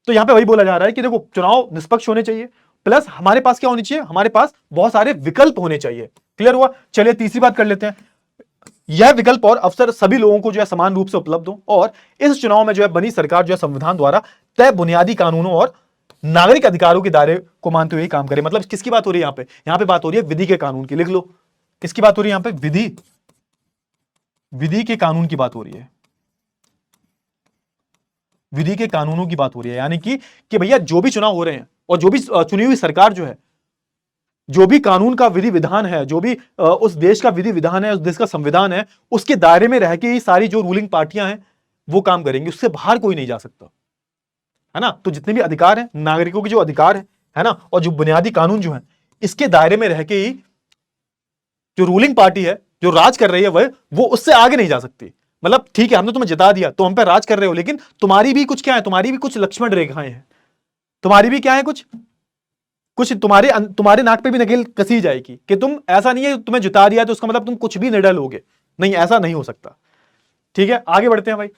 तो यहां पे वही बोला जा रहा है कि देखो चुनाव निष्पक्ष होने चाहिए, प्लस हमारे पास क्या होनी चाहिए, हमारे पास बहुत सारे विकल्प होने चाहिए। क्लियर हुआ? चलिए तीसरी बात कर लेते हैं, यह विकल्प और अवसर सभी लोगों को जो है समान रूप से उपलब्ध हो, और इस चुनाव में जो है बनी सरकार जो है संविधान द्वारा तय बुनियादी कानूनों और नागरिक अधिकारों के दायरे को मानते हुए काम करे। मतलब किसकी बात हो रही है यहां पे बात हो रही है विधि के कानून की। लिख लो, किसकी बात हो रही है यहां पे? विधि के कानून की बात हो रही है, विधि के कानूनों की बात हो रही है। यानी कि भैया जो भी चुनाव हो रहे हैं और जो भी चुनी हुई सरकार जो है, जो भी कानून का विधि विधान है, जो भी उस देश का विधि विधान है, उस देश का संविधान है, उसके दायरे में रह के ही सारी जो रूलिंग पार्टियां हैं वो काम करेंगी, उससे बाहर कोई नहीं जा सकता, है ना। तो जितने भी अधिकार हैं, नागरिकों के जो अधिकार है ना, और जो बुनियादी कानून जो है, इसके दायरे में रह के ही जो रूलिंग पार्टी है, जो राज कर रही है, वो उससे आगे नहीं जा सकती। मतलब ठीक है, हमने तुम्हें जिता दिया तो हम पे राज कर रहे हो, लेकिन तुम्हारी भी कुछ क्या है, तुम्हारी भी कुछ लक्ष्मण रेखाएं हैं, तुम्हारी भी क्या है, कुछ तुम्हारे नाक पे भी नकेल कसी जाएगी कि तुम, ऐसा नहीं है तुम्हें जिता दिया तो उसका मतलब तुम कुछ भी निर्णय लोगे, नहीं, ऐसा नहीं हो सकता। ठीक है, आगे बढ़ते हैं भाई।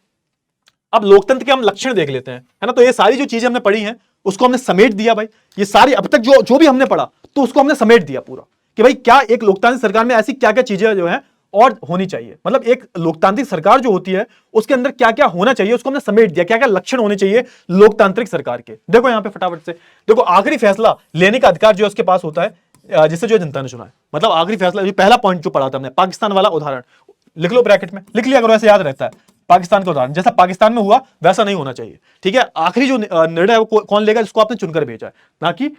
अब लोकतंत्र के हम लक्षण देख लेते हैं, है ना। तो ये सारी जो चीजें हमने पढ़ी हैं उसको हमने समेट दिया भाई, ये सारी अब तक जो भी हमने पढ़ा तो उसको हमने समेट दिया पूरा, कि भाई क्या एक लोकतांत्रिक सरकार में ऐसी क्या क्या चीजें जो है और होनी चाहिए। मतलब एक लोकतांत्रिक सरकार जो होती है उसके अंदर क्या क्या होना चाहिए उसको हमने समेट दिया, क्या क्या लक्षण होने चाहिए लोकतांत्रिक सरकार के। देखो यहां पे फटाफट से देखो, आखिरी फैसला लेने का अधिकार जो है उसके पास होता है जिसे जो जनता ने चुना है। मतलब आखिरी फैसला, जो पहला पॉइंट जो पढ़ा था हमने, पाकिस्तान वाला उदाहरण लिख लो, ब्रैकेट में लिख लिया करो, ऐसे याद रहता है। पाकिस्तान का उदाहरण जैसा पाकिस्तान में हुआ वैसा नहीं होना चाहिए। ठीक है, आखिरी जो निर्णय है वो कौन लेगा, जिसको आपने चुनकर भेजा है, ना कि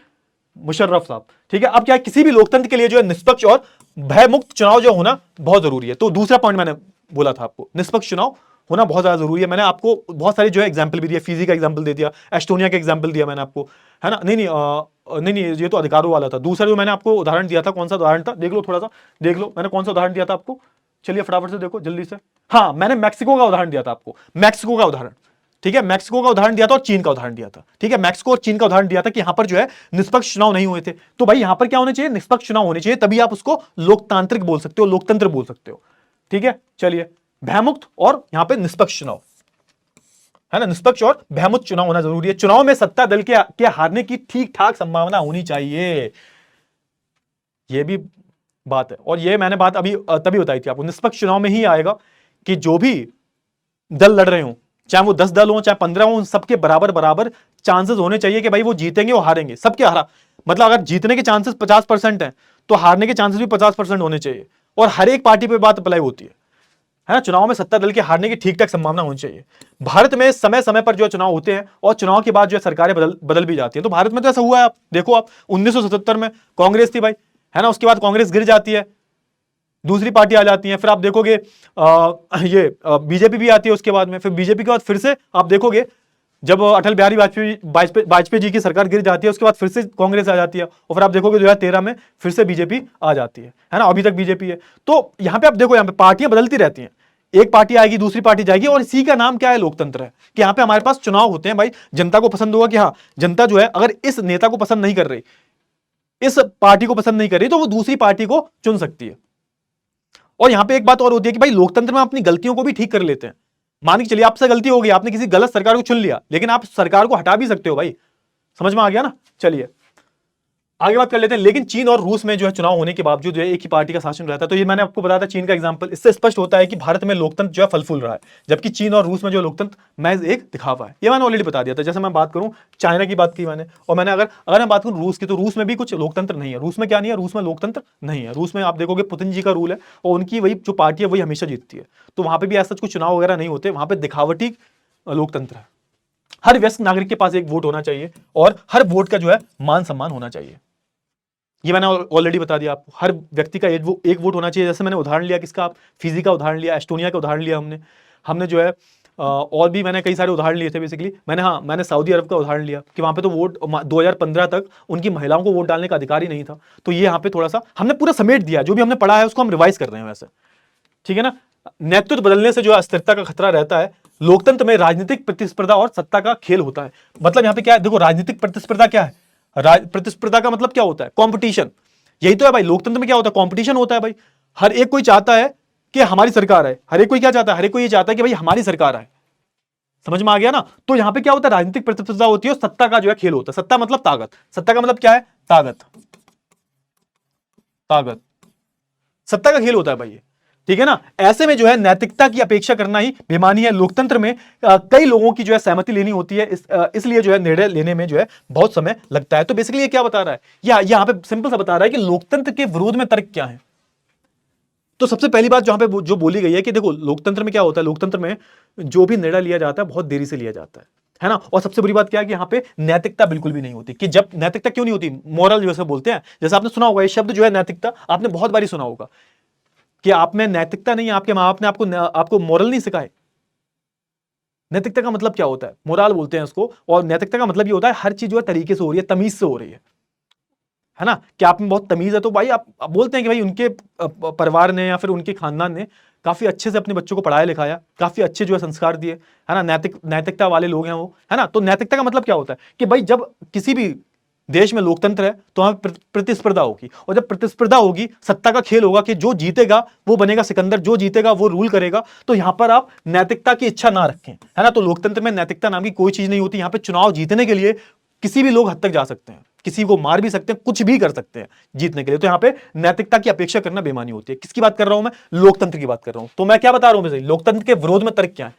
मुशर्रफ साहब। ठीक है, अब क्या किसी भी लोकतंत्र के लिए जो है निष्पक्ष और भयमुक्त चुनाव जो होना बहुत जरूरी है। तो दूसरा पॉइंट मैंने बोला था आपको, निष्पक्ष चुनाव होना बहुत ज्यादा जरूरी है। मैंने आपको बहुत सारे जो है एग्जाम्पल भी दिया, फिजी का एग्जाम्पल दे दिया, एस्टोनिया का एग्जाम्पल दिया मैंने आपको, है ना। नहीं, ये तो अधिकारों वाला था। दूसरा जो मैंने आपको उदाहरण दिया था, कौन सा उदाहरण था, देख लो थोड़ा सा, देख लो मैंने कौन सा उदाहरण दिया था आपको। चलिए फटाफट से देखो जल्दी से। हाँ, मैंने मैक्सिको का उदाहरण दिया था आपको, मैक्सिको का उदाहरण। ठीक है, मैक्सिको का उदाहरण दिया था और चीन का उदाहरण दिया था। ठीक है, मैक्सिको और चीन का उदाहरण दिया था कि यहां पर जो है निष्पक्ष चुनाव नहीं हुए थे। तो भाई यहां पर क्या होने चाहिए, निष्पक्ष चुनाव होने चाहिए, तभी आप उसको लोकतांत्रिक बोल सकते हो, लोकतंत्र बोल सकते हो। ठीक है, चलिए, भयमुक्त और यहां पे निष्पक्ष चुनाव, है ना, निष्पक्ष और भयमुक्त चुनाव होना जरूरी है। चुनाव में सत्ता दल के हारने की ठीक ठाक संभावना होनी चाहिए, यह भी बात है। और ये मैंने बात अभी तभी बताई थी आपको, निष्पक्ष चुनाव में ही आएगा कि जो भी दल लड़ रहे हो, चाहे वो 10 दल हो चाहे 15 हो, उन सबके बराबर बराबर चांसेस होने चाहिए कि भाई वो जीतेंगे, वो हारेंगे, सबके हारा। मतलब अगर जीतने के चांसेस 50% है तो हारने के चांसेस भी 50% होने चाहिए। और हर एक पार्टी पे बात अप्लाई होती है ना। चुनाव में सत्ता दल के हारने की ठीक ठाक संभावना होनी चाहिए। भारत में समय समय पर जो चुनाव होते हैं और चुनाव के बाद जो है सरकारें बदल भी जाती है। तो भारत में तो ऐसा हुआ है, आप देखो, आप 1977 में कांग्रेस थी भाई, है ना, उसके बाद कांग्रेस गिर जाती है, दूसरी पार्टी आ जाती है, फिर आप देखोगे ये बीजेपी भी आती है उसके बाद में, फिर बीजेपी के बाद फिर से आप देखोगे जब अटल बिहारी वाजपेयी जी की सरकार गिर जाती है, उसके बाद फिर से कांग्रेस आ जाती है, और फिर आप देखोगे 2013 में फिर से बीजेपी आ जाती है ना, अभी तक बीजेपी है। तो यहां पे आप देखो, यहां पे पार्टियां बदलती रहती हैं, एक पार्टी आएगी दूसरी पार्टी जाएगी, और इसी का नाम क्या है, लोकतंत्र है। कि यहां पे हमारे पास चुनाव होते हैं भाई, जनता को पसंद होगा कि हाँ, जनता जो है अगर इस नेता को पसंद नहीं कर रही, इस पार्टी को पसंद नहीं कर रही, तो वो दूसरी पार्टी को चुन सकती है। और यहां पे एक बात और होती है कि भाई लोकतंत्र में अपनी गलतियों को भी ठीक कर लेते हैं। मान के चलिए आपसे गलती हो गई, आपने किसी गलत सरकार को चुन लिया, लेकिन आप सरकार को हटा भी सकते हो भाई, समझ में आ गया ना। चलिए आगे बात कर लेते हैं। लेकिन चीन और रूस में जो है चुनाव होने के बावजूद जो है एक ही पार्टी का शासन रहता है। तो ये मैंने आपको बताया था चीन का एग्जांपल। इससे स्पष्ट होता है कि भारत में लोकतंत्र जो है फल फूल रहा है, जबकि चीन और रूस में जो लोकतंत्र महज एक दिखावा है। ये मैंने ऑलरेडी बता दिया था। जैसे मैं बात करूं चाइना की बात की मैंने, और मैंने अगर मैं बात करूं रूस की, तो रूस में भी कुछ लोकतंत्र नहीं है। रूस में क्या नहीं है? रूस में लोकतंत्र नहीं है। रूस में आप देखोगे पुतिन जी का रूल है और उनकी वही जो पार्टी है वही हमेशा जीतती है। तो वहां पर भी ऐसा कुछ चुनाव वगैरह नहीं होते, वहां पर दिखावटी लोकतंत्र है। हर व्यस्त नागरिक के पास एक वोट होना चाहिए और हर वोट का जो है मान सम्मान होना चाहिए। ये मैंने ऑलरेडी बता दिया आपको। हर व्यक्ति का एक वोट होना चाहिए। जैसे मैंने उदाहरण लिया किसका, फिजी का उदाहरण लिया, एस्टोनिया का उदाहरण लिया हमने जो है और भी मैंने कई सारे उदाहरण लिए थे। बेसिकली मैंने सऊदी अरब का उदाहरण लिया कि वहां पे तो वोट 2015 तक उनकी महिलाओं को वोट डालने का अधिकार ही नहीं था। तो ये यहाँ पे थोड़ा सा हमने पूरा समेट दिया, जो भी हमने पढ़ा है उसको हम रिवाइज कर रहे हैं वैसे, ठीक है ना। नेतृत्व बदलने से जो अस्थिरता का खतरा रहता है। लोकतंत्र में राजनीतिक प्रतिस्पर्धा और सत्ता का खेल होता है। मतलब यहाँ पे क्या है, देखो राजनीतिक प्रतिस्पर्धा क्या है, प्रतिस्पर्धा का मतलब क्या होता है? कंपटीशन। यही तो है भाई, लोकतंत्र में क्या होता है? कंपटीशन होता है भाई। हर एक कोई चाहता है कि हमारी सरकार है। हर एक कोई क्या चाहता है? हर एक कोई ये चाहता है कि भाई हमारी सरकार है। समझ में आ गया ना? तो यहां पे क्या होता है? राजनीतिक प्रतिस्पर्धा होती है और सत्ता का जो है खेल होता है। सत्ता मतलब ताकत। सत्ता का मतलब क्या है? ताकत। ताकत, सत्ता का खेल होता है भाई ये, ठीक है ना। ऐसे में जो है नैतिकता की अपेक्षा करना ही बेईमानी है। लोकतंत्र में कई लोगों की जो है सहमति लेनी होती है, इसलिए जो है निर्णय लेने में जो है बहुत समय लगता है। तो बेसिकली ये क्या बता रहा है? यहां पे सिंपल सा बता रहा है कि लोकतंत्र के विरोध में तर्क क्या है। तो सबसे पहली बात जहां पे जो बोली गई है कि देखो लोकतंत्र में क्या होता है, लोकतंत्र में जो भी निर्णय लिया जाता है बहुत देरी से लिया जाता है ना। और सबसे बुरी बात क्या है कि यहाँ पे नैतिकता बिल्कुल भी नहीं होती। कि जब नैतिकता क्यों नहीं होती? मोरल जैसे बोलते हैं, जैसे आपने सुना होगा ये शब्द जो है नैतिकता, आपने बहुत बारी सुना होगा कि आप में नैतिकता नहीं है, आपके मां बाप ने आपको मोरल नहीं सिखाए। नैतिकता का मतलब क्या होता है? मोरल बोलते हैं उसको। और नैतिकता का मतलब ये होता है हर चीज जो है तरीके से हो रही है, तमीज से हो रही है ना। कि आप में बहुत तमीज है तो भाई आप बोलते हैं कि भाई उनके परिवार ने या फिर उनके खानदान ने काफी अच्छे से अपने बच्चों को पढ़ाया लिखाया, काफी अच्छे जो है संस्कार दिए, है ना। नैतिकता वाले लोग हैं वो, है ना। तो नैतिकता का मतलब क्या होता है कि भाई जब किसी भी देश में लोकतंत्र है तो वहां प्रतिस्पर्धा होगी, और जब प्रतिस्पर्धा होगी सत्ता का खेल होगा कि जो जीतेगा वो बनेगा सिकंदर, जो जीतेगा वो रूल करेगा। तो यहां पर आप नैतिकता की इच्छा ना रखें, है ना। तो लोकतंत्र में नैतिकता नाम की कोई चीज नहीं होती। यहां पे चुनाव जीतने के लिए किसी भी लोग हद तक जा सकते हैं, किसी को मार भी सकते हैं, कुछ भी कर सकते हैं जीतने के लिए। तो यहां पे नैतिकता की अपेक्षा करना बेईमानी होती है। किसकी बात कर रहा हूं मैं? लोकतंत्र की बात कर रहा हूं। तो मैं क्या बता रहा हूं? लोकतंत्र के विरोध में तर्क क्या है?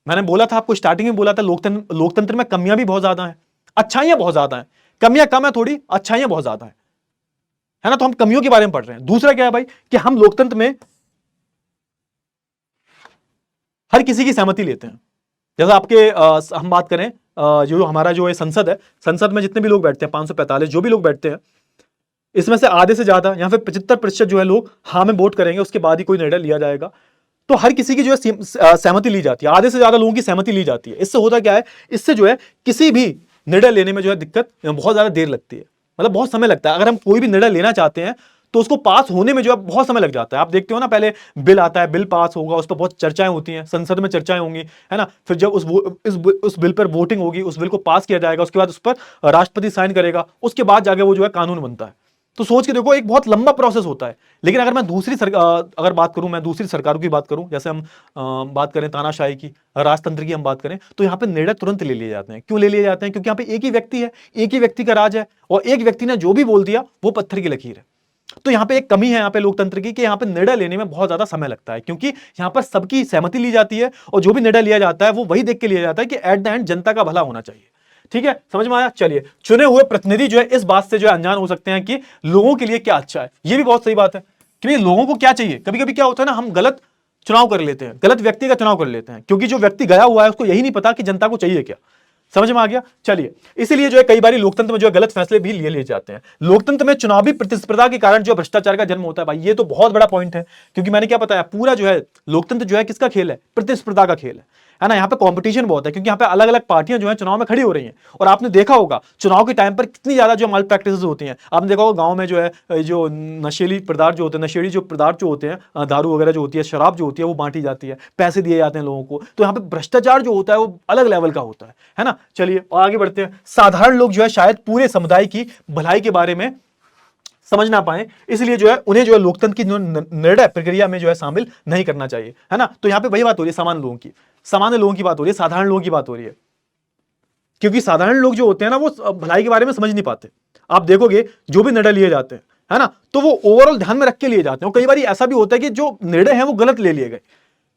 मैंने बोला था आपको, स्टार्टिंग में बोला था लोकतंत्र में कमियां भी बहुत ज्यादा है, अच्छाइयां बहुत ज्यादा है। कमियां कम है थोड़ी, अच्छाइयां बहुत ज्यादा है ना। तो हम कमियों के बारे में पढ़ रहे हैं। दूसरा क्या है भाई कि हम लोकतंत्र में हर किसी की सहमति लेते हैं। जैसा आपके हम बात करें जो हमारा जो है संसद है, संसद में जितने भी लोग बैठते हैं 545 जो भी लोग बैठते हैं, इसमें से आधे से ज्यादा या फिर 75% जो है लोग हाँ में वोट करेंगे, उसके बाद ही कोई निर्णय लिया जाएगा। तो हर किसी की जो है सहमति ली जाती है, आधे से ज्यादा लोगों की सहमति ली जाती है। इससे होता क्या है? इससे जो है किसी भी निर्णय लेने में जो है दिक्कत बहुत ज्यादा देर लगती है, मतलब बहुत समय लगता है। अगर हम कोई भी निर्णय लेना चाहते हैं तो उसको पास होने में जो है बहुत समय लग जाता है। आप देखते हो ना, पहले बिल आता है, बिल पास होगा, उस पर बहुत चर्चाएं होती हैं, संसद में चर्चाएं होंगी, है ना। फिर जब उस बिल पर वोटिंग होगी, उस बिल को पास किया जाएगा, उसके बाद उस पर राष्ट्रपति साइन करेगा, उसके बाद जाके वो जो है कानून बनता है। तो सोच के देखो, एक बहुत लंबा प्रोसेस होता है। लेकिन अगर मैं अगर बात करूं, मैं दूसरी सरकारों की बात करूं, जैसे हम बात करें तानाशाही की, राजतंत्र की हम बात करें, तो यहां पे निर्णय तुरंत ले लिए जाते हैं। क्यों ले लिए जाते हैं? क्योंकि यहां पे एक ही व्यक्ति है, एक ही व्यक्ति का राज है, और एक व्यक्ति ने जो भी बोल दिया वो पत्थर की लकीर है। तो यहां पे एक कमी है यहां पे लोकतंत्र की, कि यहां पे निर्णय लेने में बहुत ज्यादा समय लगता है, क्योंकि यहां पर सबकी सहमति ली जाती है, और जो भी निर्णय लिया जाता है वो वही देख के लिया जाता है कि एट द एंड जनता का भला होना चाहिए। ठीक है, समझ में आया? चलिए, चुने हुए प्रतिनिधि जो है इस बात से जो है अनजान हो सकते हैं कि लोगों के लिए क्या अच्छा है। ये भी बहुत सही बात है कि भाई लोगों को क्या चाहिए। कभी कभी क्या होता है ना, हम गलत चुनाव कर लेते हैं, गलत व्यक्ति का चुनाव कर लेते हैं, क्योंकि जो व्यक्ति गया हुआ है उसको यही नहीं पता कि जनता को चाहिए क्या। समझ में आ गया? चलिए, इसीलिए जो है कई बार लोकतंत्र में जो है गलत फैसले भी लिए जाते हैं। लोकतंत्र में चुनावी प्रतिस्पर्धा के कारण जो भ्रष्टाचार का जन्म होता है, भाई ये तो बहुत बड़ा पॉइंट है, क्योंकि मैंने क्या बताया, पूरा जो है लोकतंत्र जो है किसका खेल है? प्रतिस्पर्धा का खेल है ना। यहाँ पे कंपटीशन बहुत है, क्योंकि यहाँ पे अलग अलग पार्टियां जो है चुनाव में खड़ी हो रही हैं। और आपने देखा होगा चुनाव के टाइम पर कितनी ज्यादा जो माल प्रैक्टिसेस होती हैं। आपने देखा होगा गांव में जो है जो नशीली पदार्थ जो होते हैं, नशेड़ी जो पदार्थ जो होते हैं, दारू वगैरह जो होती है, शराब जो होती है, वो बांटी जाती है, पैसे दिए जाते हैं लोगों को। तो यहाँ पे भ्रष्टाचार जो होता है वो अलग लेवल का होता है ना। चलिए और आगे बढ़ते हैं। साधारण लोग जो है शायद पूरे समुदाय की भलाई के बारे में समझ ना पाए, इसलिए जो है उन्हें जो है लोकतंत्र की निर्णय प्रक्रिया में जो है शामिल नहीं करना चाहिए, है ना। तो यहां पे वही बात हो रही है, सामान्य लोगों की बात हो रही है, साधारण लोगों की बात हो रही है। क्योंकि साधारण लोग जो होते हैं ना, वो भलाई के बारे में समझ नहीं पाते। आप देखोगे जो भी निर्णय लिए जाते हैं, है ना, तो वो ओवरऑल ध्यान में रख के लिए जाते हैं। कई बार ऐसा भी होता है कि जो निर्णय है वो गलत ले लिए गए,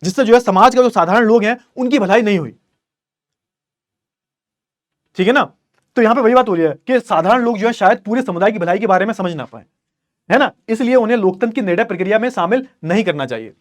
जिससे जो है समाज का जो साधारण लोग हैं उनकी भलाई नहीं हुई। ठीक है ना। तो यहां पे वही बात हो रही है कि साधारण लोग जो है शायद पूरे समुदाय की भलाई के बारे में समझ ना पाए, है ना, इसलिए उन्हें लोकतंत्र की निर्णय प्रक्रिया में शामिल नहीं करना चाहिए।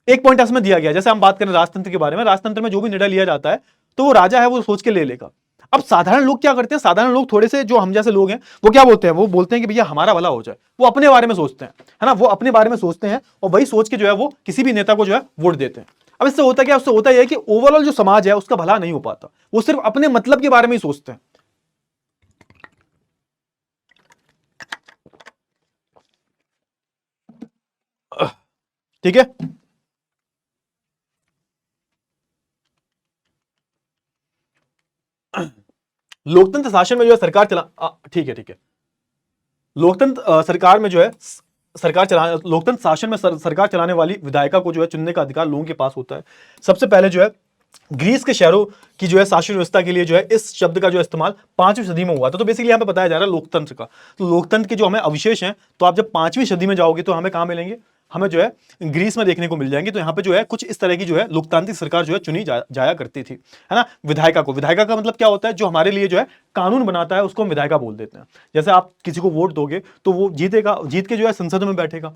एक पॉइंट इसमें दिया गया, जैसे हम बात करें राजतंत्र के बारे में, राजतंत्र में जो भी निर्णय लिया जाता है तो वो राजा है वो सोच के ले लेगा। अब साधारण लोग क्या करते हैं, साधारण लोग थोड़े से जो हम जैसे लोग हैं वो क्या बोलते हैं, वो बोलते हैं कि भैया हमारा भला हो जाए, वो अपने बारे में सोचते हैं, है ना, वो अपने बारे में सोचते हैं और वही सोच के जो है वो किसी भी नेता को जो है वोट देते हैं। अब इससे होता क्या, उससे होता यह है कि ओवरऑल जो समाज है उसका भला नहीं हो पाता, वो सिर्फ अपने मतलब के बारे में ही सोचते हैं। ठीक है। लोकतंत्र शासन में जो है सरकार चला, ठीक है ठीक है, लोकतंत्र सरकार में जो है सरकार चला, लोकतंत्र शासन में सरकार चलाने वाली विधायिका को जो है चुनने का अधिकार लोगों के पास होता है। सबसे पहले जो है ग्रीस के शहरों की जो है शासन व्यवस्था के लिए जो है इस शब्द का जो इस्तेमाल 5वीं सदी में हुआ था। तो बेसिकली यहाँ पे बताया जा रहा है लोकतंत्र का, तो लोकतंत्र के जो हमें अविशेष हैं, तो आप जब 5वीं सदी में जाओगे तो हमें कहाँ मिलेंगे, हमें जो है ग्रीस में देखने को मिल जाएंगे। तो यहाँ पे जो है कुछ इस तरह की जो है लोकतांत्रिक सरकार जो है चुनी जाया करती थी, है ना। विधायिका को, विधायिका का मतलब क्या होता है, जो हमारे लिए जो है कानून बनाता है उसको हम विधायिका बोल देते हैं। जैसे आप किसी को वोट दोगे तो वो जीतेगा, जीत के जो है संसद में बैठेगा,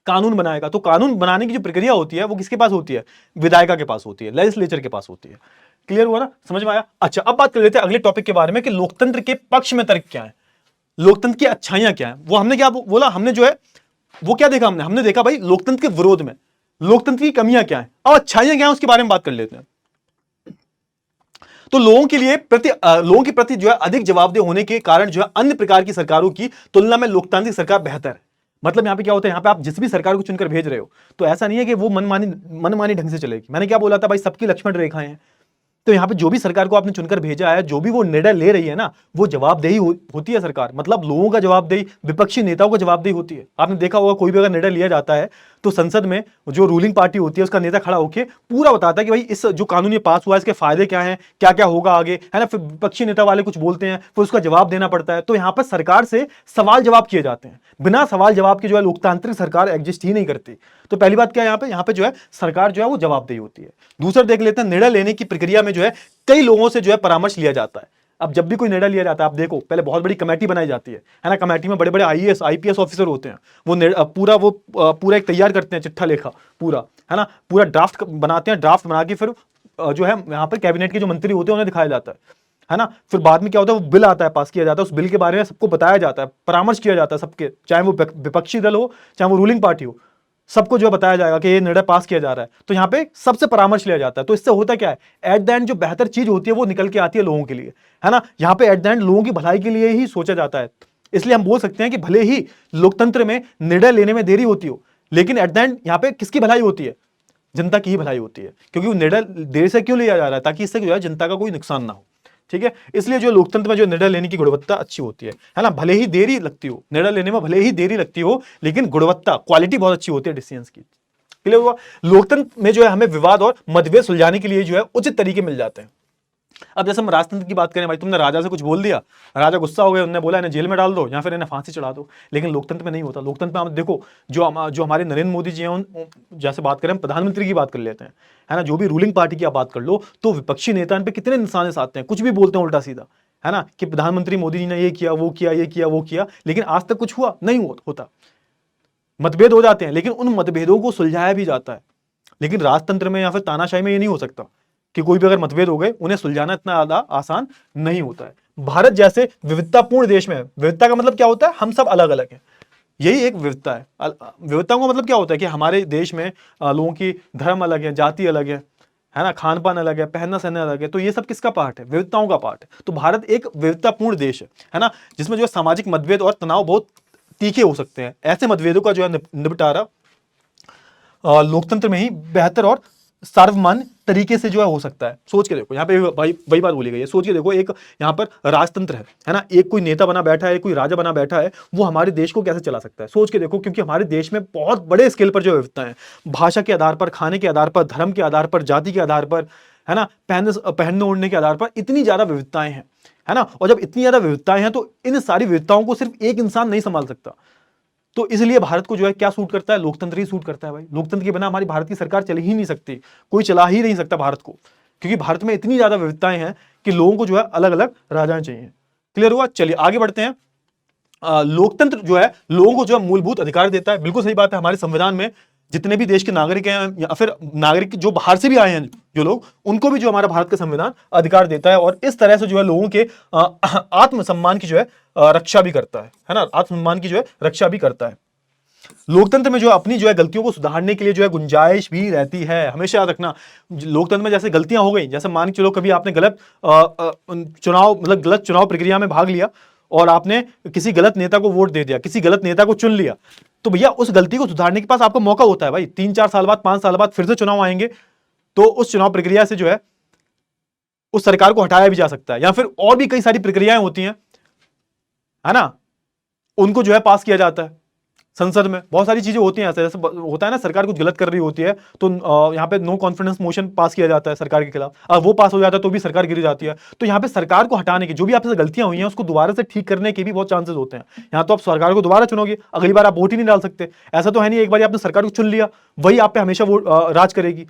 कानून बनाएगा। तो कानून बनाने की जो प्रक्रिया होती है वो किसके पास होती है, विधायिका के पास होती है, लेजिस्लेचर के पास होती है। क्लियर हुआ ना, समझ में आया। अच्छा, अब बात कर लेते हैं अगले टॉपिक के बारे में कि लोकतंत्र के पक्ष में तर्क क्या है, लोकतंत्र की अच्छाइयां क्या है। वो हमने क्या बोला, हमने जो है वो क्या देखा, हमने देखा भाई लोकतंत्र के विरोध में लोकतंत्र की कमियां क्या है और अच्छाइयां क्या है, उसके बारे में बात कर लेते हैं। तो लोगों के प्रति जो है अधिक जवाबदेह होने के कारण जो है अन्य प्रकार की सरकारों की तुलना में लोकतांत्रिक सरकार बेहतर है। मतलब यहां पे क्या होता है, यहां पे आप जिस भी सरकार को चुनकर भेज रहे हो तो ऐसा नहीं है कि वो मनमानी ढंग से चलेगी। मैंने क्या बोला था भाई, सबकी लक्ष्मण रेखाएं हैं। तो यहाँ पे जो भी सरकार को आपने चुनकर भेजा है, जो भी वो निर्णय ले रही है ना, वो जवाबदेही होती है सरकार, मतलब लोगों का जवाबदेही, विपक्षी नेताओं को जवाबदेही होती है। आपने देखा होगा कोई भी अगर निर्णय लिया जाता है तो संसद में जो रूलिंग पार्टी होती है उसका नेता खड़ा होकर पूरा बताता है कि भाई इस जो कानून ये पास हुआ है इसके फायदे क्या हैं, क्या क्या होगा आगे, है ना। फिर विपक्षी नेता वाले कुछ बोलते हैं, फिर उसका जवाब देना पड़ता है। तो यहाँ पर सरकार से सवाल जवाब किए जाते हैं। बिना सवाल जवाब के जो है लोकतांत्रिक सरकार एग्जिस्ट ही नहीं करती। तो पहली बात क्या है, यहाँ पे जो है सरकार जो है वो जवाबदेही होती है। दूसरा देख लेते हैं, निर्णय लेने की प्रक्रिया में जो है कई लोगों से जो है परामर्श लिया जाता है। अब जब भी कोई निर्णय लिया जाता है, आप देखो पहले बहुत बड़ी कमेटी बनाई जाती है ना, कमेटी में बड़े बड़े आईएएस आईपीएस ऑफिसर होते हैं, वो पूरा एक तैयार करते हैं चिट्ठा लेखा पूरा, है ना, पूरा ड्राफ्ट बनाते हैं। ड्राफ्ट बना के फिर जो है यहाँ पर कैबिनेट के जो मंत्री होते हैं उन्हें दिखाया जाता है ना। फिर बाद में क्या होता है, वो बिल आता है, पास किया जाता है, उस बिल के बारे में सबको बताया जाता है, परामर्श किया जाता है सबके, चाहे वो विपक्षी दल हो चाहे वो रूलिंग पार्टी हो, सबको जो बताया जाएगा कि ये निर्णय पास किया जा रहा है। तो यहाँ पे सबसे परामर्श लिया जाता है। तो इससे होता क्या है, एट द एंड जो बेहतर चीज होती है वो निकल के आती है लोगों के लिए, है ना। यहाँ पे एट द एंड लोगों की भलाई के लिए ही सोचा जाता है। इसलिए हम बोल सकते हैं कि भले ही लोकतंत्र में निर्णय लेने में देरी होती हो, लेकिन एट द एंड यहाँ पे किसकी भलाई होती है, जनता की ही भलाई होती है। क्योंकि वो निर्णय देर से क्यों लिया जा रहा है, ताकि इससे जो है जनता का कोई नुकसान ना हो। ठीक है, इसलिए जो लोकतंत्र में जो निर्णय लेने की गुणवत्ता अच्छी होती है ना, भले ही देरी लगती हो निर्णय लेने में, भले ही देरी लगती हो, लेकिन गुणवत्ता क्वालिटी बहुत अच्छी होती है डिसीजंस की। क्लियर हुआ। लोकतंत्र में जो है हमें विवाद और मतभेद सुलझाने के लिए जो है उचित तरीके मिल जाते हैं। अब जैसे हम राजतंत्र की बात करें, भाई तुमने राजा से कुछ बोल दिया, राजा गुस्सा हो गया, उन्होंने बोला इन्हें जेल में डाल दो या फिर इन्हें फांसी चढ़ा दो। लेकिन लोकतंत्र में नहीं होता। लोकतंत्र में आप देखो जो हमारे नरेंद्र मोदी जी हैं, जैसे बात करें, हम प्रधानमंत्री की बात कर लेते हैं, है ना, जो भी रूलिंग पार्टी की आप बात कर लो, तो विपक्षी नेता इन पे कितने निशाने साधते हैं, कुछ भी बोलते हैं उल्टा सीधा, है ना, कि प्रधानमंत्री मोदी जी ने ये किया वो किया ये किया वो किया, लेकिन आज तक कुछ हुआ नहीं होता। मतभेद हो जाते हैं लेकिन उन मतभेदों को सुलझाया भी जाता है। लेकिन राजतंत्र में या फिर तानाशाही में ये नहीं हो सकता कि कोई भी अगर मतभेद हो गए उन्हें सुलझाना इतना ज्यादा आसान नहीं होता है। भारत जैसे विविधतापूर्ण देश में, विविधता का मतलब क्या होता है, हम सब अलग अलग हैं, यही एक विविधता है। विविधता का मतलब क्या होता है कि हमारे देश में लोगों की धर्म अलग है, जाति अलग है ना, खान पान अलग है, पहनना सहना अलग है। तो ये सब किसका पार्ट है, विविधताओं का पार्ट है। तो भारत एक विविधतापूर्ण देश है ना, जिसमें जो है सामाजिक मतभेद और तनाव बहुत तीखे हो सकते हैं। ऐसे मतभेदों का जो है निपटारा लोकतंत्र में ही बेहतर और सार्वमान्य तरीके से जो है हो सकता है। सोच के देखो, यहाँ पे वही बात बोली गई है, सोच के देखो, एक यहाँ पर राजतंत्र है ना, एक कोई नेता बना बैठा है, कोई राजा बना बैठा है, वो हमारे देश को कैसे चला सकता है, सोच के देखो। क्योंकि हमारे देश में बहुत बड़े स्केल पर जो विविधता है, भाषा के आधार पर, खाने के आधार पर, धर्म के आधार पर, जाति के आधार पर, है ना, पहनने ओढ़ने के आधार पर इतनी ज्यादा विविधताएं हैं। है ना। और जब इतनी ज्यादा विविधताएं हैं तो इन सारी विविधताओं को सिर्फ एक इंसान नहीं संभाल सकता। तो इसलिए भारत को जो है क्या सूट करता है, लोकतंत्र ही सूट करता है भाई। लोकतंत्र के बिना हमारी भारत की सरकार चल ही नहीं सकती, कोई चला ही नहीं सकता भारत को, क्योंकि भारत में इतनी ज्यादा विविधताएं हैं कि लोगों को जो है अलग अलग राजाएं चाहिए। क्लियर हुआ? चलिए आगे बढ़ते हैं। लोकतंत्र जो है लोगों को जो है मूलभूत अधिकार देता है, बिल्कुल सही बात है। हमारे संविधान में जितने भी देश के नागरिक हैं या फिर नागरिक जो बाहर से भी आए हैं जो लोग, उनको भी जो हमारा भारत का संविधान अधिकार देता है, और इस तरह से जो है लोगों के आत्मसम्मान की जो है रक्षा भी करता है ना, आत्मसम्मान की जो है रक्षा भी करता है। लोकतंत्र में जो अपनी जो है गलतियों को सुधारने के लिए जो है गुंजाइश भी रहती है। हमेशा याद रखना, लोकतंत्र में जैसे गलतियां हो गई, जैसे मान के चलो कभी आपने गलत चुनाव मतलब गलत चुनाव प्रक्रिया में भाग लिया और आपने किसी गलत नेता को वोट दे दिया, किसी गलत नेता को चुन लिया, तो भैया उस गलती को सुधारने के पास आपको मौका होता है भाई। 3-4 साल बाद, 5 साल बाद फिर से चुनाव आएंगे, तो उस चुनाव प्रक्रिया से जो है उस सरकार को हटाया भी जा सकता है, या फिर और भी कई सारी प्रक्रियाएं होती हैं, है ना, उनको जो है पास किया जाता है। संसद में बहुत सारी चीजें होती हैं, ऐसे जैसे होता है ना, सरकार कुछ गलत कर रही होती है तो यहाँ पे नो कॉन्फिडेंस मोशन पास किया जाता है सरकार के खिलाफ, और वो पास हो जाता है तो भी सरकार गिर जाती है। तो यहाँ पे सरकार को हटाने की, जो भी आपसे गलतियां हुई हैं उसको दोबारा से ठीक करने के भी बहुत चांसेस होते हैं। यहाँ तो आप सरकार को दोबारा चुनोगे, अगली बार आप वोट ही नहीं डाल सकते। ऐसा तो है नहीं एक बार आपने सरकार को चुन लिया वही आप पे हमेशा वो राज करेगी।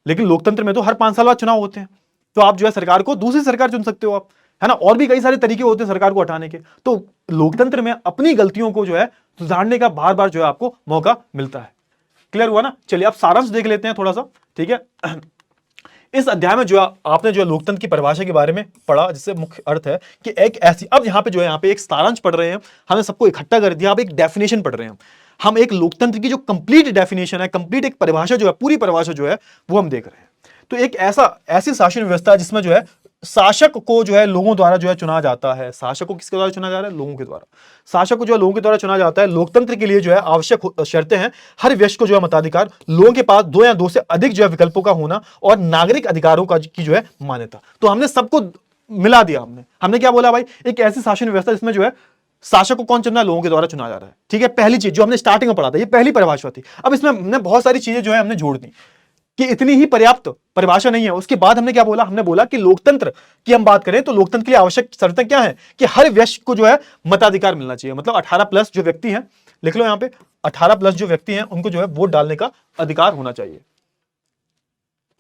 लेकिन लोकतंत्र में तो हर 5 साल बाद चुनाव होते हैं, तो आप जो है सरकार को, दूसरी सरकार चुन सकते हो आप, है ना। और भी कई सारे तरीके होते हैं सरकार को हटाने के। तो लोकतंत्र में अपनी गलतियों को जो है सुधारने का बार बार जो है आपको मौका मिलता है। क्लियर हुआ ना? चलिए अब सारांश देख लेते हैं थोड़ा सा, ठीक है। इस अध्याय में जो आपने जो लोकतंत्र की परिभाषा के बारे में पढ़ा, जिससे मुख्य अर्थ है कि एक ऐसी, अब यहाँ पे जो है यहाँ पे एक सारांश पढ़ रहे हैं, हमने सबको इकट्ठा कर दिया, अब एक डेफिनेशन पढ़ रहे हैं हम एक लोकतंत्र की जो कंप्लीट डेफिनेशन है, कंप्लीट एक परिभाषा जो है, पूरी परिभाषा जो है वो हम देख रहे हैं। तो एक ऐसी शासन व्यवस्था जिसमें जो है शासक को जो है लोगों द्वारा जो है चुना जाता है। शासक को किसके द्वारा चुना जा रहा है? लोगों के द्वारा। शासक को जो है लोगों के द्वारा चुना जाता है। लोकतंत्र के लिए जो है आवश्यक शर्तें हैं, हर व्यक्ति को जो है मताधिकार, लोगों के पास 2 या 2 से अधिक जो है विकल्पों का होना, और नागरिक अधिकारों का की जो है मान्यता। तो हमने सबको मिला दिया। हमने क्या बोला भाई? एक ऐसी शासन व्यवस्था जिसमें जो है शासक को कौन चुना है? लोगों के द्वारा चुना जा रहा है। ठीक है, पहली चीज जो हमने स्टार्टिंग में पढ़ा था, ये पहली परिभाषा थी। अब इसमें हमने बहुत सारी चीजें जो है हमने जोड़ दी कि इतनी ही पर्याप्त परिभाषा नहीं है। उसके बाद हमने क्या बोला? हमने बोला कि लोकतंत्र की हम बात करें तो लोकतंत्र के लिए आवश्यक शर्तें क्या है कि हर व्यक्ति को जो है मताधिकार मिलना चाहिए। मतलब 18+ जो व्यक्ति हैं, लिख लो यहां पे, 18+ जो व्यक्ति हैं उनको जो है वोट डालने का अधिकार होना चाहिए।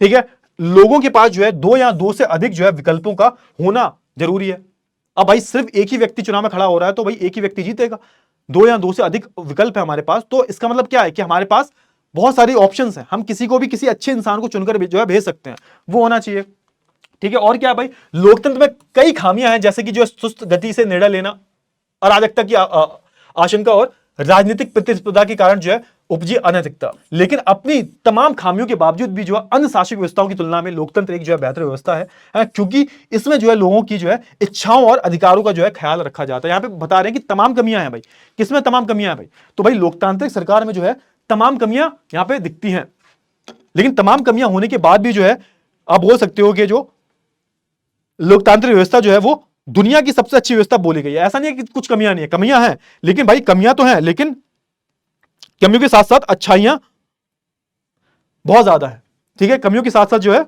ठीक है, लोगों के पास जो है 2 या 2 से अधिक जो है विकल्पों का होना जरूरी है। अब भाई सिर्फ एक ही व्यक्ति चुनाव में खड़ा हो रहा है तो भाई एक ही व्यक्ति जीतेगा। 2 या 2 से अधिक विकल्प है हमारे पास, तो इसका मतलब क्या है कि हमारे पास बहुत सारी ऑप्शंस हैं, हम किसी को भी किसी अच्छे इंसान को चुनकर जो है भेज सकते हैं, वो होना चाहिए। ठीक है, और क्या है भाई? लोकतंत्र में कई खामियां हैं, जैसे कि जो सुस्त गति से निर्णय लेना, अराजकता की आशंका, और राजनीतिक प्रतिस्पर्धा के कारण जो है उपजी अनैतिकता। लेकिन अपनी तमाम खामियों के बावजूद भी जो है अन्य शासक व्यवस्थाओं की तुलना में लोकतंत्र एक जो है बेहतर व्यवस्था है, क्योंकि इसमें जो है लोगों की जो है इच्छाओं और अधिकारों का जो है ख्याल रखा जाता है। यहां पे बता रहे हैं कि तमाम कमियां हैं भाई। किसमें तमाम कमियां हैं भाई? तो भाई लोकतांत्रिक सरकार में जो है तमाम कमियां यहां पे दिखती हैं, लेकिन तमाम कमियां होने के बाद भी जो है आप बोल सकते हो कि जो लोकतांत्रिक व्यवस्था जो है वो दुनिया की सबसे अच्छी व्यवस्था बोली गई है। ऐसा नहीं है कि कुछ कमियां नहीं है, कमियां हैं, लेकिन भाई कमियां तो हैं, लेकिन कमियों के साथ साथ अच्छाइयां बहुत ज्यादा है। ठीक है, कमियों के साथ साथ जो है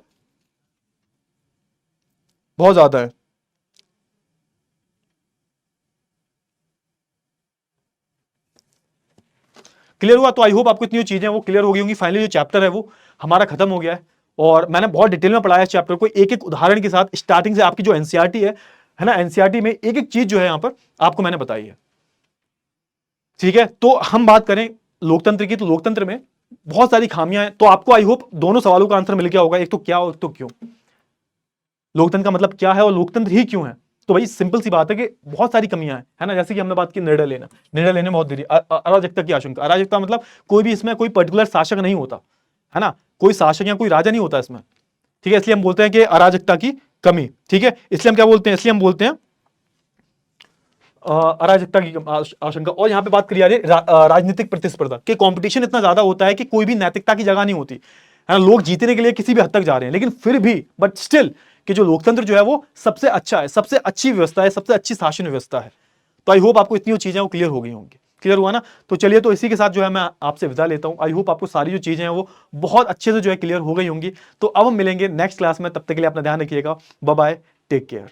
बहुत ज्यादा है। क्लियर हुआ? तो आई होप आपको इतनी चीजें वो क्लियर हो गई होंगी। फाइनली जो चैप्टर है वो हमारा खत्म हो गया है, और मैंने बहुत डिटेल में पढ़ाया इस चैप्टर को, एक एक उदाहरण के साथ, स्टार्टिंग से। आपकी जो एनसीईआरटी है ना, एनसीईआरटी में एक एक चीज जो है यहां पर आपको मैंने बताई है। ठीक है, तो हम बात करें लोकतंत्र की, तो लोकतंत्र में बहुत सारी खामियां हैं। तो आपको आई होप दोनों सवालों का आंसर मिल गया होगा, एक तो क्या और एक तो क्यों। लोकतंत्र का मतलब क्या है और लोकतंत्र ही क्यों है? तो भाई सिंपल सी बात है कि बहुत सारी कमियां हैं, है ना। जैसे कि हमने बात की निर्णय लेने में बहुत देरी, अराजकता की आशंका। अराजकता मतलब कोई भी इसमें कोई पर्टिकुलर शासक नहीं होता, है ना, कोई शासक या कोई राजा नहीं होता इसमें। ठीक है, इसलिए हम बोलते हैं कि अराजकता की कमी। ठीक है, इसलिए हम क्या बोलते हैं? इसलिए हम बोलते हैं अराजकता की आशंका। और यहां पे बात करिए राजनीतिक प्रतिस्पर्धा के, कंपटीशन इतना ज्यादा होता है कि कोई भी नैतिकता की जगह नहीं होती, है ना। लोग जीतने के लिए किसी भी हद तक जा रहे हैं, लेकिन फिर भी बट स्टिल कि जो लोकतंत्र जो है वो सबसे अच्छा है, सबसे अच्छी व्यवस्था है, सबसे अच्छी शासन व्यवस्था है। तो आई होप आपको इतनी चीजें वो क्लियर हो गई होंगी। क्लियर हुआ ना? तो चलिए, तो इसी के साथ जो है मैं आपसे विदा लेता हूं। आई होप आपको सारी जो चीजें हैं वो बहुत अच्छे से जो है क्लियर हो गई होंगी। तो अब हम मिलेंगे नेक्स्ट क्लास में, तब तक के लिए अपना ध्यान रखिएगा। Bye bye, take care.